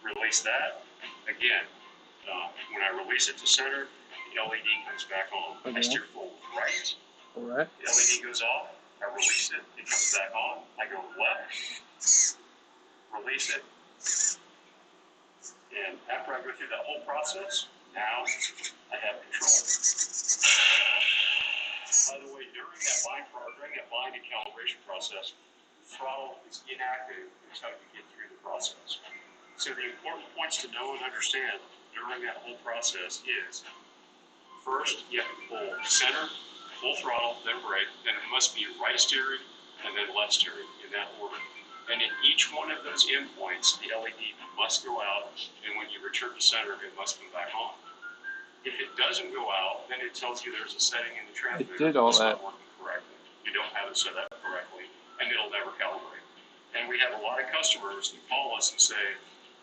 Release that. Again, when I release it to center, the LED comes back on. Okay. I steer full right. All right. The LED goes off. I release it, it comes back on. I go left, release it, and after I go through that whole process, now I have control. By the way, during that bind and calibration process, the throttle is inactive until you get through the process. So the important points to know and understand during that whole process is, first, you have to pull center, full throttle, then brake, then it must be right steering, and then left steering, in that order. And in each one of those endpoints, the LED must go out, and when you return to center, it must come back on. If it doesn't go out, then it tells you there's a setting in the transmitter that's not working correctly. You don't have it set up correctly, and it'll never calibrate. And we have a lot of customers that call us and say,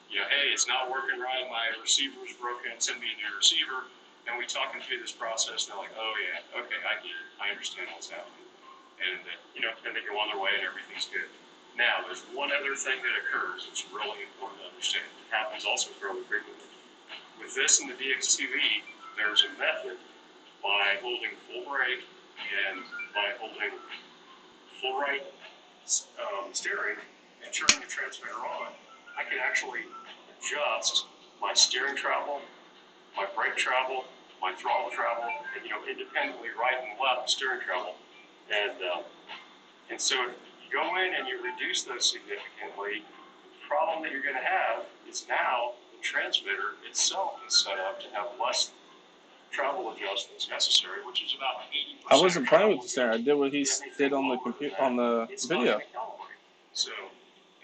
you know, hey, it's not working right, my receiver is broken, send me a new receiver. And we talk them through this process, and they're like, oh yeah, okay, I get it, I understand what's happening. And you know, then they go on their way and everything's good. Now, there's one other thing that occurs that's really important to understand. It happens also fairly frequently. With this and the DXTV, there's a method by holding full brake and by holding full right steering and turning the transmitter on, I can actually adjust my steering travel, my brake travel, my throttle travel, and you know, independently right and left steering travel. And so you go in and you reduce those significantly. The problem that you're going to have is now the transmitter itself is set up to have less travel adjustments necessary, which is about 80%. I wasn't playing with the steering. I did what he did on the computer, on the video. So,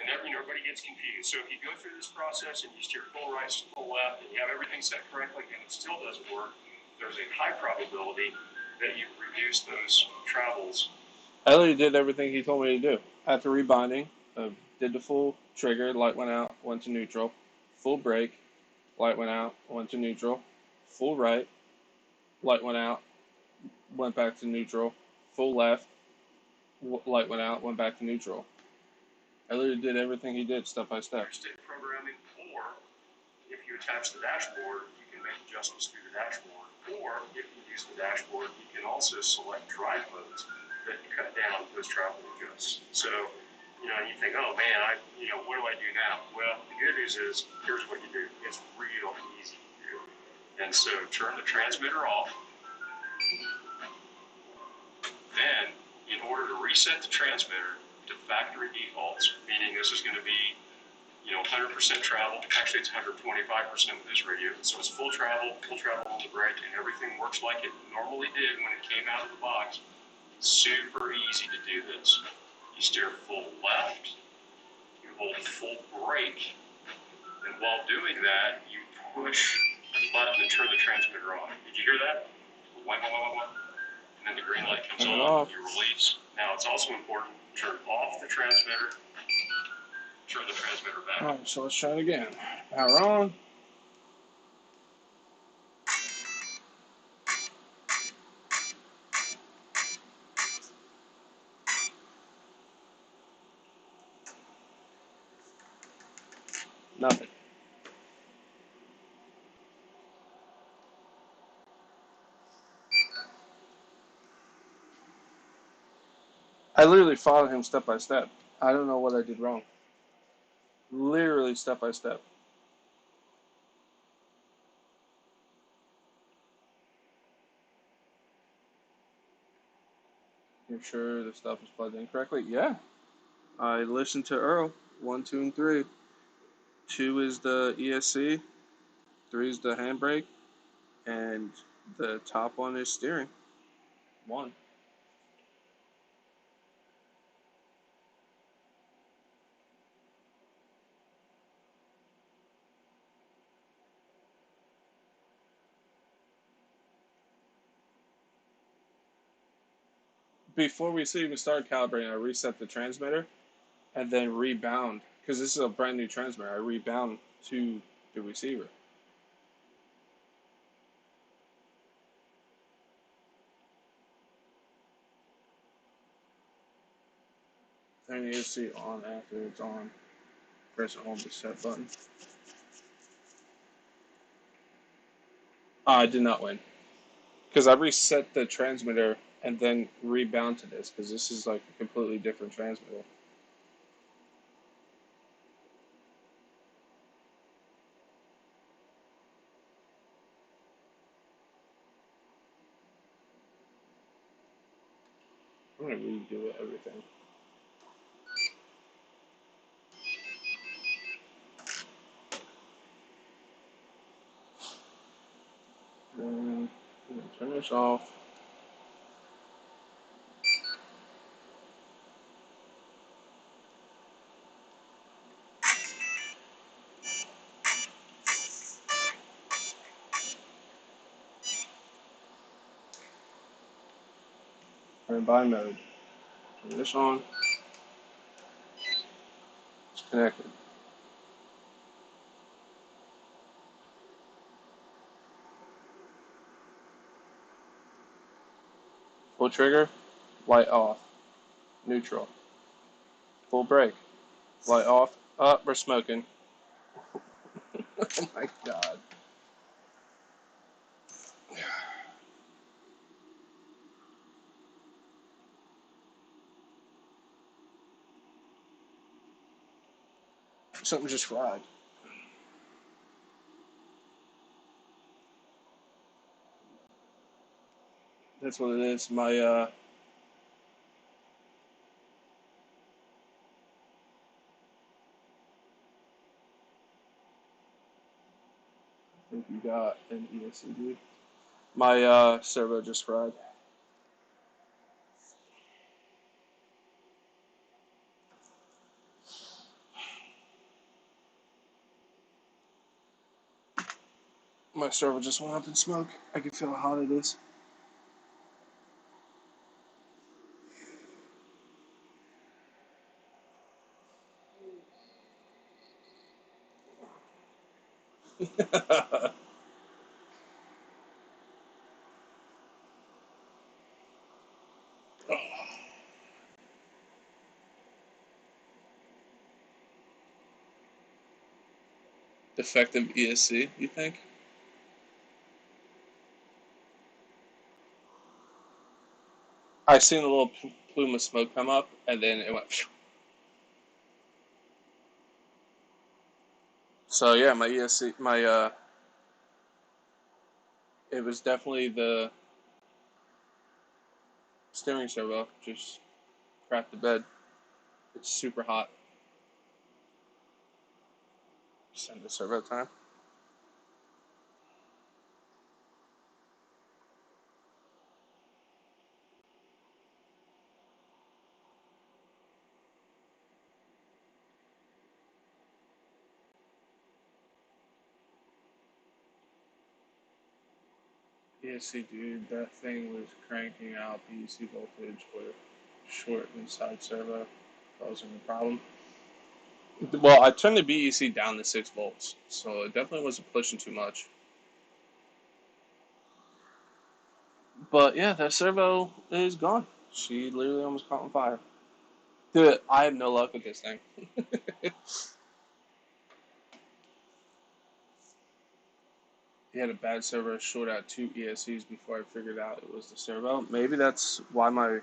and everybody gets confused. So if you go through this process and you steer full right, full left, and you have everything set correctly, and it still doesn't work, there's a high probability that you reduce those travels. Elliot did everything he told me to do. After rebinding, did the full trigger, light went out, went to neutral. Full brake, light went out, went to neutral. Full right, light went out, went back to neutral. Full left, light went out, went back to neutral. Elliot did everything he did step by step. State programming, or if you attach the dashboard, you can make adjustments through the dashboard. Or if you use the dashboard, you can also select drive modes that cut down those travel adjusts. So, you know, you think, oh man, what do I do now? Well, the good news is, here's what you do. It's real easy to do. And so turn the transmitter off. Then, in order to reset the transmitter to factory defaults, meaning this is going to be, 100% travel. Actually, it's 125% with this radio. So it's full travel on the brake, and everything works like it normally did when it came out of the box. Super easy to do this. You steer full left, you hold full brake, and while doing that, you push the button to turn the transmitter on. Did you hear that? Wah, wah, wah, wah. And then the green light comes on, you release. Now it's also important to turn off the transmitter, turn the transmitter back. Alright, so let's try it again. Power on. Nothing. I literally followed him step by step. I don't know what I did wrong. Literally step by step. You're sure the stuff is plugged in correctly? Yeah. I listened to Earl. 1, 2, and 3. 2 is the ESC. 3 is the handbrake. And the top one is steering. 1. Before we even started calibrating, I reset the transmitter and then rebound. Because this is a brand new transmitter. I rebound to the receiver. Turn the ESC on after it's on. Press and hold the set button. I did not win. Because I reset the transmitter and then rebound to this because this is like a completely different transmitter. I'm gonna redo everything. Then I'm gonna turn this off. Turn by mode. Turn this on. It's connected. Full trigger, light off. Neutral. Full brake, light off. Up, we're smoking. Oh my god. Something just fried. That's what it is. I think you got an ESC, dude. My servo just fried. My servo just went up in smoke. I can feel how hot it is. Defective ESC, you think? I seen a little plume of smoke come up, and then it went. Phew. So yeah, my ESC, it was definitely the steering servo. Just crapped the bed. It's super hot. Send the servo time. ESC, dude, that thing was cranking out the EC voltage with short inside servo, causing a problem. Well, I turned the BEC down to 6 volts, so it definitely wasn't pushing too much. But yeah, that servo is gone. She literally almost caught on fire. Dude, I have no luck with this thing. He had a bad servo, short out 2 ESCs before I figured out it was the servo. Maybe that's why my...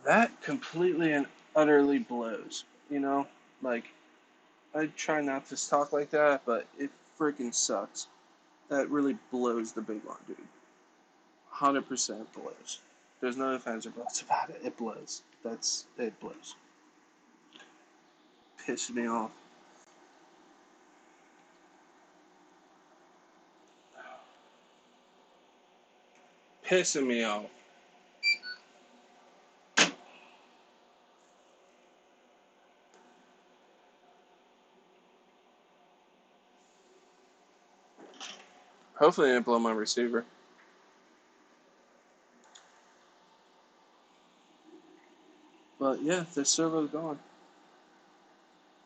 That completely and utterly blows, you know? Like, I try not to talk like that, but it freaking sucks. That really blows the big one, dude. 100% blows. There's no ifs or buts about it. It blows. It blows. Pisses me off. Pissing me off. Hopefully, it didn't blow my receiver. But yeah, the servo's gone.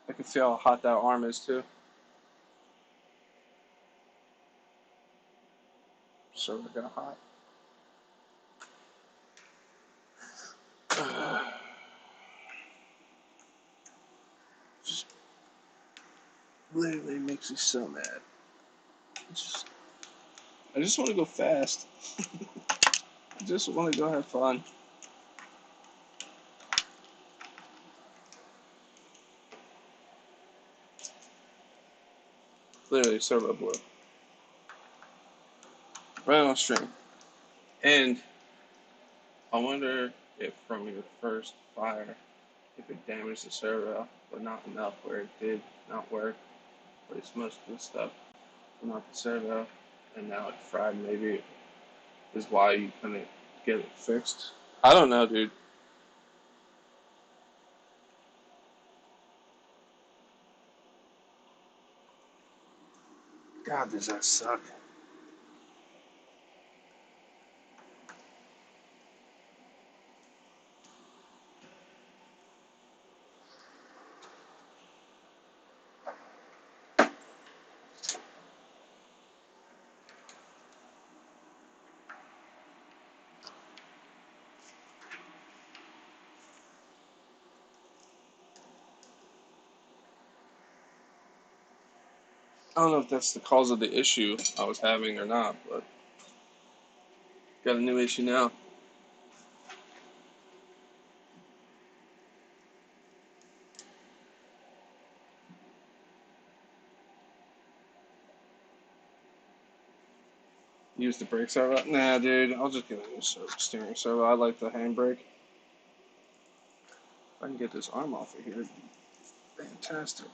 I can feel how hot that arm is too. Servo got hot. Just literally makes me so mad. Just I just want to go fast. I just want to go have fun. Literally, servo blew. Right on string. And I wonder if from your first fire, if it damaged the servo, but not enough where it did not work, released most of the stuff, but not the servo, and now it fried maybe is why you couldn't get it fixed. I don't know, dude. God, does that suck? I don't know if that's the cause of the issue I was having or not, but got a new issue now. Use the brake servo? Nah, dude. I'll just get a new steering servo. I like the handbrake. If I can get this arm off of here, fantastic.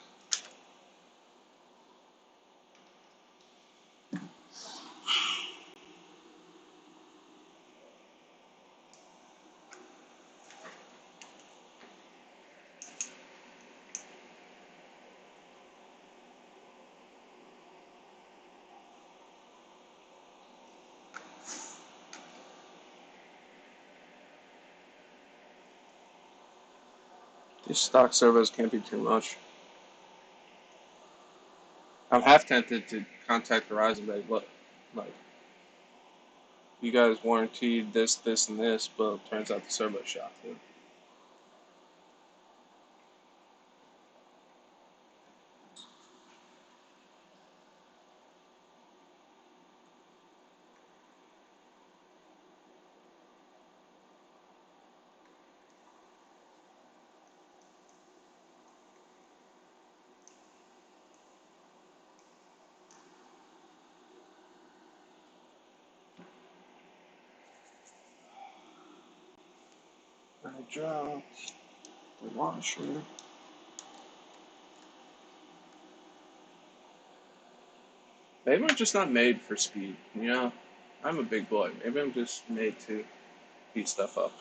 These stock servos can't be too much. I'm half tempted to contact Verizon, but look, like, you guys warranted this, this, and this, but it turns out the servo shot, dude. I dropped the washer. Maybe I'm just not made for speed, you know? I'm a big boy. Maybe I'm just made to beat stuff up.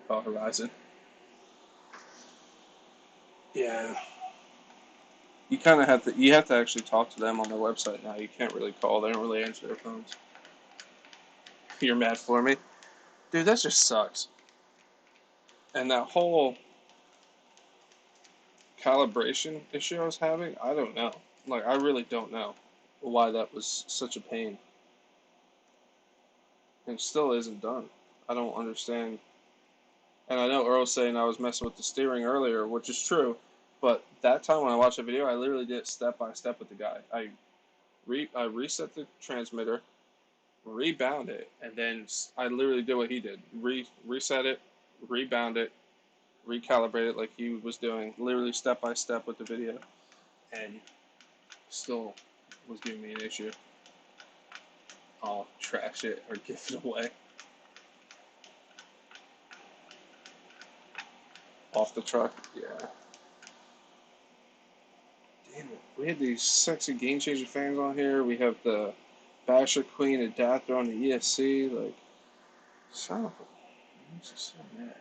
Call Horizon. Yeah. You kind of have to. You have to actually talk to them on their website now. You can't really call. They don't really answer their phones. You're mad for me, dude. That just sucks. And that whole calibration issue I was having, I don't know. Like, I really don't know why that was such a pain. And it still isn't done. I don't understand. And I know Earl's saying I was messing with the steering earlier, which is true. But that time when I watched the video, I literally did it step by step with the guy. I reset the transmitter, rebound it, and then I literally did what he did. Reset it, rebound it, recalibrate it like he was doing, literally step by step with the video, and still was giving me an issue. I'll trash it or give it away. Off the truck, yeah. Damn it. We had these sexy game changer fans on here. We have the Basher Queen adapter on the ESC. Like, son of a. I'm just so mad.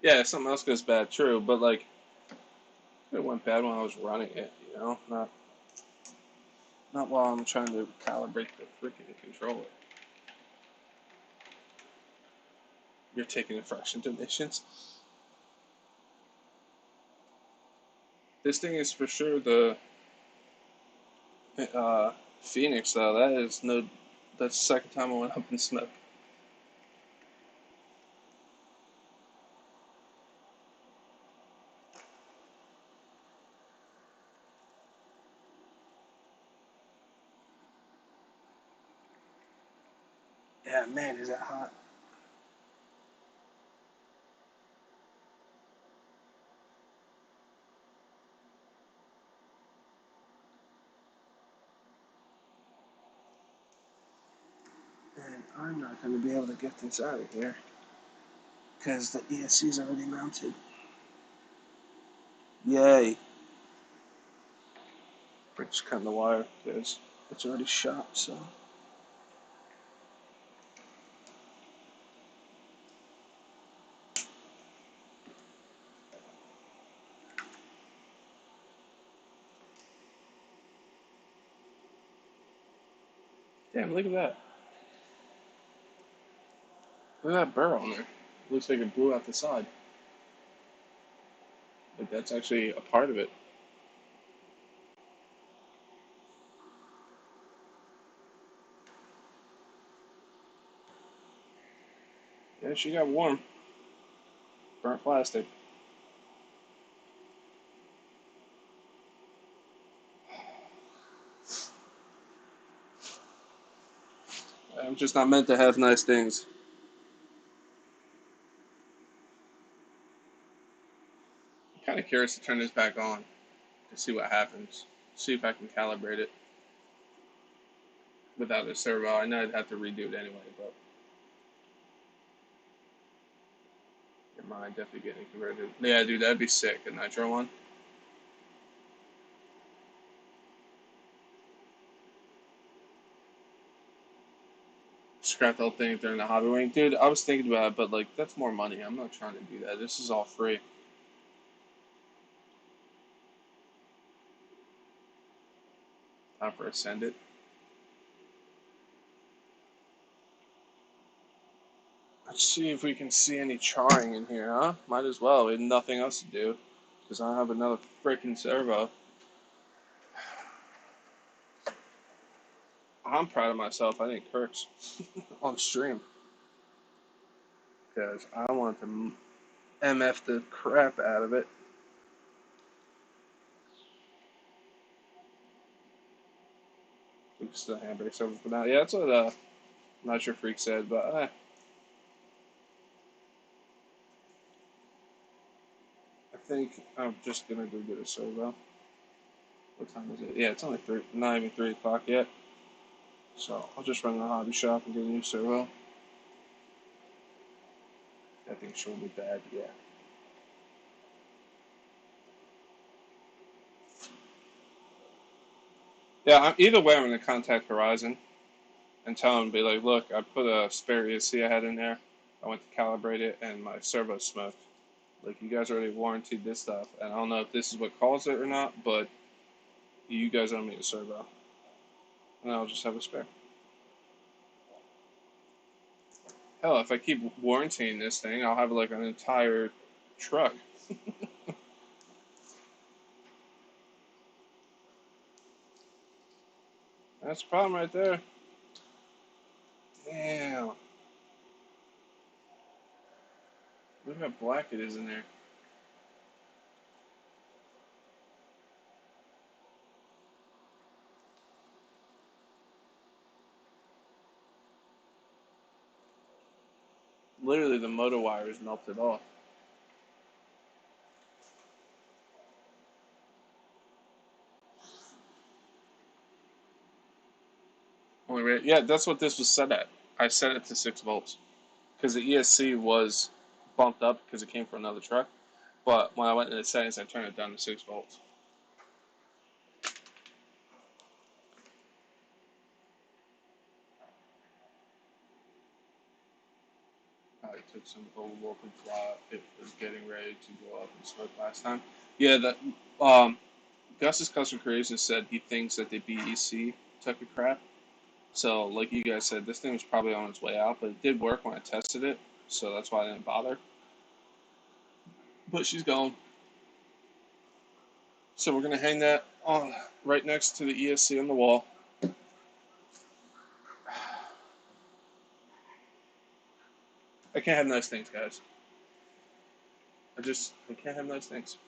Yeah, if something else goes bad, true, but like, it went bad when I was running it, you know? Not while I'm trying to calibrate the freaking controller. You're taking infraction donations. This thing is for sure the Phoenix, though. That is no. That's the second time I went up in smoke. Yeah, man, is that hot. And I'm not going to be able to get this out of here because the ESC is already mounted. Yay. We're just cutting the wire because it's already shot, so. Damn, look at that. Look at that burr on there. Looks like it blew out the side. But that's actually a part of it. Yeah, she got warm. Burnt plastic. I'm just not meant to have nice things. I'm kind of curious to turn this back on to see what happens. See if I can calibrate it without a servo. I know I'd have to redo it anyway, but your mind definitely getting converted. Yeah, dude, that'd be sick. A nitro one. Scrap the whole thing during the hobby ring. Dude, I was thinking about it, but like, that's more money. I'm not trying to do that. This is all free. Time for a send it. Let's see if we can see any charring in here, huh? Might as well. We have nothing else to do. Because I have another freaking servo. I'm proud of myself. I think Kirk's on stream. Because I want to MF the crap out of it. Fix the handbrake servo for now. Yeah, that's what Not Your Freak said, but I think I'm just going to go get a servo. What time is it? Yeah, it's only not even 3 o'clock yet. So I'll just run to the hobby shop and get a new servo. I think she'll be bad, yeah. Yeah, either way, I'm going to contact Horizon and tell them, be like, look, I put a spare ESC I had in there. I went to calibrate it, and my servo smoked. Like, you guys already warranted this stuff, and I don't know if this is what caused it or not, but you guys owe me a servo. And I'll just have a spare. Hell, if I keep warranting this thing, I'll have, like, an entire truck. That's the problem right there. Damn. Look how black it is in there. Literally, the motor wire is melted off. Yeah, that's what this was set at. I set it to 6 volts because the ESC was bumped up because it came from another truck. But when I went into settings, I turned it down to 6 volts. I took some low voltage while it was getting ready to go up and smoke last time. Yeah, Gus's Custom Creations said he thinks that the BEC took a crap. So, like you guys said, this thing was probably on its way out, but it did work when I tested it, so that's why I didn't bother. But she's gone. So we're going to hang that on right next to the ESC on the wall. I can't have nice things, guys. I can't have nice things.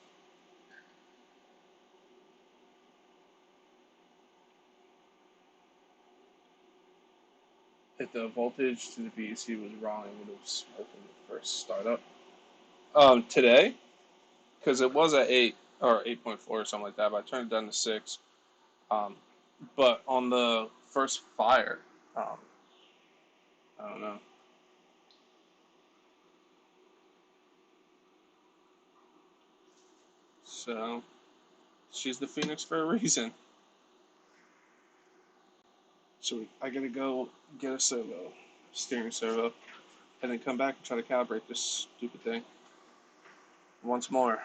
if the voltage to the BEC was wrong, it would have smoked in the first startup. Today, because it was at 8 or 8.4 or something like that, but I turned it down to 6. Um, but on the first fire, um, I don't know. So she's the Phoenix for a reason. So I gotta go get a servo, steering servo, and then come back and try to calibrate this stupid thing once more.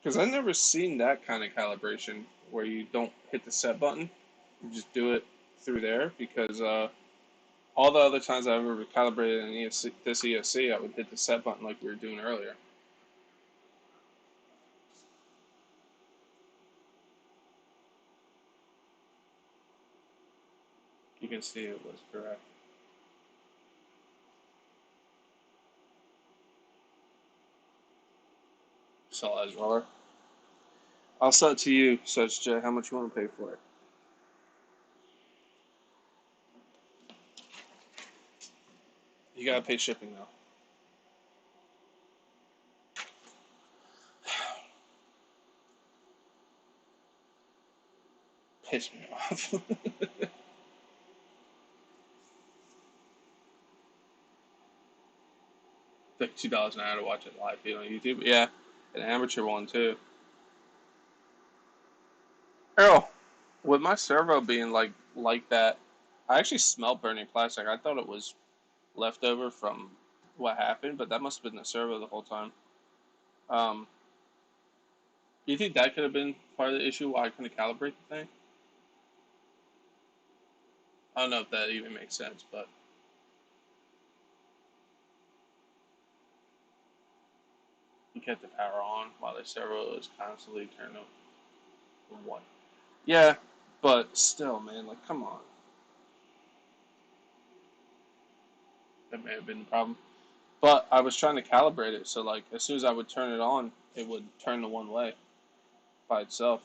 Because I've never seen that kind of calibration where you don't hit the set button, you just do it through there. Because all the other times I've ever calibrated an this ESC, I would hit the set button like we were doing earlier. You can see it was correct. Solid roller. I'll sell it to you, says Jay. How much you want to pay for it? You gotta pay shipping though. Piss me off. Like $2 an hour to watch it live feed on YouTube. Yeah, an amateur one too. Earl, with my servo being like that, I actually smelled burning plastic. I thought it was leftover from what happened, but that must have been the servo the whole time. Um, do you think that could have been part of the issue why I couldn't calibrate the thing? I don't know if that even makes sense, but you kept the power on while the servo was constantly turned on. What? Yeah, but still, man, like, come on. That may have been the problem. But I was trying to calibrate it, so like as soon as I would turn it on, it would turn the one way by itself,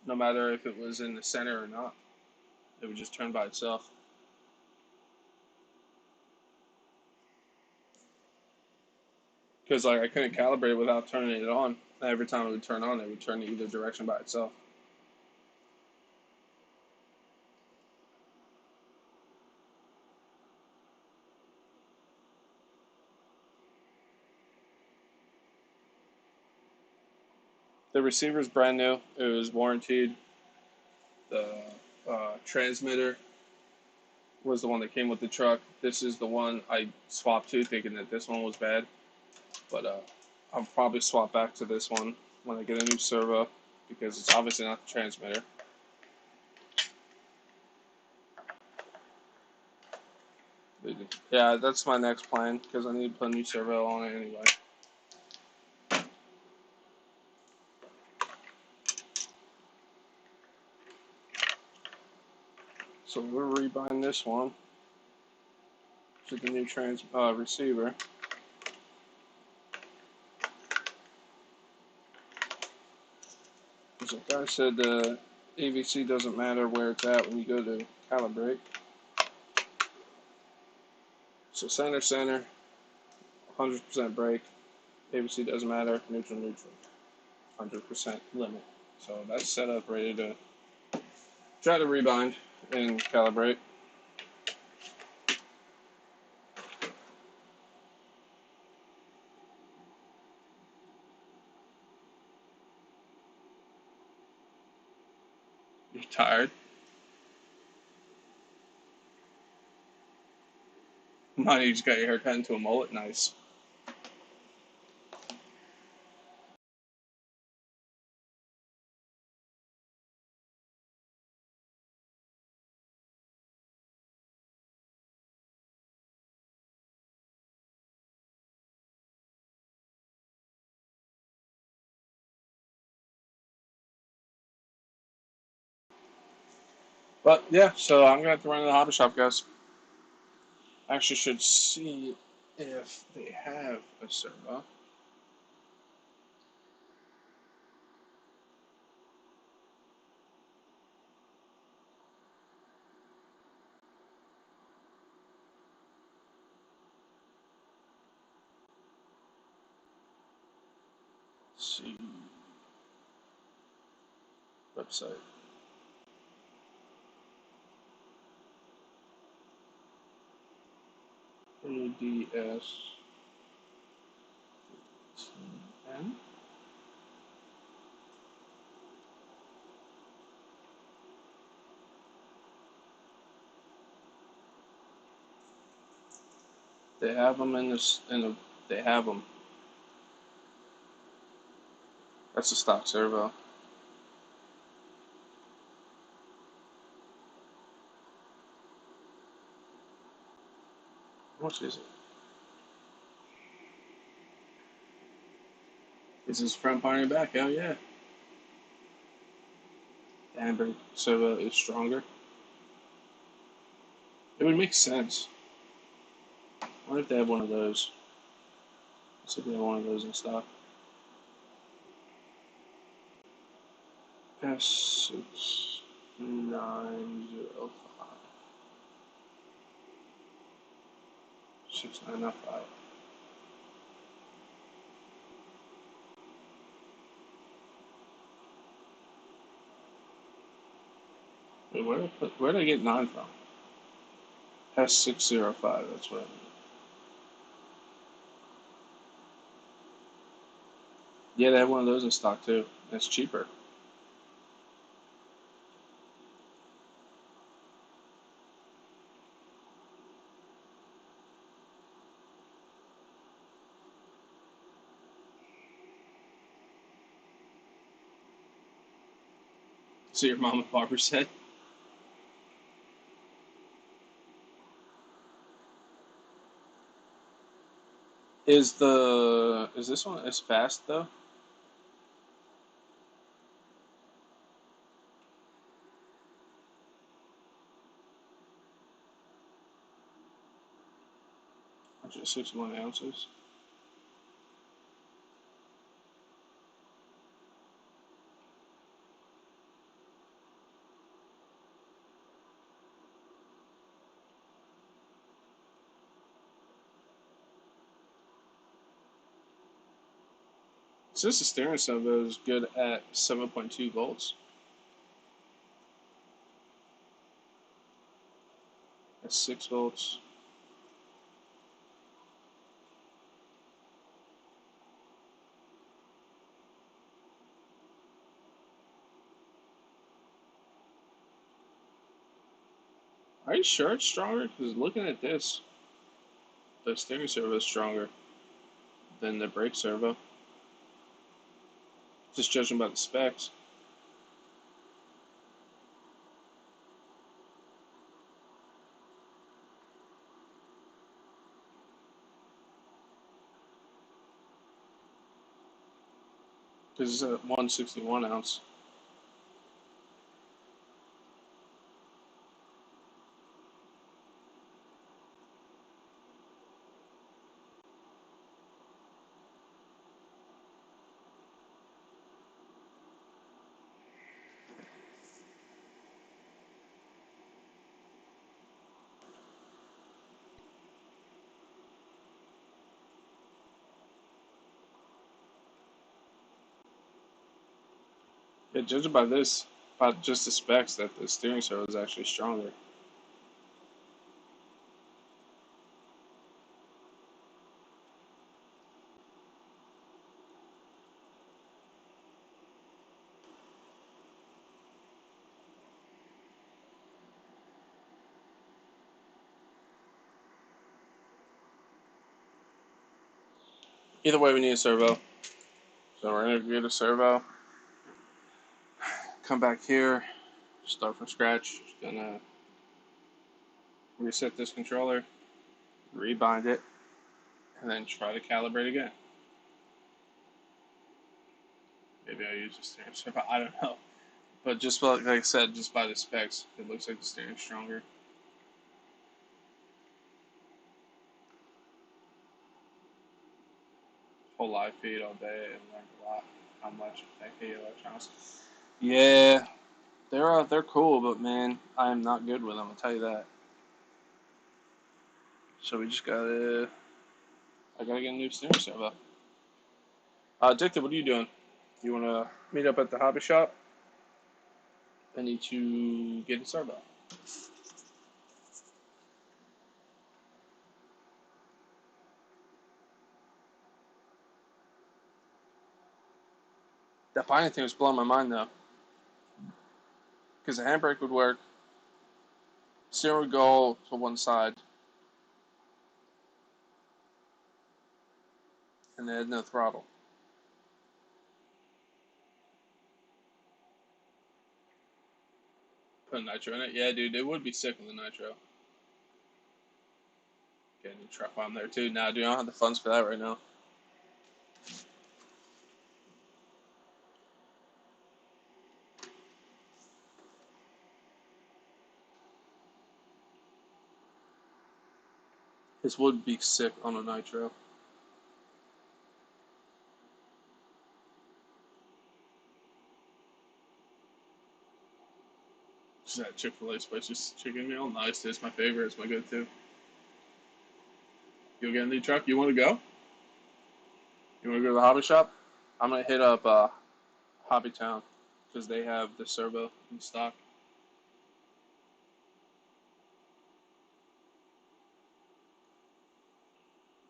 no matter if it was in the center or not. It would just turn by itself. Because like I couldn't calibrate it without turning it on. Every time it would turn on, it would turn in either direction by itself. The receiver's brand new. It was warranted. The transmitter was the one that came with the truck. This is the one I swapped to, thinking that this one was bad. But I'll probably swap back to this one when I get a new servo because it's obviously not the transmitter. Yeah, that's my next plan because I need to put a new servo on it anyway. So we're rebuying this one to the new receiver. Because like I said, the AVC doesn't matter where it's at when you go to calibrate. So center, 100% brake. AVC doesn't matter, neutral, 100% limit. So that's set up, ready to try to rebind and calibrate. You're tired? Mine, you just got your hair cut into a mullet. Nice. But yeah, so I'm gonna have to run to the hobby shop, guys. I actually should see if they have a servo. see. Website. ADS. And they have them in this. They have them. That's a stock servo. How much is it? Is this front part and back? Hell yeah. The handbrake servo is stronger. It would make sense. I wonder if they have one of those. Let's see if they have one of those in stock. S6905. 6905. Wait, where did I get 9 from? S605, that's what I mean. Yeah, they have one of those in stock too. It's cheaper. So your mom and barber said? Is this one as fast though? Just 61 ounces. So this steering servo is good at 7.2 volts. That's 6 volts. Are you sure it's stronger? Because looking at this, the steering servo is stronger than the brake servo. Just judging by the specs. Because it's a 161 ounce. Yeah, judging by this, by just the specs, that the steering servo is actually stronger. Either way, we need a servo. So we're going to get a servo. Come back here. Start from scratch. Just going to reset this controller. Rebind it. And then try to calibrate again. Maybe I'll use the steering servo. I don't know. But just like I said, just by the specs, it looks like the steering's stronger. Whole live feed all day and learned a lot. How much thank you electronics. Yeah, they're cool, but man, I am not good with them. I'll tell you that. So we just I gotta get a new steering servo. Dicta, what are you doing? You want to meet up at the hobby shop? I need to get a servo. That binding thing was blowing my mind though, because the handbrake would work, steering would go to one side, and they had no throttle. Put nitro in it? Yeah, dude, it would be sick with the nitro. Get a new truck on there too. Nah, dude, I don't have the funds for that right now. This would be sick on a nitro. Just that Chick-fil-A spicy chicken meal. Nice. It's my favorite. It's my go-to. You'll get a new truck? You want to go? You want to go to the hobby shop? I'm going to hit up Hobby Town because they have the servo in stock.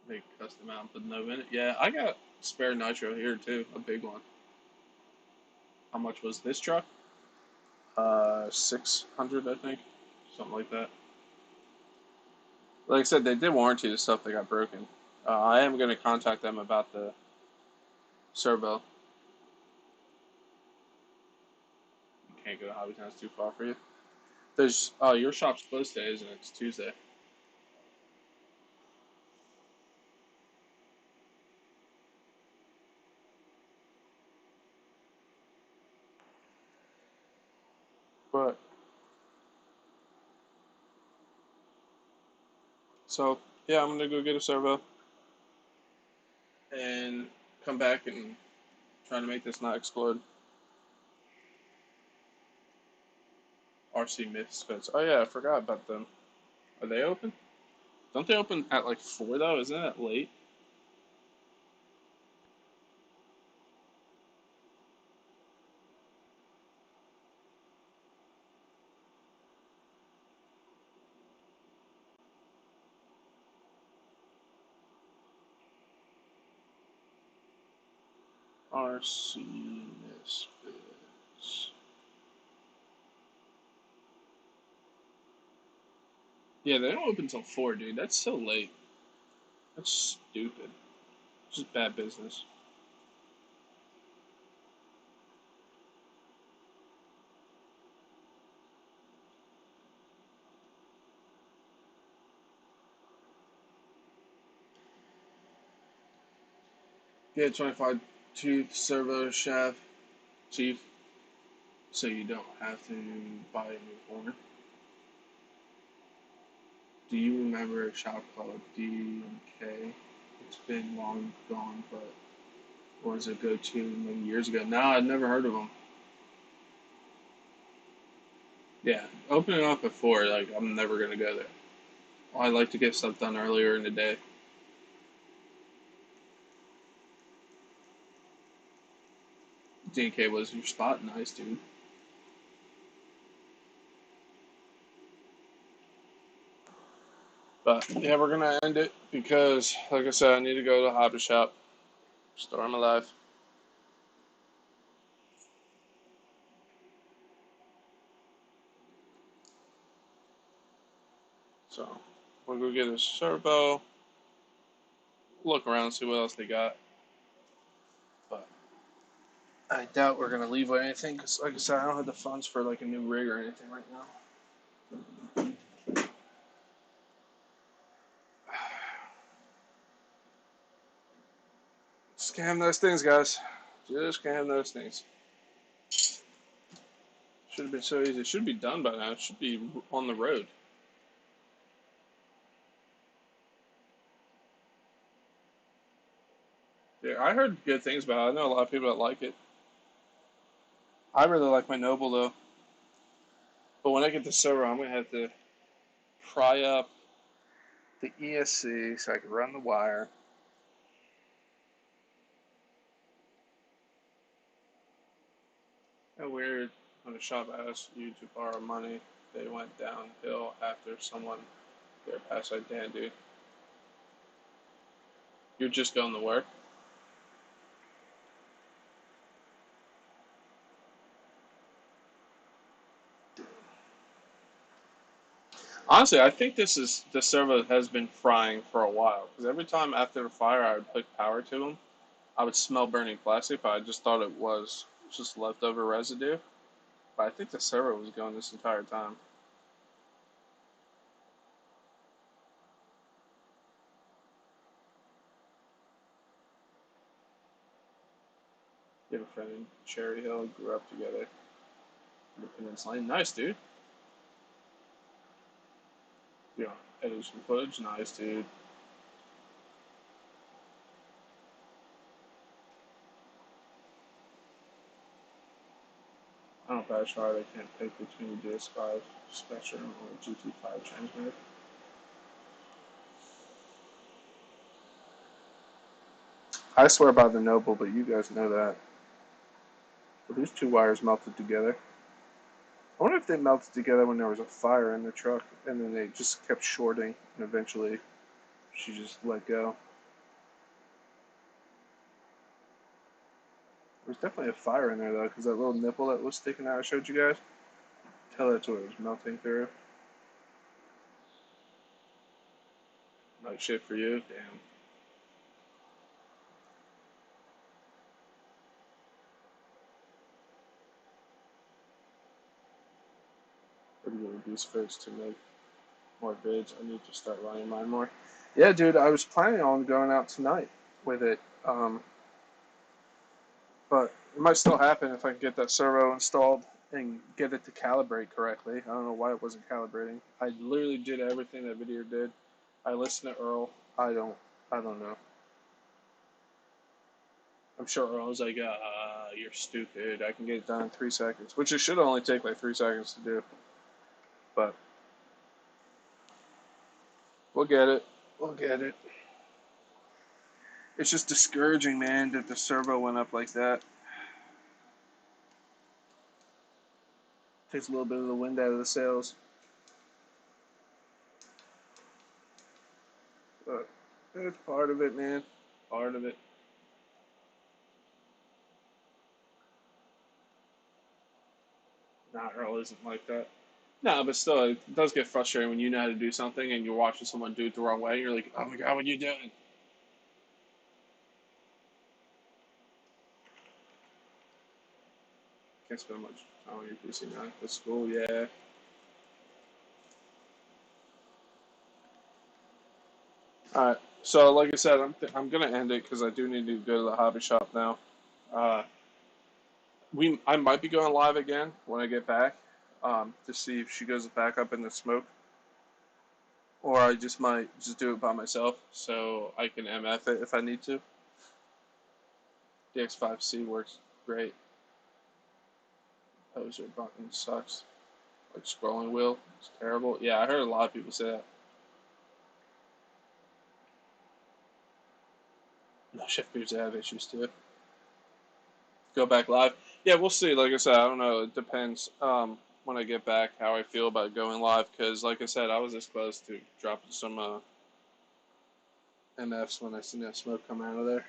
Make a custom out and put no in it. Yeah, I got spare nitro here too. A big one. How much was this truck? 600, I think. Something like that. Like I said, they did warranty the stuff that got broken. I am going to contact them about the servo. You can't go to Hobby Town, it's too far for you. There's your shop's closed today, isn't it? It's Tuesday. But so yeah, I'm gonna go get a servo and come back and try to make this not explode. RC Misfits. Oh yeah, I forgot about them. Are they open? Don't they open at like 4 though? Isn't that late? RC Misfits. Yeah, they don't open until 4, dude. That's so late. That's stupid. Just bad business. Get a 25 tooth servo shaft, chief, so you don't have to buy a new horn. Do you remember a shop called D&K? It's been long gone, but was a go-to many years ago. No, I'd never heard of them. Yeah, opening up at 4, like, I'm never going to go there. I like to get stuff done earlier in the day. D&K was your spot. Nice, dude. But, yeah, we're going to end it because, like I said, I need to go to the hobby shop. Start my life. So, we'll go get a servo, look around, see what else they got. But I doubt we're going to leave with anything because, like I said, I don't have the funds for, like, a new rig or anything right now. Scam those things, guys. Just scam those things. Should have been so easy. It should be done by now. It should be on the road. Yeah, I heard good things about it. I know a lot of people that like it. I really like my Noble though. But when I get the server, I'm gonna have to pry up the ESC so I can run the wire. How weird when a shop asked you to borrow money, they went downhill after someone there passed like, damn, dude, you're just going to work. Honestly, I think the servo has been frying for a while because every time after the fire I would put power to them, I would smell burning plastic, but I just thought it was just leftover residue. But I think the servo was going this entire time. You have a friend in Cherry Hill, grew up together. Independence Lane, nice dude. You know, edit some footage, nice dude. I don't bash hard, I can't pick between the DS5 Spectrum or GT5 transmitter. I swear by the Noble, but you guys know that. But these two wires melted together. I wonder if they melted together when there was a fire in the truck, and then they just kept shorting, and eventually she just let go. There's definitely a fire in there, though, because that little nipple that was sticking out I showed you guys, tell that's what it was melting through. Nice shit for you, damn. Pretty good with these folks to make more vids. I need to start running mine more. Yeah, dude, I was planning on going out tonight with it, but it might still happen if I can get that servo installed and get it to calibrate correctly. I don't know why it wasn't calibrating. I literally did everything that video did. I listened to Earl. I don't know. I'm sure Earl's like, you're stupid. I can get it done in 3 seconds, which it should only take like 3 seconds to do. But we'll get it. We'll get it. It's just discouraging, man, that the servo went up like that. Takes a little bit of the wind out of the sails. But it's part of it, man. Part of it. Nah, Earl isn't like that. No, but still, it does get frustrating when you know how to do something and you're watching someone do it the wrong way. And you're like, oh my god, what are you doing? Can't spend much time on your PC now. That's cool, yeah. Alright, so like I said, I'm gonna end it because I do need to go to the hobby shop now. Uh, I might be going live again when I get back to see if she goes back up in the smoke, or I just might just do it by myself so I can MF it if I need to. The X5C works great. Poser button sucks. Like scrolling wheel, it's terrible. Yeah, I heard a lot of people say that. No, Shift Beards have issues too. Go back live. Yeah, we'll see. Like I said, I don't know. It depends when I get back how I feel about going live. Because, like I said, I was this close to dropping some MFs when I seen that smoke come out of there.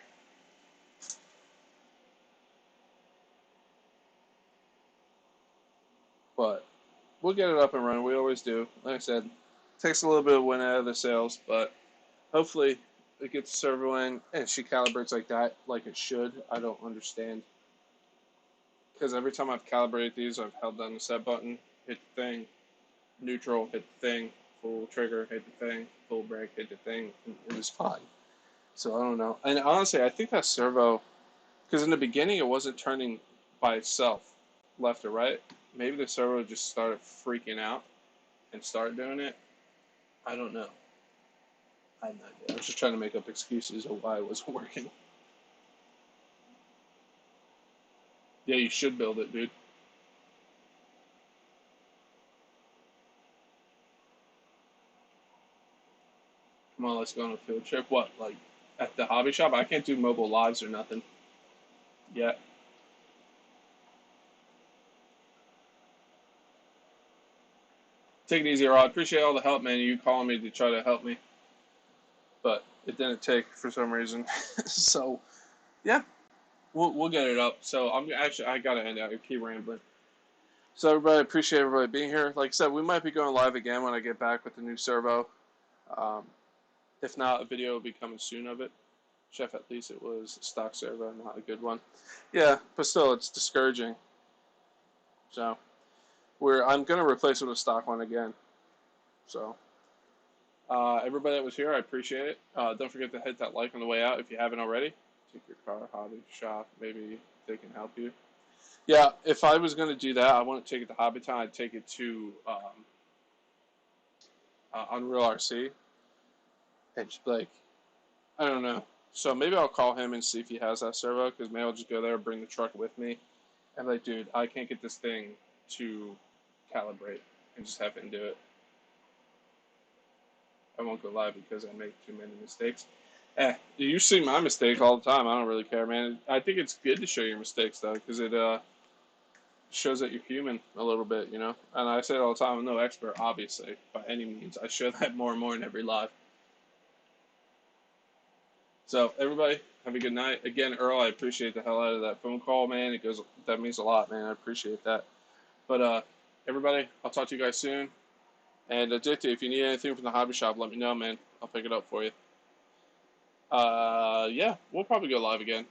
But we'll get it up and running. We always do. Like I said, takes a little bit of wind out of the sails, but hopefully it gets the servo in and she calibrates like that, like it should. I don't understand. Because every time I've calibrated these, I've held down the set button, hit the thing, neutral, hit the thing, full trigger, hit the thing, full brake, hit the thing, and it was fine. So I don't know. And honestly, I think that servo, because in the beginning it wasn't turning by itself, left or right. Maybe the servo just started freaking out and started doing it. I don't know. I have no idea. I was just trying to make up excuses of why it wasn't working. Yeah, you should build it, dude. Come on, let's go on a field trip. What, like at the hobby shop? I can't do mobile lives or nothing yet. Take it easy, Earl. I appreciate all the help, man. You calling me to try to help me, but it didn't take for some reason. So yeah, we'll get it up. So I gotta end out. I keep rambling. So everybody, appreciate everybody being here. Like I said, we might be going live again when I get back with the new servo. If not, a video will be coming soon of it. Chef, at least it was a stock servo, not a good one. Yeah, but still, it's discouraging. So I'm gonna replace it with a stock one again. So everybody that was here, I appreciate it. Don't forget to hit that like on the way out if you haven't already. Take your car, hobby shop, maybe they can help you. Yeah, if I was gonna do that, I wouldn't take it to Hobby Town. I'd take it to Unreal RC and just be like, I don't know. So maybe I'll call him and see if he has that servo, because maybe I'll just go there, bring the truck with me, and like, dude, I can't get this thing to calibrate, and just have him do it. I won't go live because I make too many mistakes. You see my mistakes all the time. I don't really care, man. I think it's good to show your mistakes, though, because it shows that you're human a little bit, you know? And I say it all the time, I'm no expert, obviously, by any means. I show that more and more in every live. So, everybody, have a good night. Again, Earl, I appreciate the hell out of that phone call, man. That means a lot, man. I appreciate that. But, everybody, I'll talk to you guys soon. And, Dicty, if you need anything from the hobby shop, let me know, man. I'll pick it up for you. Yeah, we'll probably go live again.